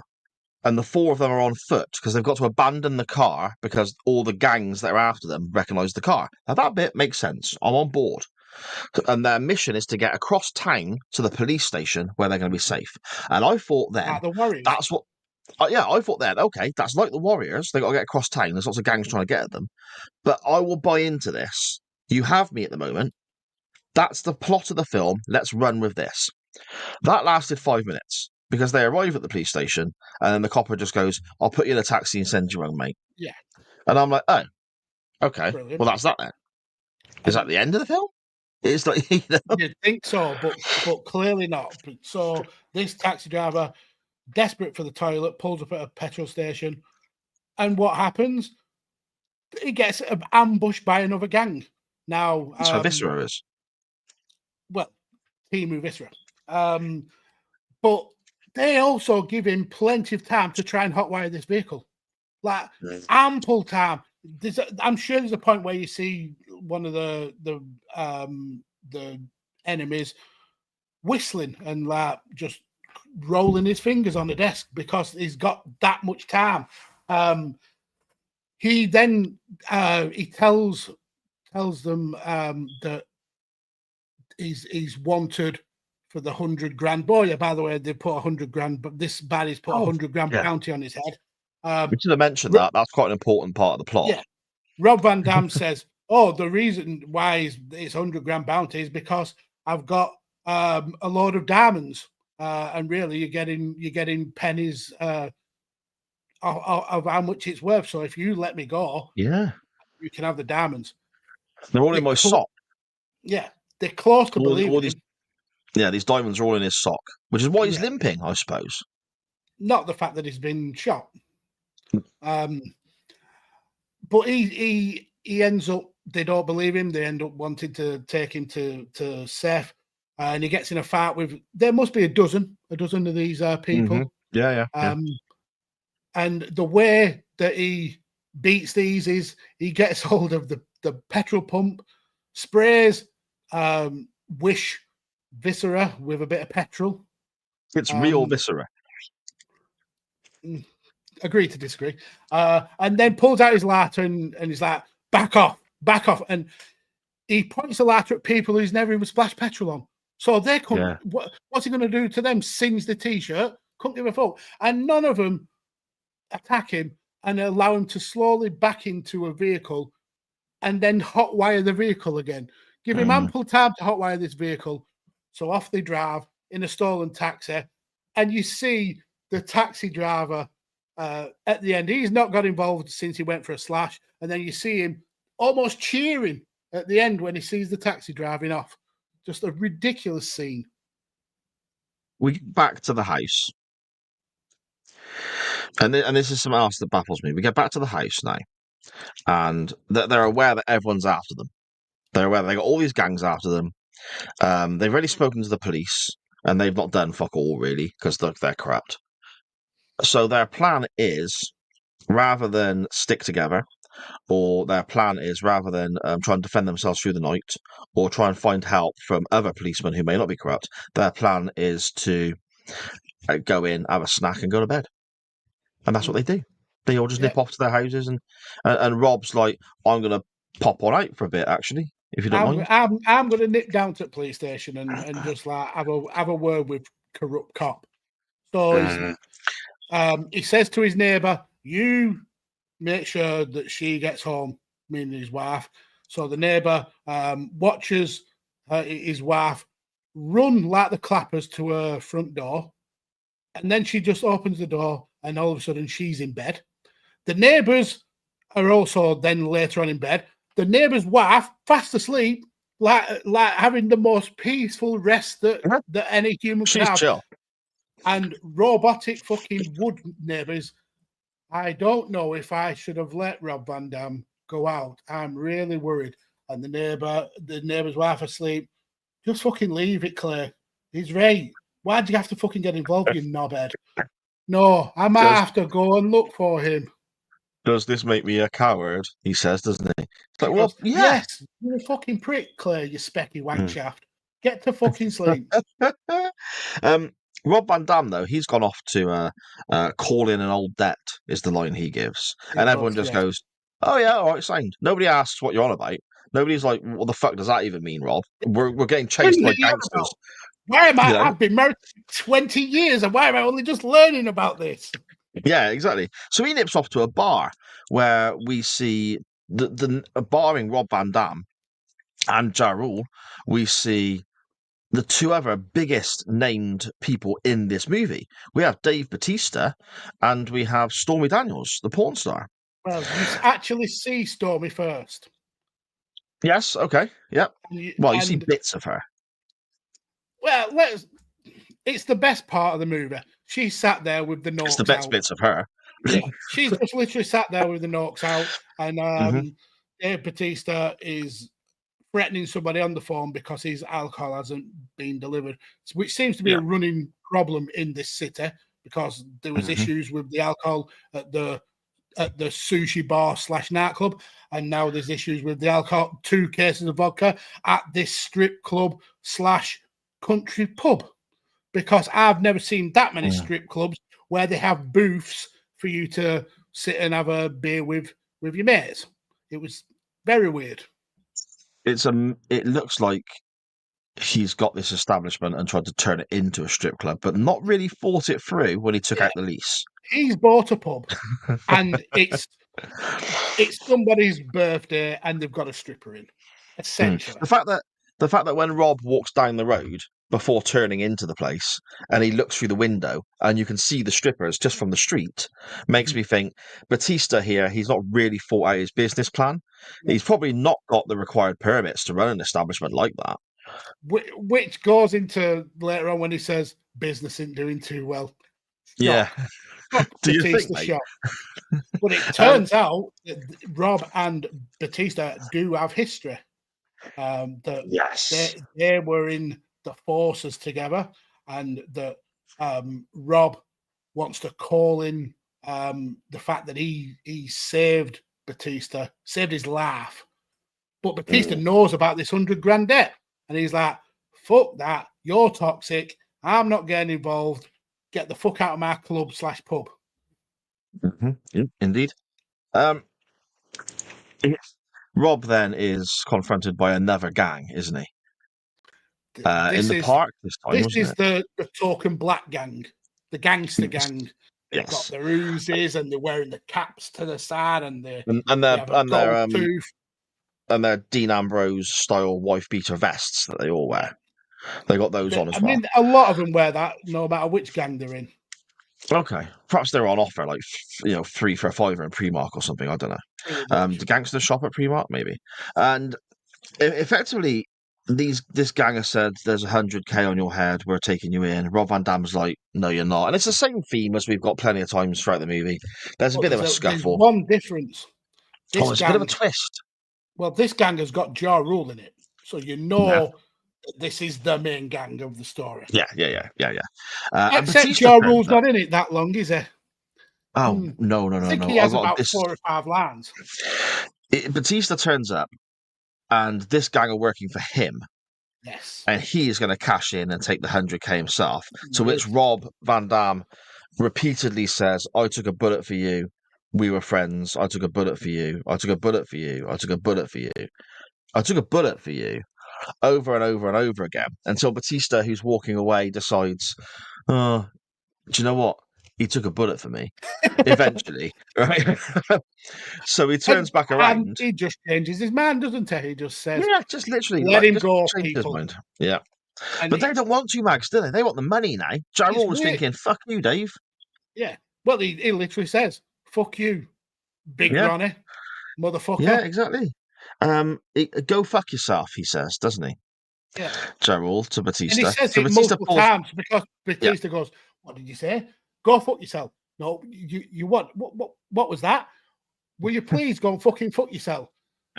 and the 4 of them are on foot because they've got to abandon the car because all the gangs that are after them recognise the car. Now that bit makes sense. I'm on board. And their mission is to get across town to the police station where they're going to be safe. And I thought then Like the Warriors. that's what. I thought then, okay, that's like the Warriors. They got to get across town. There's lots of gangs trying to get at them. But I will buy into this. You have me at the moment. That's the plot of the film. Let's run with this. That lasted 5 minutes because they arrive at the police station and then the copper just goes, I'll put you in a taxi and send you home, mate. Yeah. And I'm like, oh, okay. Brilliant. Well, that's that then. Is that the end of the film? It's like, You'd think so, but clearly not. So this taxi driver, desperate for the toilet, pulls up at a petrol station. And what happens? He gets ambushed by another gang. Now, that's how Viscera is. Well, Team Viscera. But they also give him plenty of time to try and hotwire this vehicle. Like, ample time. I'm sure there's a point where you see one of the enemies whistling and like just rolling his fingers on the desk because he's got that much time. He then he tells them that he's wanted for the 100 grand. Boy, by the way, they put 100 grand, but this baddie's put 100 grand bounty on his head. We should have mentioned that. That's quite an important part of the plot. Yeah. Rob Van Dam says, "Oh, the reason why it's 100 grand bounty is because I've got a load of diamonds, and really you're getting pennies of how much it's worth. So if you let me go, you can have the diamonds. They're all in my sock. Yeah, they're close to believing these. Yeah, these diamonds are all in his sock, which is why he's limping, I suppose. Not the fact that he's been shot. But he ends up, they don't believe him. They end up wanting to take him to Seth, and he gets in a fight with, there must be a dozen of these people. Yeah. And the way that he beats these is he gets hold of the petrol pump, sprays Wish Viscera with a bit of petrol. It's real Viscera. Agree to disagree. And then pulls out his lighter and he's like, back off. And he points the lighter at people he's never even splashed petrol on. So they couldn't, what's he going to do to them? Singe the t-shirt? Couldn't give a fuck. And none of them attack him and allow him to slowly back into a vehicle and then hotwire the vehicle again. Give him ample time to hotwire this vehicle. So off they drive in a stolen taxi. And you see the taxi driver at the end. He's not got involved since he went for a slash. And then you see him almost cheering at the end when he sees the taxi driving off. Just a ridiculous scene. We get back to the house. And this is something else that baffles me. We get back to the house now. And they're aware that everyone's after them. They're aware they got all these gangs after them. They've already spoken to the police. And they've not done fuck all, really, because they're corrupt. So their plan is, rather than stick together, or their plan is, rather than try and defend themselves through the night, or try and find help from other policemen who may not be corrupt, their plan is to go in, have a snack, and go to bed. And that's what they do. They all just nip off to their houses, and Rob's like, I'm going to pop on out for a bit, actually, if you don't mind. I'm going to nip down to the police station and just like have a word with corrupt cop. So he says to his neighbour, you make sure that she gets home, meaning his wife. So the neighbour watches his wife run like the clappers to her front door. And then she just opens the door and all of a sudden she's in bed. The neighbours are also then later on in bed. The neighbour's wife, fast asleep, like having the most peaceful rest that any human can have. Chill. And robotic fucking wood neighbours. I don't know if I should have let Rob Van Dam go out. I'm really worried. And the neighbour's wife asleep. Just fucking leave it, Claire. He's right. Why'd you have to fucking get involved, you knobhead? No, I might have to go and look for him. Does this make me a coward? He says, doesn't he? It's like, well, yes, you're a fucking prick, Claire, you specky wank shaft. Get to fucking sleep. Rob Van Dam, though, he's gone off to call in an old debt, is the line he gives. And everyone just goes, oh, yeah, all right, signed. Nobody asks what you're on about. Nobody's like, what the fuck does that even mean, Rob? We're getting chased by gangsters. Why am I? I've been married for 20 years, and why am I only just learning about this? Yeah, exactly. So he nips off to a bar where we see barring Rob Van Dam and Ja Rule, we see the two other biggest named people in this movie. We have Dave Bautista and we have Stormy Daniels, the porn star. Well, you actually see Stormy first. Yes, okay, yep. Well, you see bits of her. Well, it's the best part of the movie. She sat there with the knocks out. It's the best bits of her. Yeah, she's just literally sat there with the knocks out, and Dave Bautista is threatening somebody on the phone because his alcohol hasn't been delivered, which seems to be a running problem in this city because there was issues with the alcohol at the sushi bar / nightclub, and now there's issues with the alcohol, 2 cases of vodka at this strip club / country pub, because I've never seen that many strip clubs where they have booths for you to sit and have a beer with your mates. It was very weird. It looks like he's got this establishment and tried to turn it into a strip club, but not really thought it through when he took out the lease. He's bought a pub, and it's somebody's birthday, and they've got a stripper in. Essentially, the fact that when Rob walks down the road before turning into the place, and he looks through the window, and you can see the strippers just from the street, makes me think Bautista here. He's not really thought out his business plan. He's probably not got the required permits to run an establishment like that. Which goes into later on when he says business isn't doing too well. Yeah. Do you think, shop. But it turns out that Rob and Bautista do have history. That they were in the forces together, and that Rob wants to call in the fact that he saved Bautista, saved his life. But Bautista knows about this $100,000 debt, and he's like, fuck that, you're toxic, I'm not getting involved, get the fuck out of my club / pub. Indeed. Rob then is confronted by another gang, isn't he? In the park this time. This is the token black gang, the gangster gang. They've got their Uzis and they're wearing the caps to the side, and their Dean Ambrose style wife beater vests that they all wear. They got those on as well. I mean, a lot of them wear that, no matter which gang they're in. Okay, perhaps they're on offer, like 3 for a £5 in Primark or something. I don't know. The gangsters shop at Primark, maybe. And effectively, this gang has said, "There's $100,000 on your head. We're taking you in." Rob Van Dam's like, "No, you're not." And it's the same theme as we've got plenty of times throughout the movie. There's a bit of a scuffle. There's one difference. It's a bit of a twist. Well, this gang has got Ja Rule in it, so this is the main gang of the story. Yeah. Except Ja Rule's not in it that long, is he? Oh, no. I think he has about 4 or 5 lines. Bautista turns up, and this gang are working for him. Yes. And he is going to cash in and take the $100,000 himself. To which Rob Van Dam repeatedly says, "I took a bullet for you. We were friends. I took a bullet for you. I took a bullet for you. I took a bullet for you. I took a bullet for you." Over and over and over again, until Bautista, who's walking away, decides, "Oh, do you know what? He took a bullet for me." Eventually, right? So he turns back around. And he just changes his mind, doesn't he? He just says, "Yeah, just literally let him go, people." Yeah, but they don't want you, Max, do they? They want the money now. Ja Rule was thinking, "Fuck you, Dave." Yeah, well, he literally says, "Fuck you, Big Ronnie, motherfucker." Yeah, exactly. Go fuck yourself, he says, doesn't he? Yeah. Ja Rule to Bautista. And he says it multiple times because Bautista goes, "What did you say? Go fuck yourself." "No, you what was that? Will you please go and fucking fuck yourself?"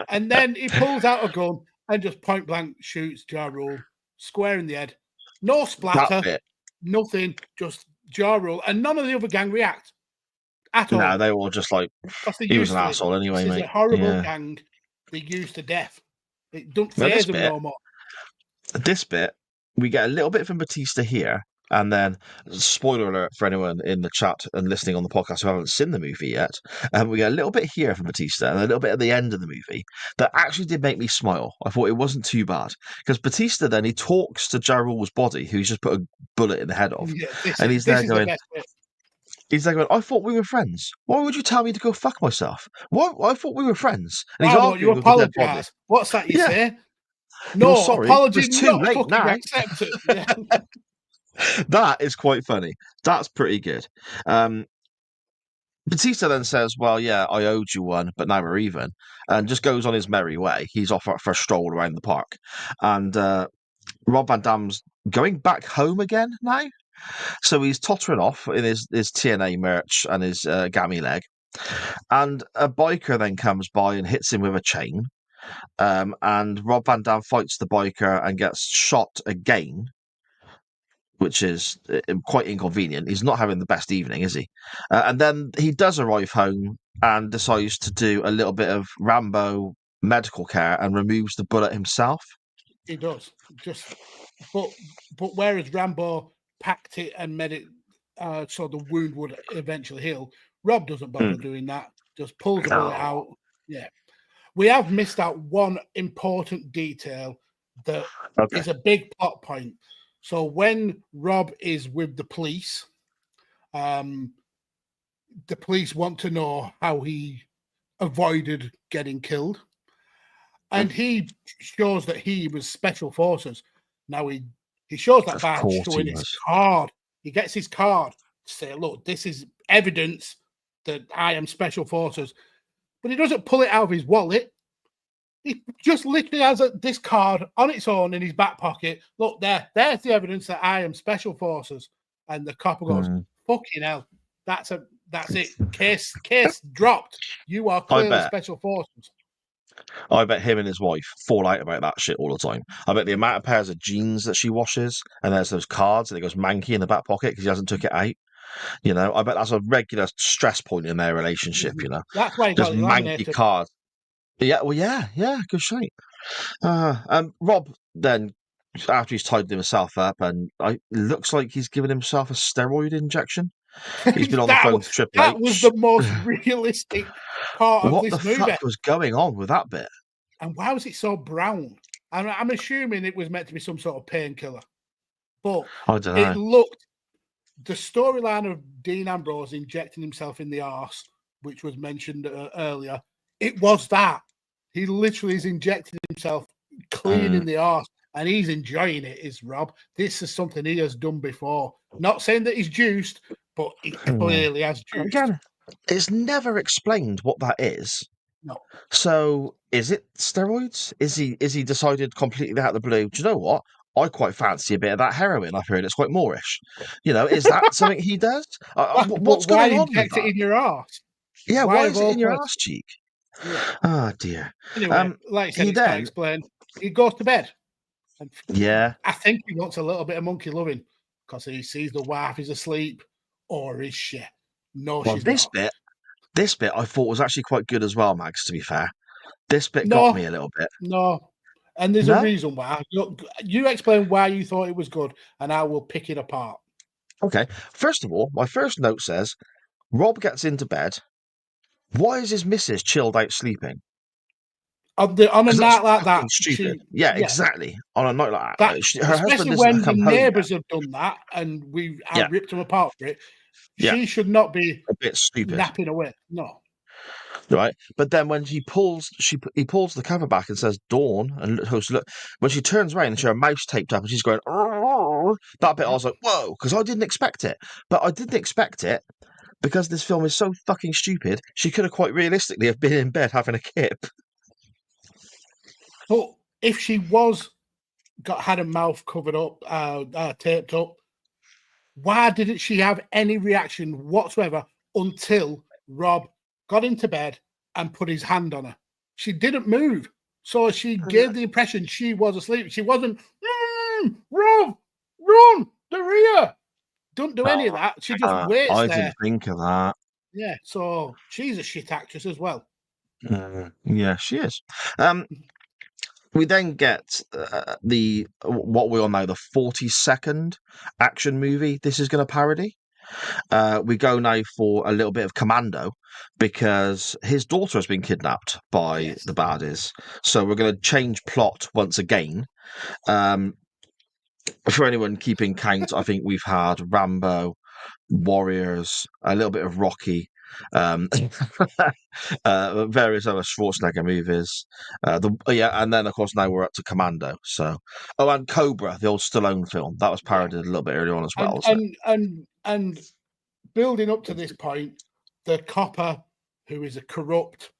And then he pulls out a gun and just point blank shoots Ja Rule square in the head. No splatter, nothing, just Ja Rule, and none of the other gang react at all. No, they were just like, he was an asshole anyway, this mate. Is a horrible gang. They used to death. It don't faze them no more. This bit, we get a little bit from Bautista here, And then, spoiler alert for anyone in the chat and listening on the podcast who haven't seen the movie yet, we get a little bit here from Batista and a little bit at the end of the movie that actually did make me smile. I thought it wasn't too bad because Batista then he talks to Ja Rule's body, who he's just put a bullet in the head of, Yeah, and he's this there is going, the best bit. he's there going, I thought we were friends. Why would you tell me to go fuck myself? Why? I thought we were friends. And he's Why won't you arguing with the dead body. apologise? What's that you Yeah. say? You're No, sorry. apology It's too not late fucking now. accepted. Yeah. That is quite funny. That's pretty good. Batista then says, well, yeah, I owed you one, but now we're even, and just goes on his merry way. He's off for a stroll around the park. And Rob Van Dam's going back home again now. So he's tottering off in his TNA merch and his gammy leg. And a biker then comes by and hits him with a chain. And Rob Van Dam fights the biker and gets shot again, which is quite inconvenient. He's not having the best evening, is he? And then he does arrive home and decides to do a little bit of Rambo medical care and removes the bullet himself. He does. But whereas Rambo packed it and made it so the wound would eventually heal, Rob doesn't bother doing that. Just pulls the bullet out. Yeah. We have missed out one important detail that is a big plot point. So when Rob is with the police want to know how he avoided getting killed. And he shows that he was special forces. Now he shows that by showing his card. He gets his card to say, look, this is evidence that I am special forces. But he doesn't pull it out of his wallet. He just literally has this card on its own in his back pocket. Look, there's the evidence that I am special forces. And the copper goes, fucking hell. That's it. Case dropped. You are clearly special forces. I bet him and his wife fall out about that shit all the time. I bet the amount of pairs of jeans that she washes, and there's those cards, and it goes manky in the back pocket because he hasn't took it out. You know, I bet that's a regular stress point in their relationship. You know, that's why he just got manky cards. Yeah, well, yeah, good shape. Rob then, after he's tied himself up, and it looks like he's given himself a steroid injection. He's been on the phone to Triple H. That was the most realistic part of this movie. What the fuck was going on with that bit? And why was it so brown? I'm assuming it was meant to be some sort of painkiller. But I don't know. It looked... The storyline of Dean Ambrose injecting himself in the arse, which was mentioned earlier, it was that. He literally is injecting himself clean in the arse, and he's enjoying it, is Rob. This is something he has done before. Not saying that he's juiced, but he clearly has juiced. Again, it's never explained what that is. No. So, is it steroids? Is he decided completely out of the blue? Do you know what? I quite fancy a bit of that heroin. I've heard it's quite Moorish. You know, is that something he does? What's going on with that? It in your arse? Yeah, why is it in your arse cheek? Yeah. Oh dear. Anyway, like I said, it's not explained. He goes to bed. And I think he wants a little bit of monkey loving because he sees the wife is asleep, or is she? No, she's not. This bit I thought was actually quite good as well, Mags, to be fair. This bit got me a little bit. No. And there's a reason why. You explain why you thought it was good, and I will pick it apart. Okay. First of all, my first note says, Rob gets into bed. Why is his missus chilled out sleeping? On a night like that. Stupid. Exactly. On a night like that. Her husband when the neighbours have done that, and I ripped them apart for it, she should not be a bit stupid. Napping away. No. Right, but then when he pulls the cover back and says "Dawn," and look, when she turns around and she has her mouth taped up and she's going, that bit I was like, whoa, because I didn't expect it. But I didn't expect it because this film is so fucking stupid. She could have quite realistically have been in bed having a kip. But if she had her mouth covered up, taped up, why didn't she have any reaction whatsoever until Rob got into bed and put his hand on her? She didn't move. So she gave the impression she was asleep. She wasn't, Rob, run, they're here. Don't do any of that. She just waits there. I didn't think of that. Yeah, so she's a shit actress as well. Yeah, she is. We then get what we all know, the 42nd action movie this is going to parody. We go now for a little bit of Commando because his daughter has been kidnapped by the baddies. So we're going to change plot once again. For anyone keeping count, I think we've had Rambo, Warriors, a little bit of Rocky, various other Schwarzenegger movies. And then of course now we're up to Commando. So, and Cobra, the old Stallone film, that was parodied a little bit earlier on as well. And building up to this point, the copper who is a corrupt,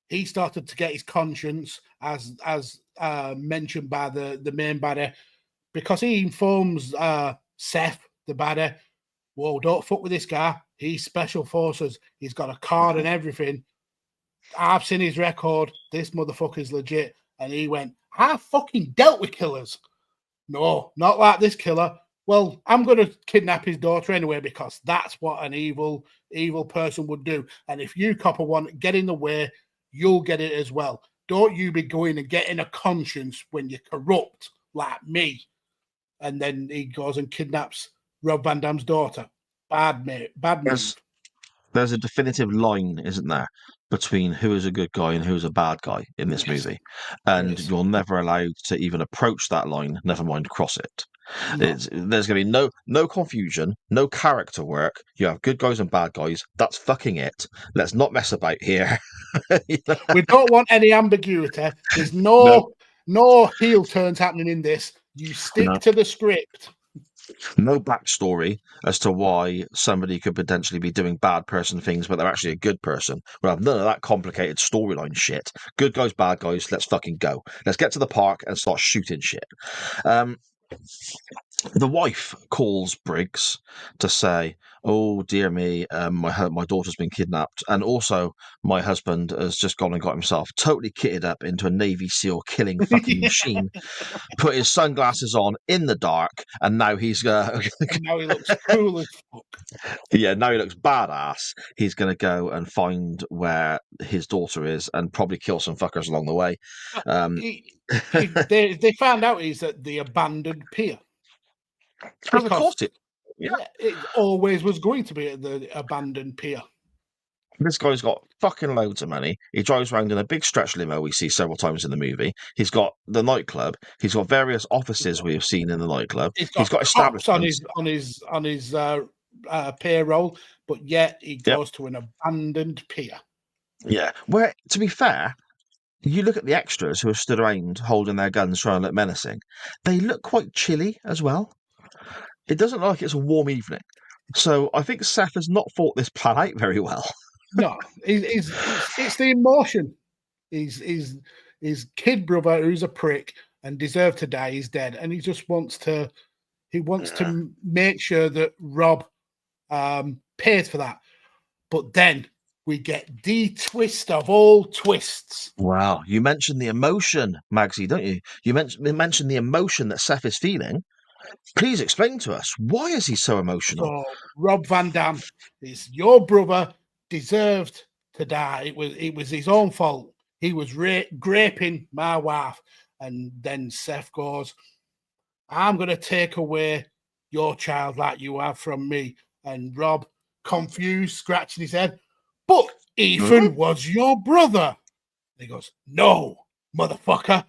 he started to get his conscience as mentioned by the main baddie, because he informs Seth, the baddie, whoa, don't fuck with this guy. He's special forces. He's got a card and everything. I've seen his record. This motherfucker's legit. And he went, I fucking dealt with killers. No, not like this killer. Well, I'm going to kidnap his daughter anyway, because that's what an evil person would do. And if you, copper, want to get in the way, you'll get it as well. Don't you be going and getting a conscience when you're corrupt like me. And then he goes and kidnaps Rob Van Dam's daughter. Bad move. There's a definitive line, isn't there, between who is a good guy and who is a bad guy in this movie. And you're never allowed to even approach that line, never mind cross it. No. There's going to be no confusion, no character work. You have good guys and bad guys. That's fucking it. Let's not mess about here. We don't want any ambiguity. There's no heel turns happening in this. You stick to the script. No backstory as to why somebody could potentially be doing bad person things, but they're actually a good person. We'll have none of that complicated storyline shit. Good guys, bad guys, let's fucking go. Let's get to the park and start shooting shit. The wife calls Briggs to say, oh, dear me, my daughter's been kidnapped. And also, my husband has just gone and got himself totally kitted up into a Navy SEAL killing fucking machine, put his sunglasses on in the dark, and now he's... and now he looks cool as fuck. Yeah, now he looks badass. He's going to go and find where his daughter is and probably kill some fuckers along the way. They found out he's at the abandoned pier. Of course it always was going to be at the abandoned pier. This guy's got fucking loads of money. He drives around in a big stretch limo we see several times in the movie. He's got the nightclub. He's got various offices we have seen in the nightclub. He's got establishments on his payroll, but yet he goes to an abandoned pier. Yeah, where, to be fair, you look at the extras who have stood around holding their guns trying to look menacing. They look quite chilly as well. It doesn't look like it's a warm evening. So I think Seth has not thought this plan out very well. No, it's the emotion. His kid brother, who's a prick and deserved to die, is dead, and he just wants to. He wants to make sure that Rob pays for that. But then we get the twist of all twists. Wow, you mentioned the emotion, Magsy, don't you? You mentioned the emotion that Seth is feeling. Please explain to us, why is he so emotional? So, Rob Van Dam, is your brother deserved to die. It was his own fault. He was raping my wife. And then Seth goes, I'm going to take away your child like you have from me. And Rob, confused, scratching his head, but Ethan was your brother. And he goes, no, motherfucker.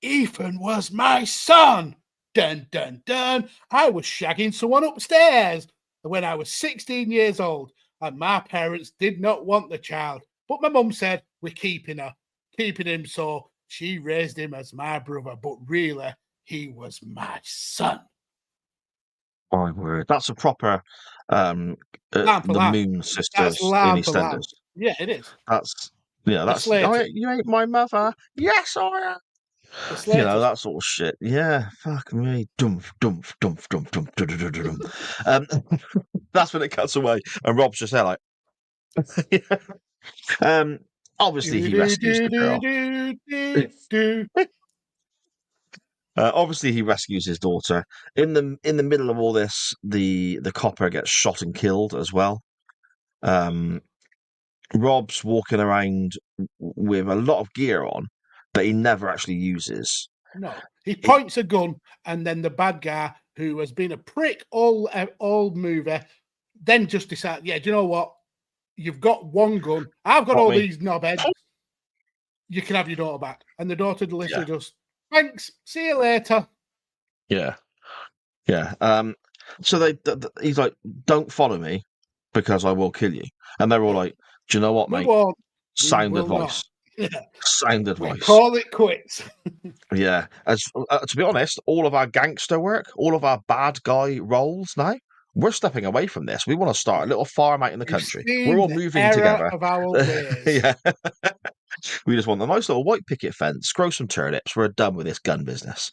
Ethan was my son. Dun, dun, dun. I was shagging someone upstairs when I was 16 years old, and my parents did not want the child. But my mum said, we're keeping him, so she raised him as my brother, but really, he was my son. My word. That's a proper the Moon Sisters in EastEnders. Yeah, it is. That's you ain't my mother. Yes, I am. You know, that sort of shit. Yeah, fuck me. Dumph, dumph, dumph, dumph, dumph, dumph, dumph. That's when it cuts away, and Rob's just there like. Obviously, he rescues the girl. Obviously, he rescues his daughter. In the middle of all this, the copper gets shot and killed as well. Rob's walking around with a lot of gear on that he never actually uses. No. He points a gun, and then the bad guy, who has been a prick all movie, then just decides, yeah, do you know what? You've got one gun. I've got all these knobheads. You can have your daughter back. And the daughter literally just, thanks, see you later. Yeah. So he's like, don't follow me because I will kill you. And they're all like, do you know what, mate? Sound advice. Sound advice. We call it quits. Yeah. As to be honest, all of our gangster work, all of our bad guy roles now, we're stepping away from this. We want to start a little farm out in the country. We're all moving together. Of our ways. Yeah. We just want a nice little white picket fence, grow some turnips. We're done with this gun business.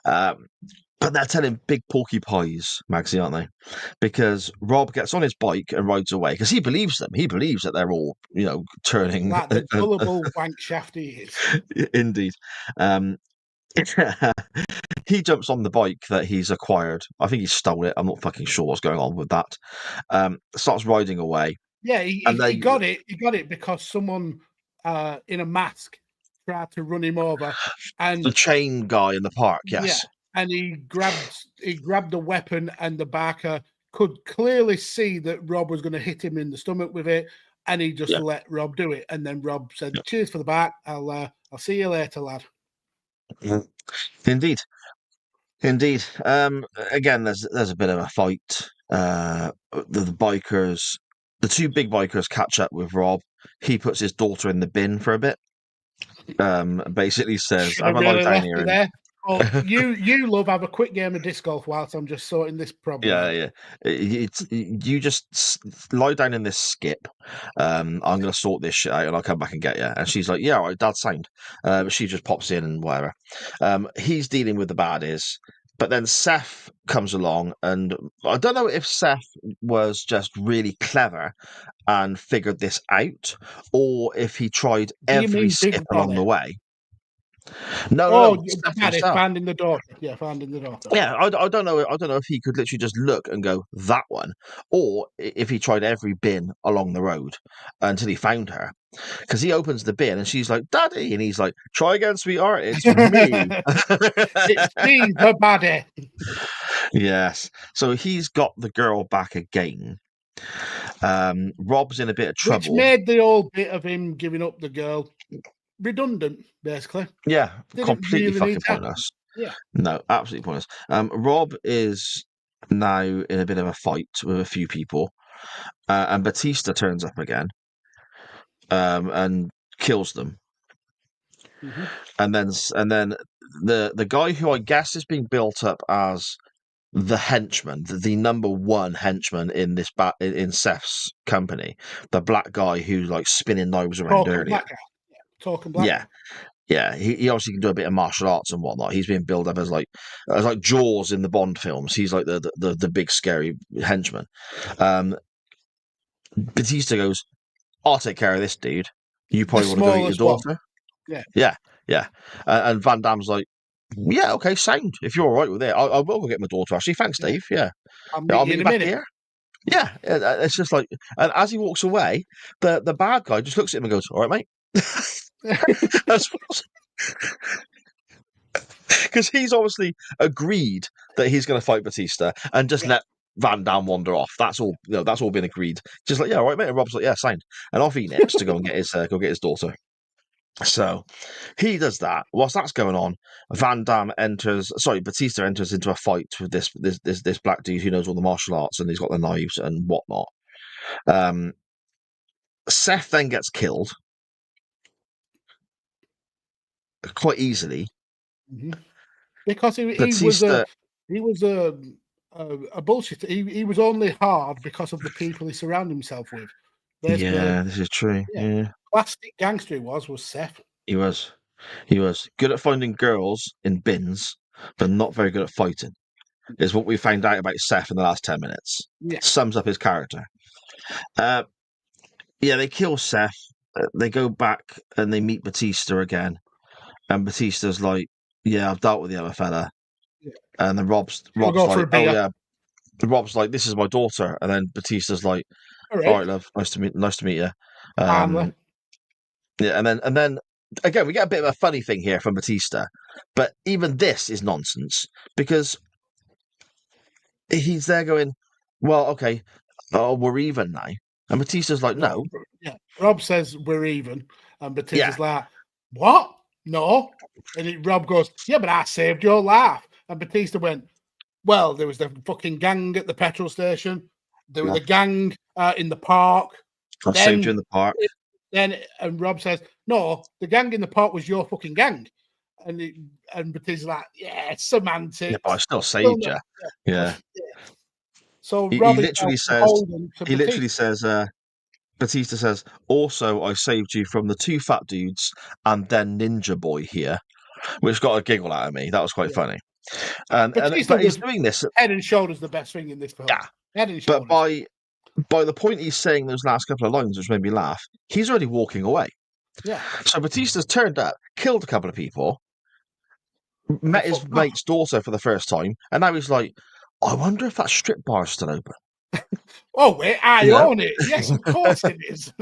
But they're telling big porky pies, Magsy, aren't they? Because Rob gets on his bike and rides away because he believes them. He believes that they're all, turning. Like the gullible wank shaft he is. Indeed. He jumps on the bike that he's acquired. I think he stole it. I'm not fucking sure what's going on with that. Starts riding away. Yeah, he got it. He got it because someone in a mask tried to run him over, and the chain guy in the park. Yes. Yeah, and he grabbed the weapon, and the barker could clearly see that Rob was going to hit him in the stomach with it, and he just let Rob do it. And then Rob said, "Cheers for the bark. I'll see you later, lad." Indeed. Again, there's a bit of a fight. The bikers, the two big bikers, catch up with Rob. He puts his daughter in the bin for a bit. Basically says, "I'm really left you there." Oh, you love, have a quick game of disc golf whilst I'm just sorting this problem out. You just lie down in this skip. I'm going to sort this shit out and I'll come back and get you. And she's like, yeah, all right, Dad's sound. But she just pops in and whatever. He's dealing with the baddies. But then Seth comes along, and I don't know if Seth was just really clever and figured this out, or if he tried every skip along the way. No. Finding the daughter. Yeah, finding the daughter. Yeah, I don't know. I don't know if he could literally just look and go that one, or if he tried every bin along the road until he found her. Because he opens the bin and she's like, "Daddy," and he's like, "Try again, sweetheart. It's me. It's me, the baddie." Yes. So he's got the girl back again. Rob's in a bit of trouble. Which made the old bit of him giving up the girl redundant, basically. Yeah, completely fucking pointless. Yeah. No, absolutely pointless. Rob is now in a bit of a fight with a few people, and Batista turns up again, and kills them. Mm-hmm. And then the guy who I guess is being built up as the henchman, the number one henchman in this in Seth's company, the black guy who's like spinning knives around earlier. Talking black. Yeah. He obviously can do a bit of martial arts and whatnot. He's being built up as like Jaws in the Bond films. He's like the big scary henchman. Batista goes, "I'll take care of this dude. You probably want to go get your daughter." Yeah. And Van Damme's like, "Yeah, okay, sound. If you're all right with it, I will go get my daughter. Actually, thanks, Dave. Yeah, I'll meet you back here." Yeah, it's just like, and as he walks away, the bad guy just looks at him and goes, "All right, mate." Because he's obviously agreed that he's going to fight Batista and just let Van Damme wander off. That's all. That's all been agreed. Just like, yeah, all right, mate. And Rob's like, yeah, signed. And off he nips to go and get his daughter. So he does that. Whilst that's going on, Batista enters into a fight with this black dude who knows all the martial arts, and he's got the knives and whatnot. Seth then gets killed quite easily. Mm-hmm. Because he was a bullshit. He was only hard because of the people he surrounded himself with. Yeah, this is true. Yeah. Plastic gangster he was Seth. He was good at finding girls in bins, but not very good at fighting. Is what we found out about Seth in the last 10 minutes. Yeah. Sums up his character. They kill Seth. They go back and they meet Batista again. And Batista's like, "Yeah, I've dealt with the other fella." Yeah. And then Rob's like, "Oh yeah." Rob's like, "This is my daughter." And then Batista's like, "All right, love, nice to meet you." Yeah, and then again, we get a bit of a funny thing here from Batista, but even this is nonsense because he's there going, well, okay, we're even now. And Batista's like, no. Yeah. Rob says we're even. And Batista's Yeah. like, what? No. And Rob goes, yeah, but I saved your life. And Batista went, well, there was the fucking gang at the petrol station. There was the gang in the park. I saved you in the park. And Rob says, no, the gang in the park was your fucking gang. And Batista's like, yeah, semantics. Yeah, but I still saved you. Yeah. So He Rob literally says, Batista says, also, I saved you from the 2 fat dudes and then Ninja Boy here, which got a giggle out of me. That was quite funny. But he's doing this. Head and Shoulders the best thing in this film. Yeah. Head and Shoulders. But by the point he's saying those last couple of lines, which made me laugh, he's already walking away. Yeah. So Batista's turned up, killed a couple of people, met his mate's daughter for the first time, and now he's like, I wonder if that strip bar is still open. Oh, wait, I own it. Yes, of course it is.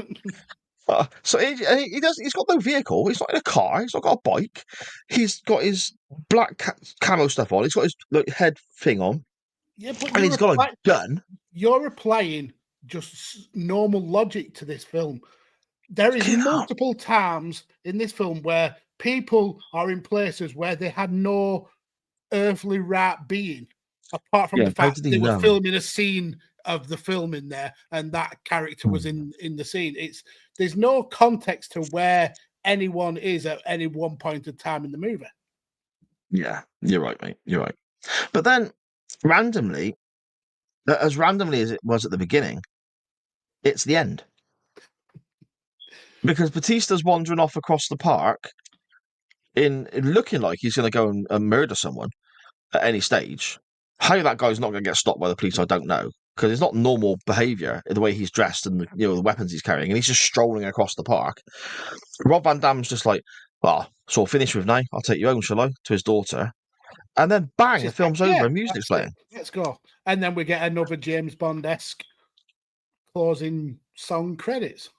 So he's got no vehicle. He's not in a car. He's not got a bike. He's got his black camo stuff on. He's got his head thing on. Yeah, but and he's got a gun. You're applying just normal logic to this film. There is multiple times in this film where people are in places where they had no earthly right being, apart from the fact that they were filming a scene of the film in there, and that character was in the scene. There's no context to where anyone is at any one point in time in the movie. Yeah, you're right, mate. You're right. But then, randomly as it was at the beginning, it's the end. Because Batista's wandering off across the park in looking like he's going to go and murder someone at any stage. How that guy's not going to get stopped by the police, I don't know. Because it's not normal behaviour, the way he's dressed and the weapons he's carrying, and he's just strolling across the park. Rob Van Dam's just like, well, so I'll finish with now. I'll take you home, shall I? To his daughter. And then bang, the film's over and music's playing. Let's go. And then we get another James Bond-esque closing song credits.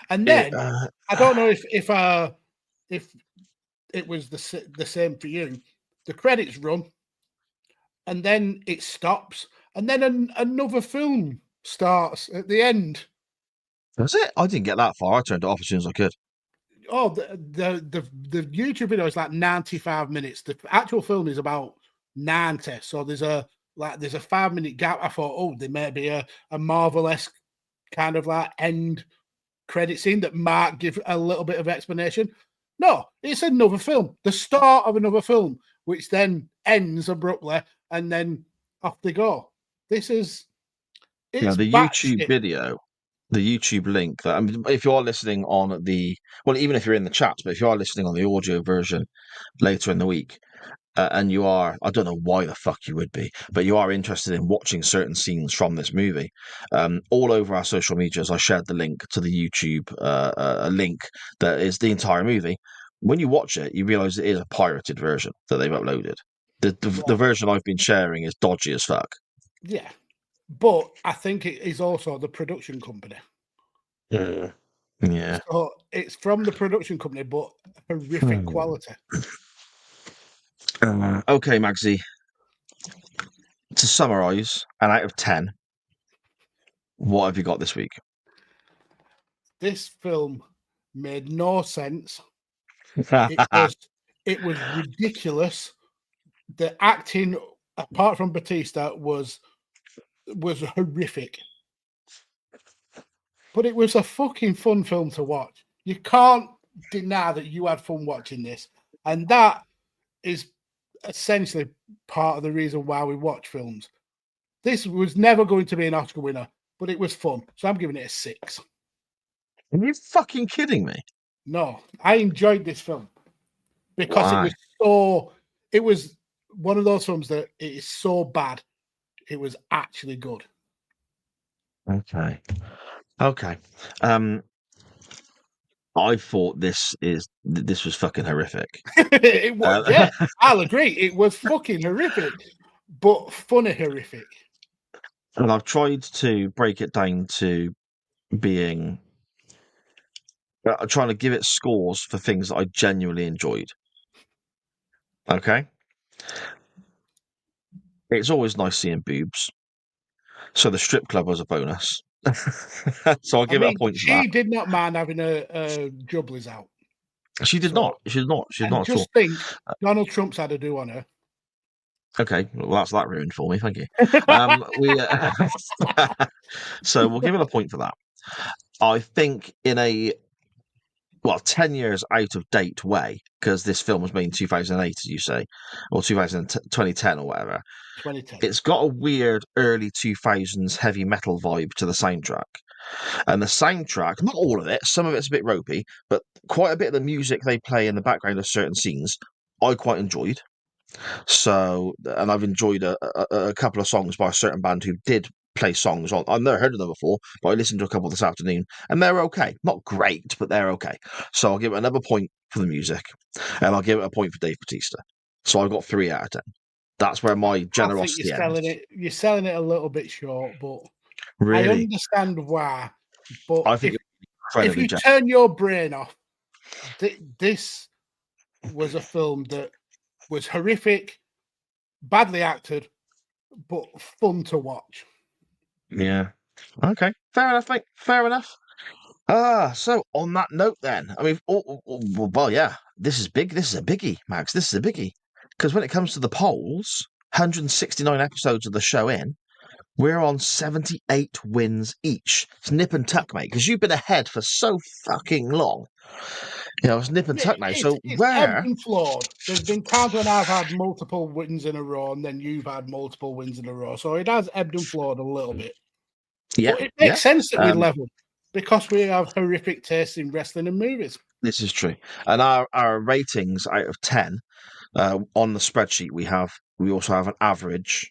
And then I don't know if it was the same for you. The credits run, and then it stops, and then another film starts at the end. Does it? I didn't get that far. I turned it off as soon as I could. Oh, the YouTube video is like 95 minutes. The actual film is about 90. So there's a 5-minute gap. I thought, oh, there may be a Marvel-esque kind of like end credit scene that might give a little bit of explanation. No, it's another film. The start of another film, which then ends abruptly, and then off they go. The YouTube video. The YouTube link. If you are listening on even if you're in the chat, but if you are listening on the audio version later in the week, and you are, I don't know why the fuck you would be, but you are interested in watching certain scenes from this movie, all over our social medias, I shared the link to the YouTube link that is the entire movie. When you watch it, you realise it is a pirated version that they've uploaded. The version I've been sharing is dodgy as fuck. Yeah. But I think it is also the production company. Yeah. So it's from the production company, but horrific quality. Okay, Magsy. To summarise, and out of 10, what have you got this week? This film made no sense. It was ridiculous. The acting, apart from Batista, was horrific. But it was a fucking fun film to watch. You can't deny that you had fun watching this. And that is essentially part of the reason why we watch films. This was never going to be an Oscar winner, but it was fun. So I'm giving it a 6. Are you fucking kidding me? No, I enjoyed this film because it was one of those films that it is so bad, it was actually good. Okay. I thought this was fucking horrific. It was, yeah, I'll agree. It was fucking horrific, but funny horrific. And I've tried to break it down to being I'm trying to give it scores for things that I genuinely enjoyed. Okay? It's always nice seeing boobs. So the strip club was a bonus. So I'll give it a point for she that. did not mind having her jubblies out. She did not. She did not. She did not at all. Just think, Donald Trump's had a do on her. Okay, well, that's that ruined for me. Thank you. So we'll give it a point for that. I think in a 10 years out of date way, because this film was made in 2008, as you say, or 2010 or whatever. 2010. It's got a weird early 2000s heavy metal vibe to the soundtrack. And the soundtrack, not all of it, some of it's a bit ropey, but quite a bit of the music they play in the background of certain scenes, I quite enjoyed. So, and I've enjoyed a couple of songs by a certain band who did play songs on. I've never heard of them before, but I listened to a couple this afternoon, and they're okay. Not great, but they're okay. So I'll give it another point for the music, and I'll give it a point for Dave Bautista. So I've got 3 out of 10. That's where my generosity ends. You're selling it a little bit short, but Really? I understand why. But I think if you turn your brain off, this was a film that was horrific, badly acted, but fun to watch. Yeah. Okay. Fair enough, mate. Fair enough. So on that note, then, I mean, well, yeah, this is big. This is a biggie, Max. This is a biggie because when it comes to the polls, 169 episodes of the show in, we're on 78 wins each. It's nip and tuck, mate, because you've been ahead for so fucking long. You know, it's nip and tuck now. So it's where? ebbed and flawed. There's been times when I've had multiple wins in a row, and then you've had multiple wins in a row. So it has ebbed and flawed a little bit. Yeah, but it makes sense that we level because we have horrific taste in wrestling and movies. This is true. And our ratings out of 10 on the spreadsheet we also have an average.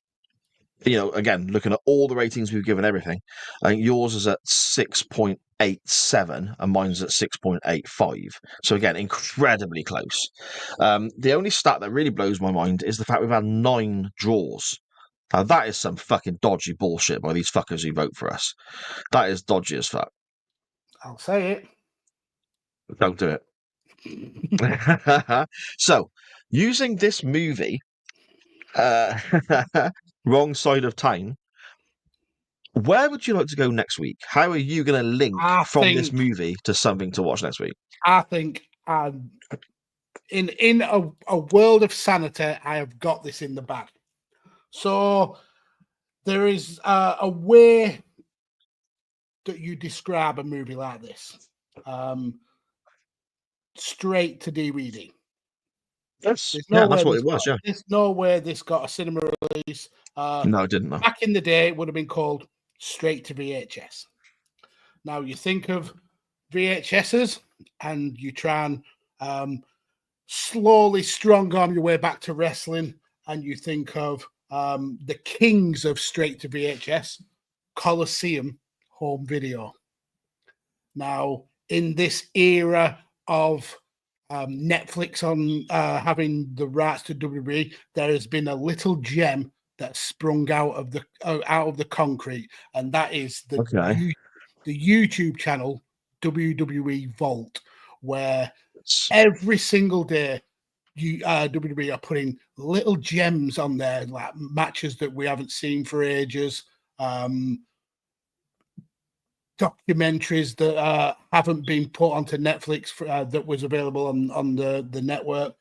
You know, again, looking at all the ratings we've given everything, I think yours is at 6.87 and mine's at 6.85. So again, incredibly close. The only stat that really blows my mind is the fact we've had 9 draws. Now that is some fucking dodgy bullshit by these fuckers who vote for us. That is dodgy as fuck. I'll say it. Don't do it. So, using this movie, Wrong Side of Town, where would you like to go next week? How are you going to link this movie to something to watch next week? I think in a world of sanity, I have got this in the bag. So there is a way that you describe a movie like this. Straight to DVD. That's what it was. Yeah, there's no way this got a cinema release. No, it didn't. No. Back in the day, it would have been called straight to VHS. Now you think of VHSs, and you try and slowly strong arm your way back to wrestling, and you think of the kings of straight to VHS, Coliseum Home Video. Now, in this era of Netflix on having the rights to WWE, there has been a little gem that sprung out of the concrete, and that is the YouTube channel WWE Vault, where every single day WWE are putting little gems on there, like matches that we haven't seen for ages, documentaries that haven't been put onto Netflix that was available on the network.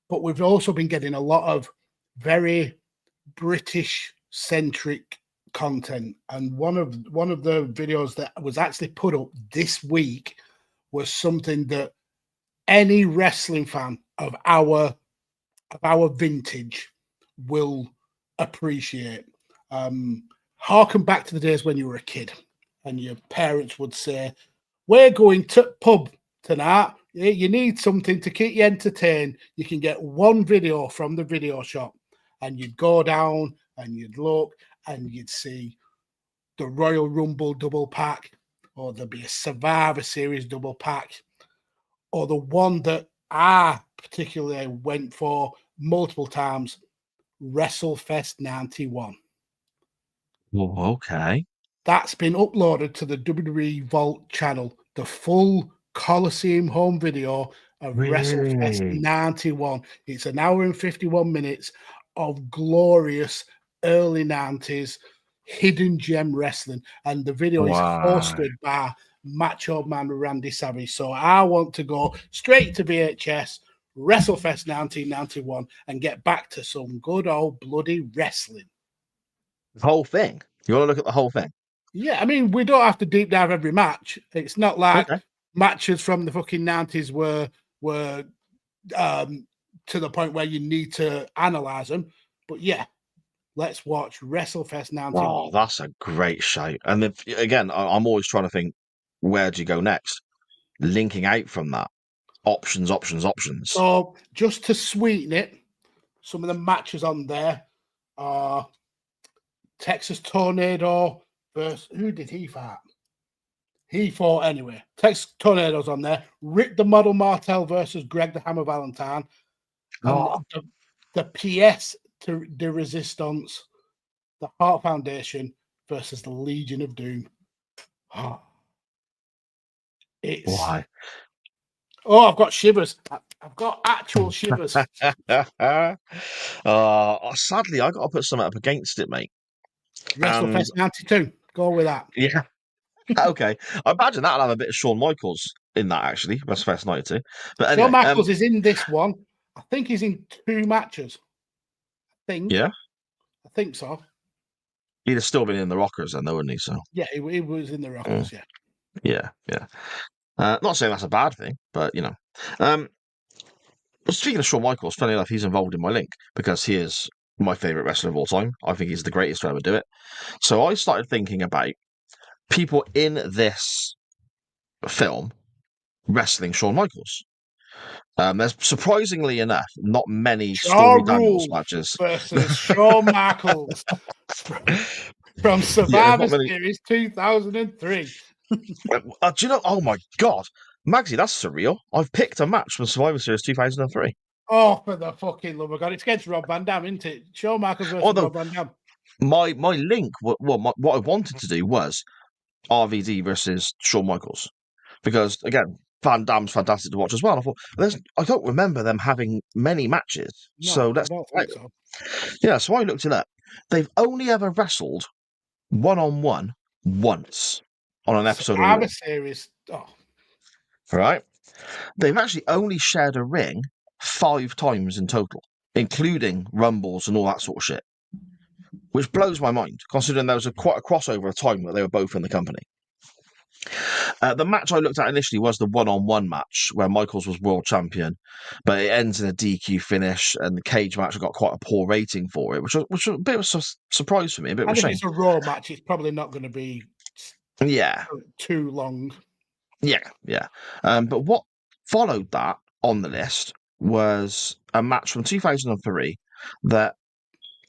But we've also been getting a lot of very British centric content, and one of the videos that was actually put up this week was something that any wrestling fan of our vintage will appreciate. Harken back to the days when you were a kid and your parents would say, "We're going to pub tonight. You need something to keep you entertained. You can get one video from the video shop." And you'd go down and you'd look and you'd see the Royal Rumble double pack, or there'd be a Survivor Series double pack, or the one that I particularly went for multiple times, WrestleFest 91. Oh, okay. That's been uploaded to the WWE Vault channel, the full Coliseum home video of WrestleFest Really? 91. It's an hour and 51 minutes of glorious early 90s hidden gem wrestling. And the video is hosted by Macho Man Randy Savage. So I want to go straight to VHS, WrestleFest 1991, and get back to some good old bloody wrestling. The whole thing? You want to look at the whole thing? Yeah, I mean, we don't have to deep dive every match. It's not like matches from the fucking 90s were to the point where you need to analyze them. But yeah, let's watch WrestleFest 91. Oh, that's a great show. And again, I'm always trying to think, where do you go next? Linking out from that. Options. So just to sweeten it, some of the matches on there are Texas Tornado versus, who did he fight? He fought anyway. Texas Tornado's on there. Rick the Model Martel versus Greg the Hammer Valentine. And the PS de Resistance, the Heart Foundation versus the Legion of Doom. Oh, Why? Oh, I've got shivers. I've got actual shivers. Sadly, I got to put something up against it, mate. WrestleFest 92. Go with that. Yeah. Okay. I imagine that'll have a bit of Shawn Michaels in that, actually. WrestleFest 92. But anyway, Shawn Michaels is in this one. I think he's in 2 matches. Yeah? I think so. He'd have still been in the Rockers then, though, wouldn't he? So yeah, he was in the Rockers. Yeah. Not saying that's a bad thing, but you know. Speaking of Shawn Michaels, funny enough, he's involved in my link because he is my favourite wrestler of all time. I think he's the greatest to ever do it. So I started thinking about people in this film wrestling Shawn Michaels. There's surprisingly enough not many Stormy Daniels matches versus Shawn Michaels from Survivor Series 2003. Do you know? Oh my God, Magsy, that's surreal. I've picked a match from Survivor Series 2003. Oh, for the fucking love of God! It's against Rob Van Dam, isn't it? Shawn Michaels versus Rob Van Dam. My link, what I wanted to do was RVD versus Shawn Michaels, because again, Van Dam's fantastic to watch as well. And I thought, I don't remember them having many matches, so let's. I don't think so. Yeah, so I looked it up. They've only ever wrestled one-on-one once on an episode of Raw. Series. Oh. Right? They've actually only shared a ring 5 times in total, including rumbles and all that sort of shit, which blows my mind, considering there was quite a crossover of time where they were both in the company. The match I looked at initially was the one-on-one match where Michaels was world champion, but it ends in a DQ finish, and the cage match got quite a poor rating for it, which was a bit of a surprise for me, a bit of a shame. If it's a Raw match, it's probably not going to be too long. Yeah. But what followed that on the list was a match from 2003 that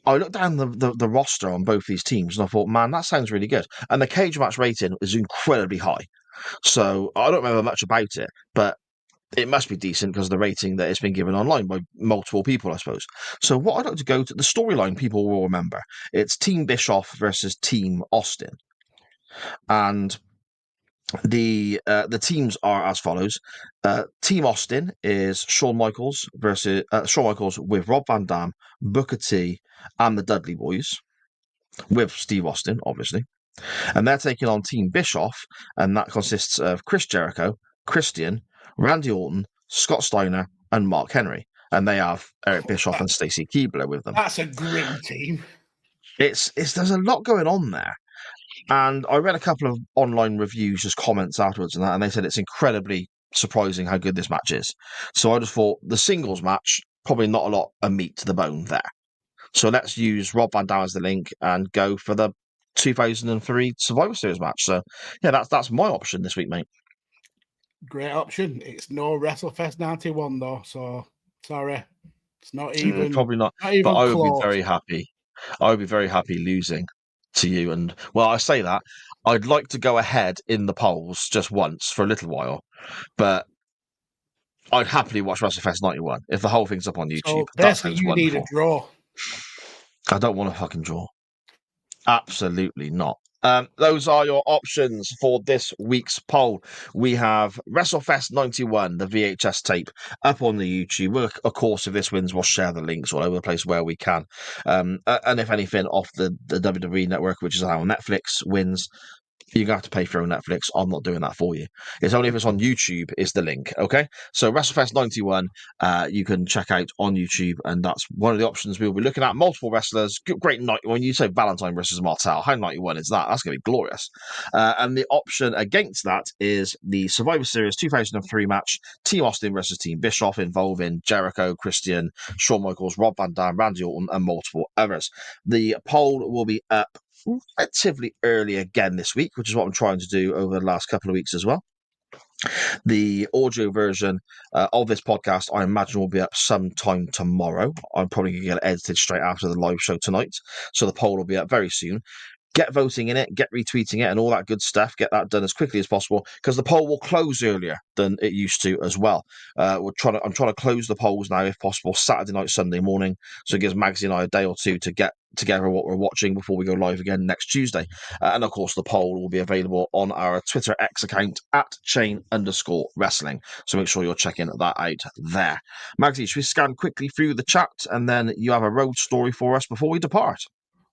I looked down the roster on both these teams and I thought, man, that sounds really good. And the cage match rating is incredibly high. So I don't remember much about it, but it must be decent because of the rating that it's been given online by multiple people, I suppose. So what I'd like to go to, the storyline people will remember. It's Team Bischoff versus Team Austin. And the teams are as follows. Team Austin is Shawn Michaels versus Shawn Michaels with Rob Van Dam, Booker T, and the Dudley Boys, with Steve Austin, obviously. And they're taking on Team Bischoff, and that consists of Chris Jericho, Christian, Randy Orton, Scott Steiner, and Mark Henry. And they have Eric Bischoff and Stacy Keibler with them. That's a grim team. There's a lot going on there. And I read a couple of online reviews, just comments afterwards, and they said it's incredibly surprising how good this match is. So I just thought the singles match, probably not a lot of meat to the bone there. So let's use Rob Van Dam as the link and go for the 2003 Survivor Series match. So yeah, that's my option this week, mate. Great option. It's no WrestleFest 91 though, so sorry, it's not even. Probably not. Not even but I would close. be very happy. I would be very happy losing to you. And well, I say that I'd like to go ahead in the polls just once for a little while, but I'd happily watch WrestleFest 91 if the whole thing's up on YouTube. So basically, you need a draw. I don't want a fucking draw. Absolutely not. Those are your options for this week's poll. We have WrestleFest 91, the VHS tape, up on the YouTube. We'll, of course, if this wins, we'll share the links all over the place where we can. And if anything off the WWE network, which is now on Netflix, wins, you're going to have to pay for your own Netflix. I'm not doing that for you. It's only if it's on YouTube is the link, okay? So WrestleFest 91, you can check out on YouTube, and that's one of the options we'll be looking at. Multiple wrestlers, great night. When you say Valentine versus Martel, how 91 is that? That's going to be glorious. And the option against that is the Survivor Series 2003 match, Team Austin versus Team Bischoff, involving Jericho, Christian, Shawn Michaels, Rob Van Dam, Randy Orton, and multiple others. The poll will be up relatively early again this week, which is what I'm trying to do over the last couple of weeks as well. The audio version of this podcast, I imagine, will be up sometime tomorrow. I'm probably going to get it edited straight after the live show tonight, so the poll will be up very soon. Get voting in it, get retweeting it, and all that good stuff. Get that done as quickly as possible, because the poll will close earlier than it used to as well. I'm trying to close the polls now, if possible, Saturday night, Sunday morning, so it gives Magsy and I a day or two to get together what we're watching before we go live again next Tuesday. And of course, the poll will be available on our Twitter X account at @chain_wrestling. So make sure you're checking that out there. Magsy, should we scan quickly through the chat, and then you have a road story for us before we depart?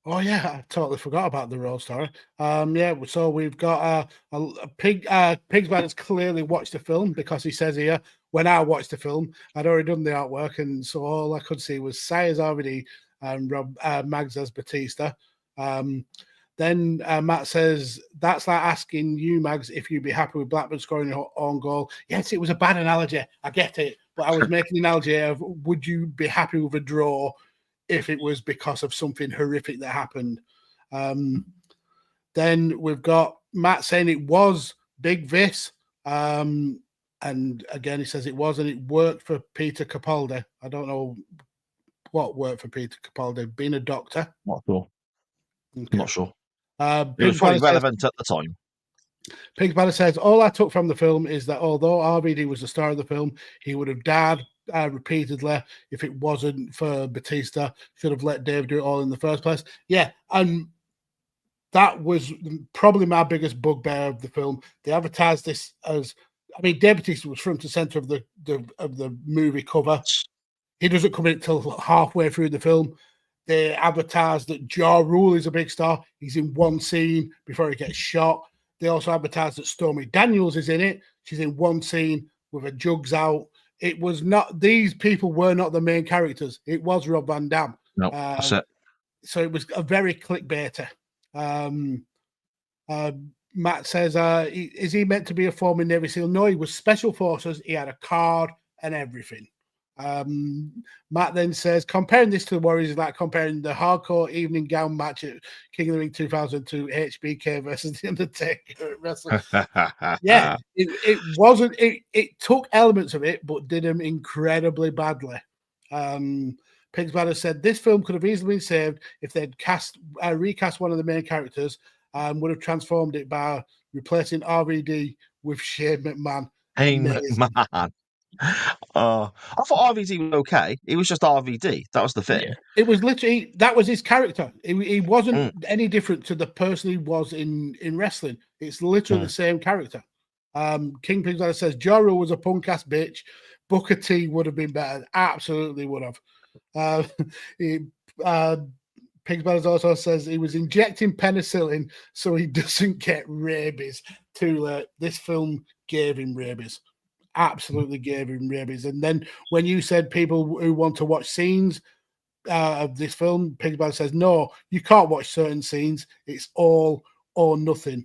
Oh yeah, I totally forgot about the road story. Yeah, so we've got a pig. Pigsman has clearly watched the film, because he says here, when I watched the film, I'd already done the artwork, and so all I could see was Sire's RVD and Rob Mags as Batista. Then Matt says, that's like asking you, Mags, if you'd be happy with Blackburn scoring an own goal. Yes, it was a bad analogy. I get it. But I was making an analogy of, would you be happy with a draw if it was because of something horrific that happened? Then we've got Matt saying it was Big Vis. And again, he says it was, and it worked for Peter Capaldi. I don't know what worked for Peter Capaldi, being a doctor. Not sure. Okay. Not sure. It was probably relevant at the time. Pig Banner says, all I took from the film is that although RVD was the star of the film, he would have died repeatedly if it wasn't for Batista. Should have let Dave do it all in the first place. Yeah, and that was probably my biggest bugbear of the film. They advertised this as, I mean, Dave Batista was front and center of the movie cover. He doesn't come in until halfway through the film. They advertised that Ja Rule is a big star. He's in one scene before he gets shot. They also advertised that Stormy Daniels is in it. She's in one scene with her jugs out. It was not, these people were not the main characters. It was Rob Van Dam. No, that's it. So it was a very clickbaiter. Matt says, is he meant to be a former Navy SEAL? No, he was Special Forces. He had a card and everything. Matt then says, comparing this to the Warriors is like comparing the hardcore evening gown match at King of the Ring 2002 HBK versus The Undertaker at Wrestling. Yeah, it wasn't, it took elements of it, but did them incredibly badly. Pigs Banner said, this film could have easily been saved if they'd recast one of the main characters and would have transformed it by replacing RVD with Shane McMahon. Shane McMahon. I thought RVD was okay. It was just RVD. That was the thing. Yeah. It was literally, that was his character. He wasn't any different to the person he was in wrestling. It's literally the same character. King Pigsbanner says Joro was a punk ass bitch. Booker T would have been better. Absolutely would have. Pigsbanner also says he was injecting penicillin so he doesn't get rabies. Too late. This film gave him rabies. Absolutely gave him rabies. And then when you said people who want to watch scenes of this film, Pigsbanner says, no, you can't watch certain scenes. It's all or nothing.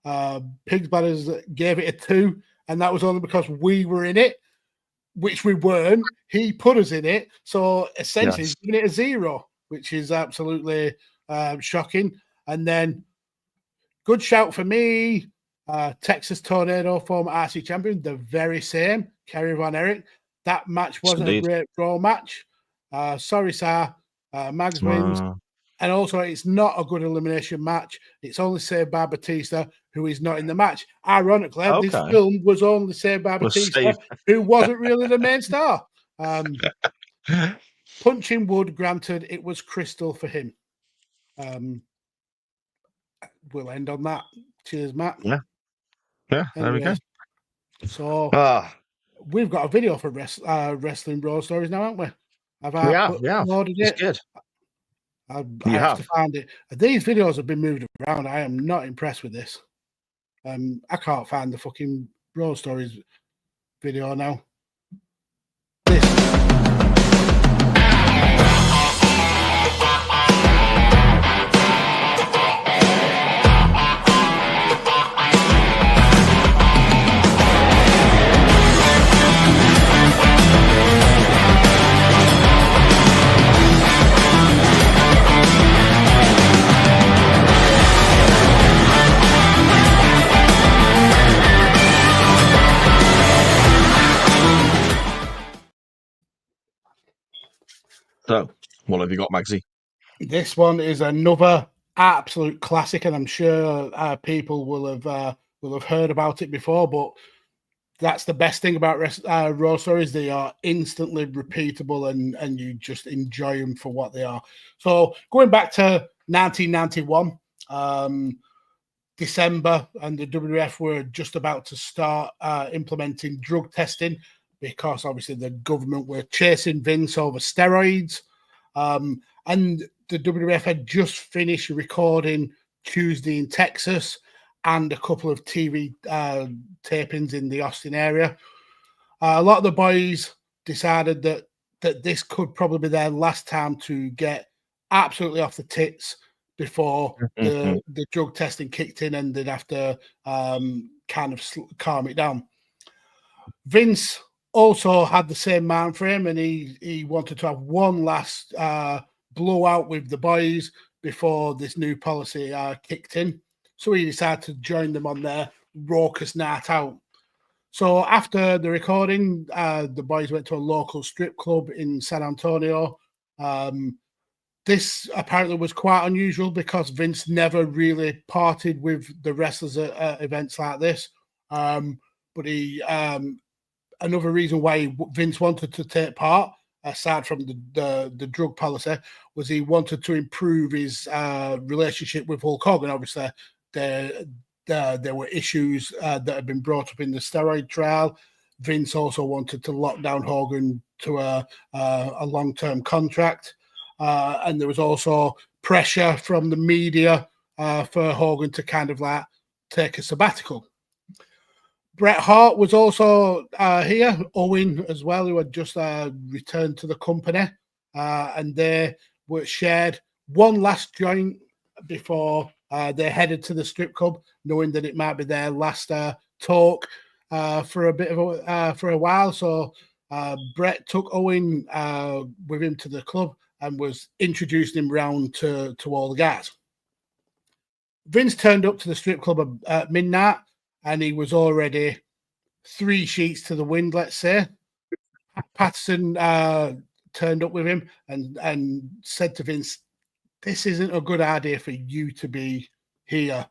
Pigsbanner gave it a 2, and that was only because we were in it, which we weren't. He put us in it. So essentially, he's giving it a 0, which is absolutely shocking. And then, good shout for me. Texas Tornado, former RC champion, the very same, Kerry Von Erich. That match wasn't a great draw match. Sorry, sir. Mags wins. And also, it's not a good elimination match. It's only saved by Batista, who is not in the match. Ironically, this film was only saved by Batista, who wasn't really the main star. Punching wood, granted, it was crystal for him. we'll end on that. Cheers, Matt. Yeah. Yeah, there we go. So we've got a video for Wrestling Road Stories now, haven't we? Uploaded it? It's good. I have to find it. These videos have been moved around. I am not impressed with this. I can't find the fucking Road Stories video now. So, what have you got, Magsy? This one is another absolute classic, and I'm sure people will have heard about it before. But that's the best thing about Road Stories; they are instantly repeatable, and you just enjoy them for what they are. So, going back to 1991, December, and the WWF were just about to start implementing drug testing, because obviously the government were chasing Vince over steroids. And the WWF had just finished recording Tuesday in Texas and a couple of TV tapings in the Austin area. A lot of the boys decided that this could probably be their last time to get absolutely off the tits before the drug testing kicked in, and they'd have to kind of calm it down. Vince also had the same mind frame, and he wanted to have one last blowout with the boys before this new policy kicked in. So he decided to join them on their raucous night out. So after the recording, the boys went to a local strip club in San Antonio. This apparently was quite unusual because Vince never really partied with the wrestlers at events like this. But he another reason why Vince wanted to take part, aside from the drug policy, was he wanted to improve his relationship with Hulk Hogan. Obviously, there were issues that had been brought up in the steroid trial. Vince also wanted to lock down Hogan to a long-term contract. And there was also pressure from the media for Hogan to kind of like take a sabbatical. Bret Hart was also here, Owen as well, who had just returned to the company. And they were shared one last joint before they headed to the strip club, knowing that it might be their last talk for a bit of for a while. So Bret took Owen with him to the club and was introducing him round to all the guys. Vince turned up to the strip club at midnight, and he was already 3 sheets to the wind, let's say. Patterson turned up with him and said to Vince, "This isn't a good idea for you to be here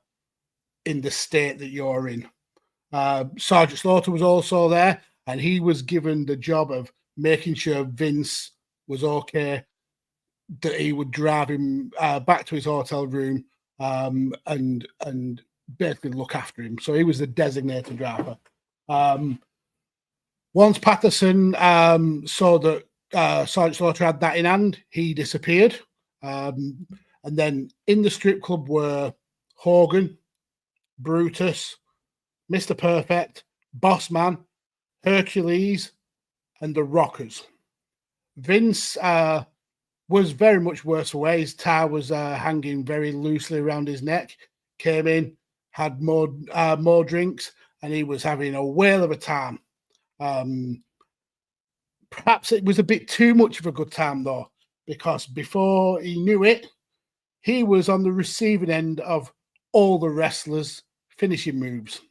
in the state that you're in." Sergeant Slaughter was also there, and he was given the job of making sure Vince was okay, that he would drive him back to his hotel room and basically look after him. So he was the designated driver. Once Patterson saw that Sergeant Slaughter had that in hand, he disappeared. And then in the strip club were Hogan, Brutus, Mr. Perfect, Boss Man, Hercules, and the Rockers. Vince was very much worse for wear. His tie was hanging very loosely around his neck. Came in, had more drinks, and he was having a whale of a time. Perhaps it was a bit too much of a good time, though, because before he knew it, he was on the receiving end of all the wrestlers' finishing moves.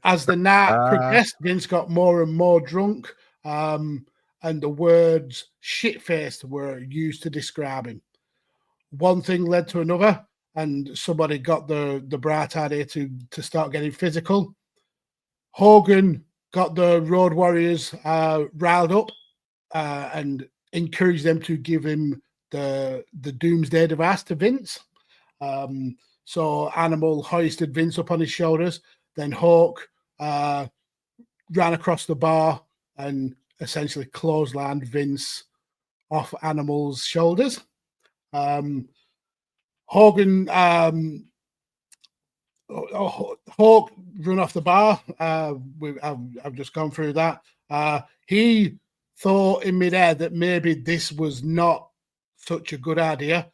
As the night progressed, Vince got more and more drunk, and the words shit-faced were used to describe him. One thing led to another, and somebody got the bright idea to start getting physical. Hogan got the Road Warriors riled up and encouraged them to give him the Doomsday device to Vince. So Animal hoisted Vince up on his shoulders. Then Hawk ran across the bar and essentially clotheslined Vince off Animal's shoulders. Hogan, Hawk run off the bar. I've just gone through that. He thought in midair that maybe this was not such a good idea,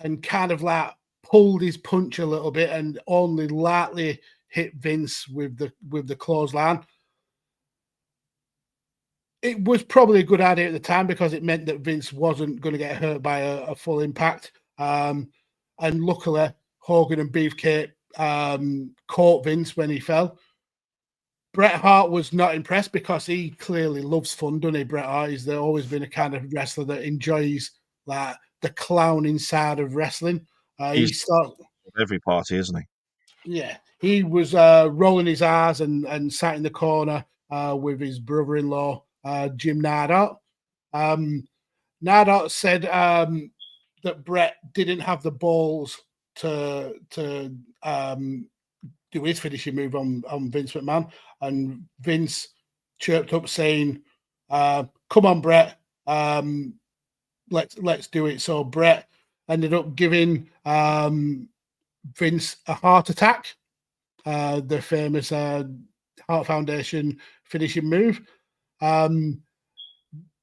and kind of like pulled his punch a little bit and only lightly hit Vince with the clothesline. It was probably a good idea at the time because it meant that Vince wasn't going to get hurt by a full impact. And luckily, Hogan and Beefcake caught Vince when he fell. Bret Hart was not impressed because he clearly loves fun, doesn't he? Bret Hart has always been a kind of wrestler that enjoys like the clowning side of wrestling. He's every party, isn't he? Yeah, he was rolling his eyes and sat in the corner with his brother-in-law, Jim Neidhart. Neidhart said that Bret didn't have the balls to do his finishing move on Vince McMahon, and Vince chirped up saying, "Come on, Bret, let's do it." So Bret ended up giving Vince a heart attack, the famous Heart Foundation finishing move.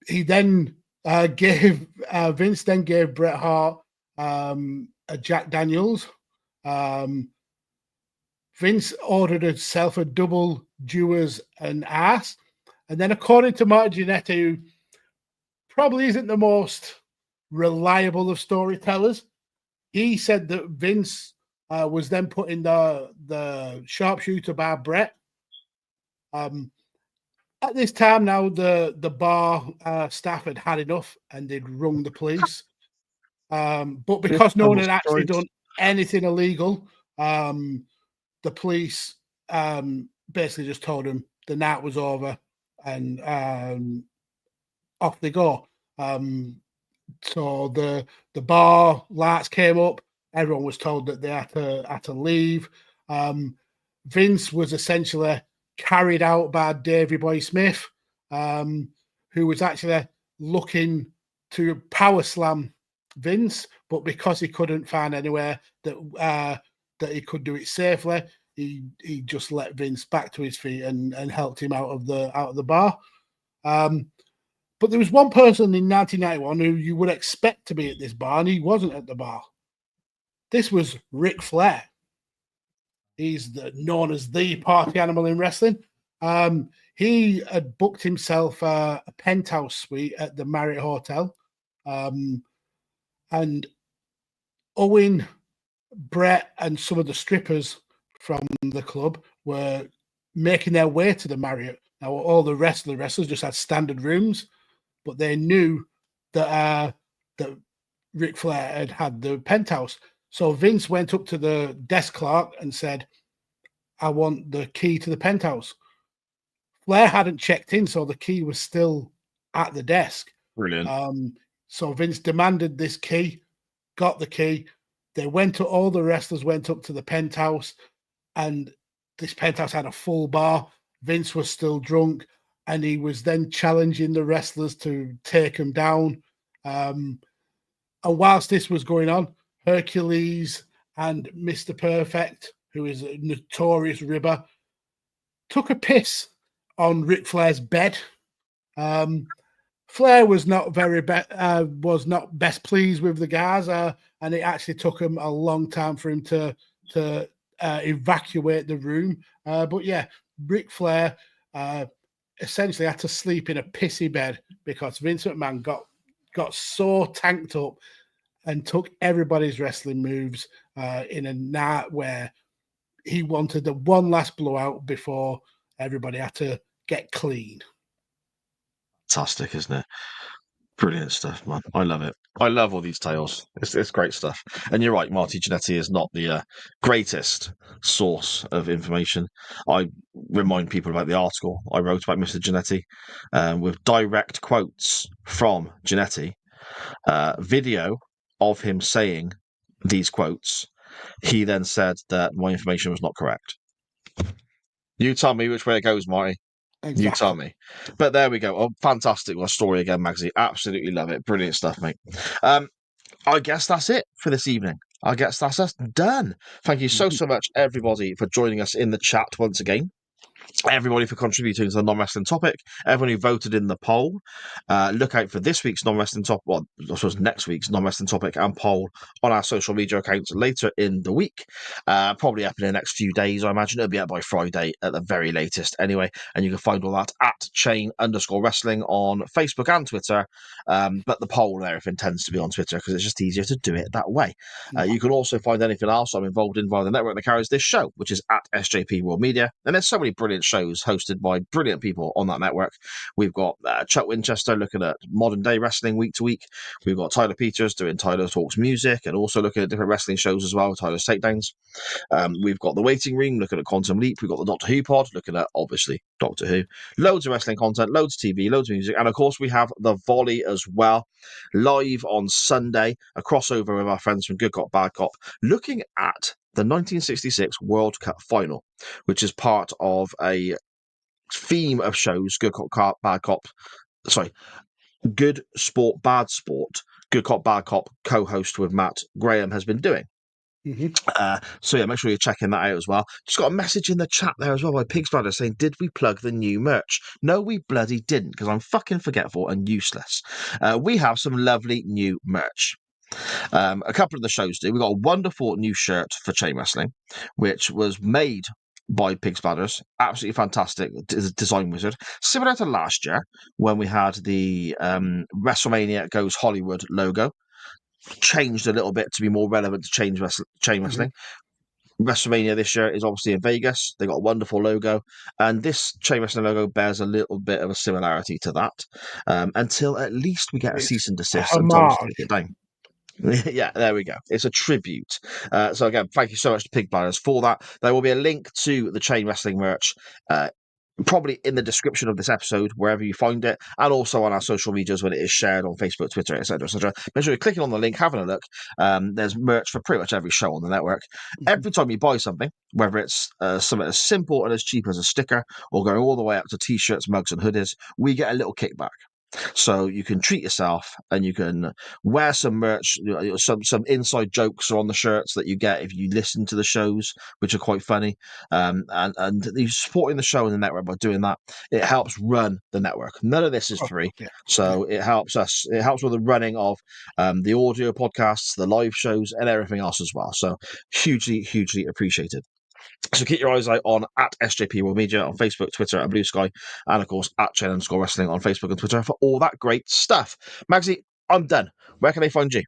He then gave Vince then gave Bret Hart a Jack Daniels. Vince ordered himself a double Dewars and ass. And then, according to Mark Jannetty, who probably isn't the most reliable of storytellers, he said that Vince was then put in the sharpshooter by Bret. At this time now, the bar staff had enough and they'd rung the police. But because no one had actually done anything illegal, the police basically just told him the night was over and off they go. So the bar lights came up. Everyone was told that they had to leave. Vince was essentially carried out by Davey Boy Smith, who was actually looking to power slam Vince, but because he couldn't find anywhere that he could do it safely, he just let Vince back to his feet and helped him out of the bar. But there was one person in 1991 who you would expect to be at this bar, and he wasn't at the bar. This was Ric Flair. He's known as the party animal in wrestling. He had booked himself a penthouse suite at the Marriott Hotel. And Owen, Bret, and some of the strippers from the club were making their way to the Marriott. Now, all the rest of the wrestlers just had standard rooms, but they knew that Ric Flair had the penthouse. So Vince went up to the desk clerk and said, "I want the key to the penthouse." Flair hadn't checked in, so the key was still at the desk. Brilliant. So Vince demanded this key, got the key. All the wrestlers went up to the penthouse, and this penthouse had a full bar. Vince was still drunk, and he was then challenging the wrestlers to take him down. And whilst this was going on, Hercules and Mr. Perfect, who is a notorious ribber, took a piss on Ric Flair's bed. Flair was not best pleased with the guys, and it actually took him a long time for him to evacuate the room. But yeah, Ric Flair essentially had to sleep in a pissy bed because Vince McMahon got so tanked up and took everybody's wrestling moves in a night where he wanted the one last blowout before everybody had to get clean. Fantastic, isn't it? Brilliant stuff, man. I love it. I love all these tales. It's great stuff. And you're right, Marty Jannetty is not the greatest source of information. I remind people about the article I wrote about Mr. Jannetty with direct quotes from Jannetty, video of him saying these quotes, he then said that my information was not correct. You tell me which way it goes, Marty. Exactly. You tell me. But there we go. Oh, fantastic story again, Magsy. Absolutely love it. Brilliant stuff, mate. I guess that's it for this evening. I guess that's us done. Thank you so much, everybody, for joining us in the chat once again. Everybody for contributing to the non-wrestling topic. Everyone who voted in the poll. Look out for this week's non-wrestling topic. Well, I suppose next week's non-wrestling topic and poll on our social media accounts later in the week. Probably up in the next few days, I imagine. It'll be up by Friday at the very latest anyway. And you can find all that at chain_wrestling on Facebook and Twitter. But the poll and everything tends to be on Twitter because it's just easier to do it that way. You can also find anything else I'm involved in via the network that carries this show, which is at SJP World Media. And there's so many brilliant shows hosted by brilliant people on that network. We've got Chuck Winchester looking at modern day wrestling week to week. We've got Tyler Peters doing Tyler Talks Music and also looking at different wrestling shows as well, Tyler's Takedowns. We've got The Waiting Room looking at Quantum Leap. We've got the Doctor Who pod looking at, obviously, Doctor Who. Loads of wrestling content, loads of TV, loads of music. And of course, we have The Volley as well, live on Sunday, a crossover with our friends from Good Cop, Bad Cop, looking at the 1966 World Cup final, which is part of a theme of shows, Good Cop, Bad Cop, Good Sport, Bad Sport, Good Cop, Bad Cop co-host with Matt Graham has been doing. So yeah, make sure you're checking that out as well. Just got a message in the chat there as well by Pig's Brother saying, did we plug the new merch? No, we bloody didn't, because I'm fucking forgetful and useless. We have some lovely new merch. A couple of the shows do. We've got a wonderful new shirt for Chain Wrestling, which was made by Pig's Bladders. Absolutely fantastic design wizard. Similar to last year when we had the WrestleMania Goes Hollywood logo. Changed a little bit to be more relevant to Chain Wrestling. WrestleMania this year is obviously in Vegas. They got a wonderful logo, and this Chain Wrestling logo bears a little bit of a similarity to that. Until at least we get a cease and desist and tell us to take it down. Yeah, there we go. It's a tribute. So again, thank you so much to Pig Bladders for that. There will be a link to the Chain Wrestling merch probably in the description of this episode, wherever you find it, and also on our social medias when it is shared on Facebook, Twitter, etc., etc. Make sure you're clicking on the link, having a look. There's merch for pretty much every show on the network. Every time you buy something, whether it's something as simple and as cheap as a sticker, or going all the way up to t-shirts, mugs, and hoodies, we get a little kickback. So you can treat yourself and you can wear some merch. Some inside jokes are on the shirts that you get if you listen to the shows, which are quite funny. And you're supporting the show and the network by doing that. It helps run the network. None of this is free. So it helps us. It helps with the running of the audio podcasts, the live shows, and everything else as well. So hugely, hugely appreciated. So keep your eyes out on at SJP World Media on Facebook, Twitter, and Blue Sky, and of course at Chain_Wrestling on Facebook and Twitter for all that great stuff. Magsy, I'm done. Where can they find you?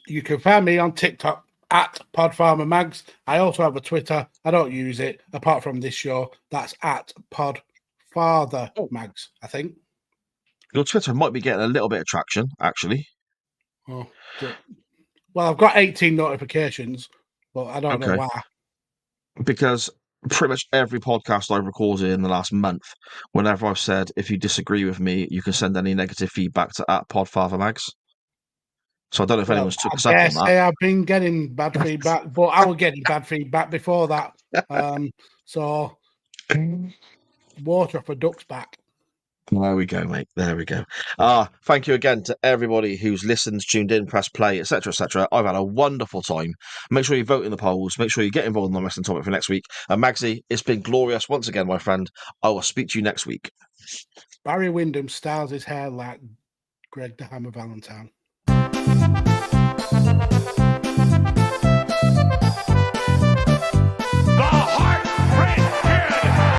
You can find me on TikTok at PodFarmerMags. I also have a Twitter. I don't use it apart from this show. That's at PodFartherMags, I think. Your Twitter might be getting a little bit of traction, actually. Oh, well, I've got 18 notifications, but I don't know why. Because pretty much every podcast I've recorded in the last month, whenever I've said, if you disagree with me, you can send any negative feedback to at PodFarmerMags. So I don't know if anyone's took us up on that. I've been getting bad feedback, but I was getting bad feedback before that. So water off a duck's back. There we go, mate. There we go. Thank you again to everybody who's listened, tuned in, pressed play, etc., etc. I've had a wonderful time. Make sure you vote in the polls. Make sure you get involved in the wrestling topic for next week. And Magsy, it's been glorious once again, my friend. I will speak to you next week. Barry Windham styles his hair like Greg the Hammer Valentine.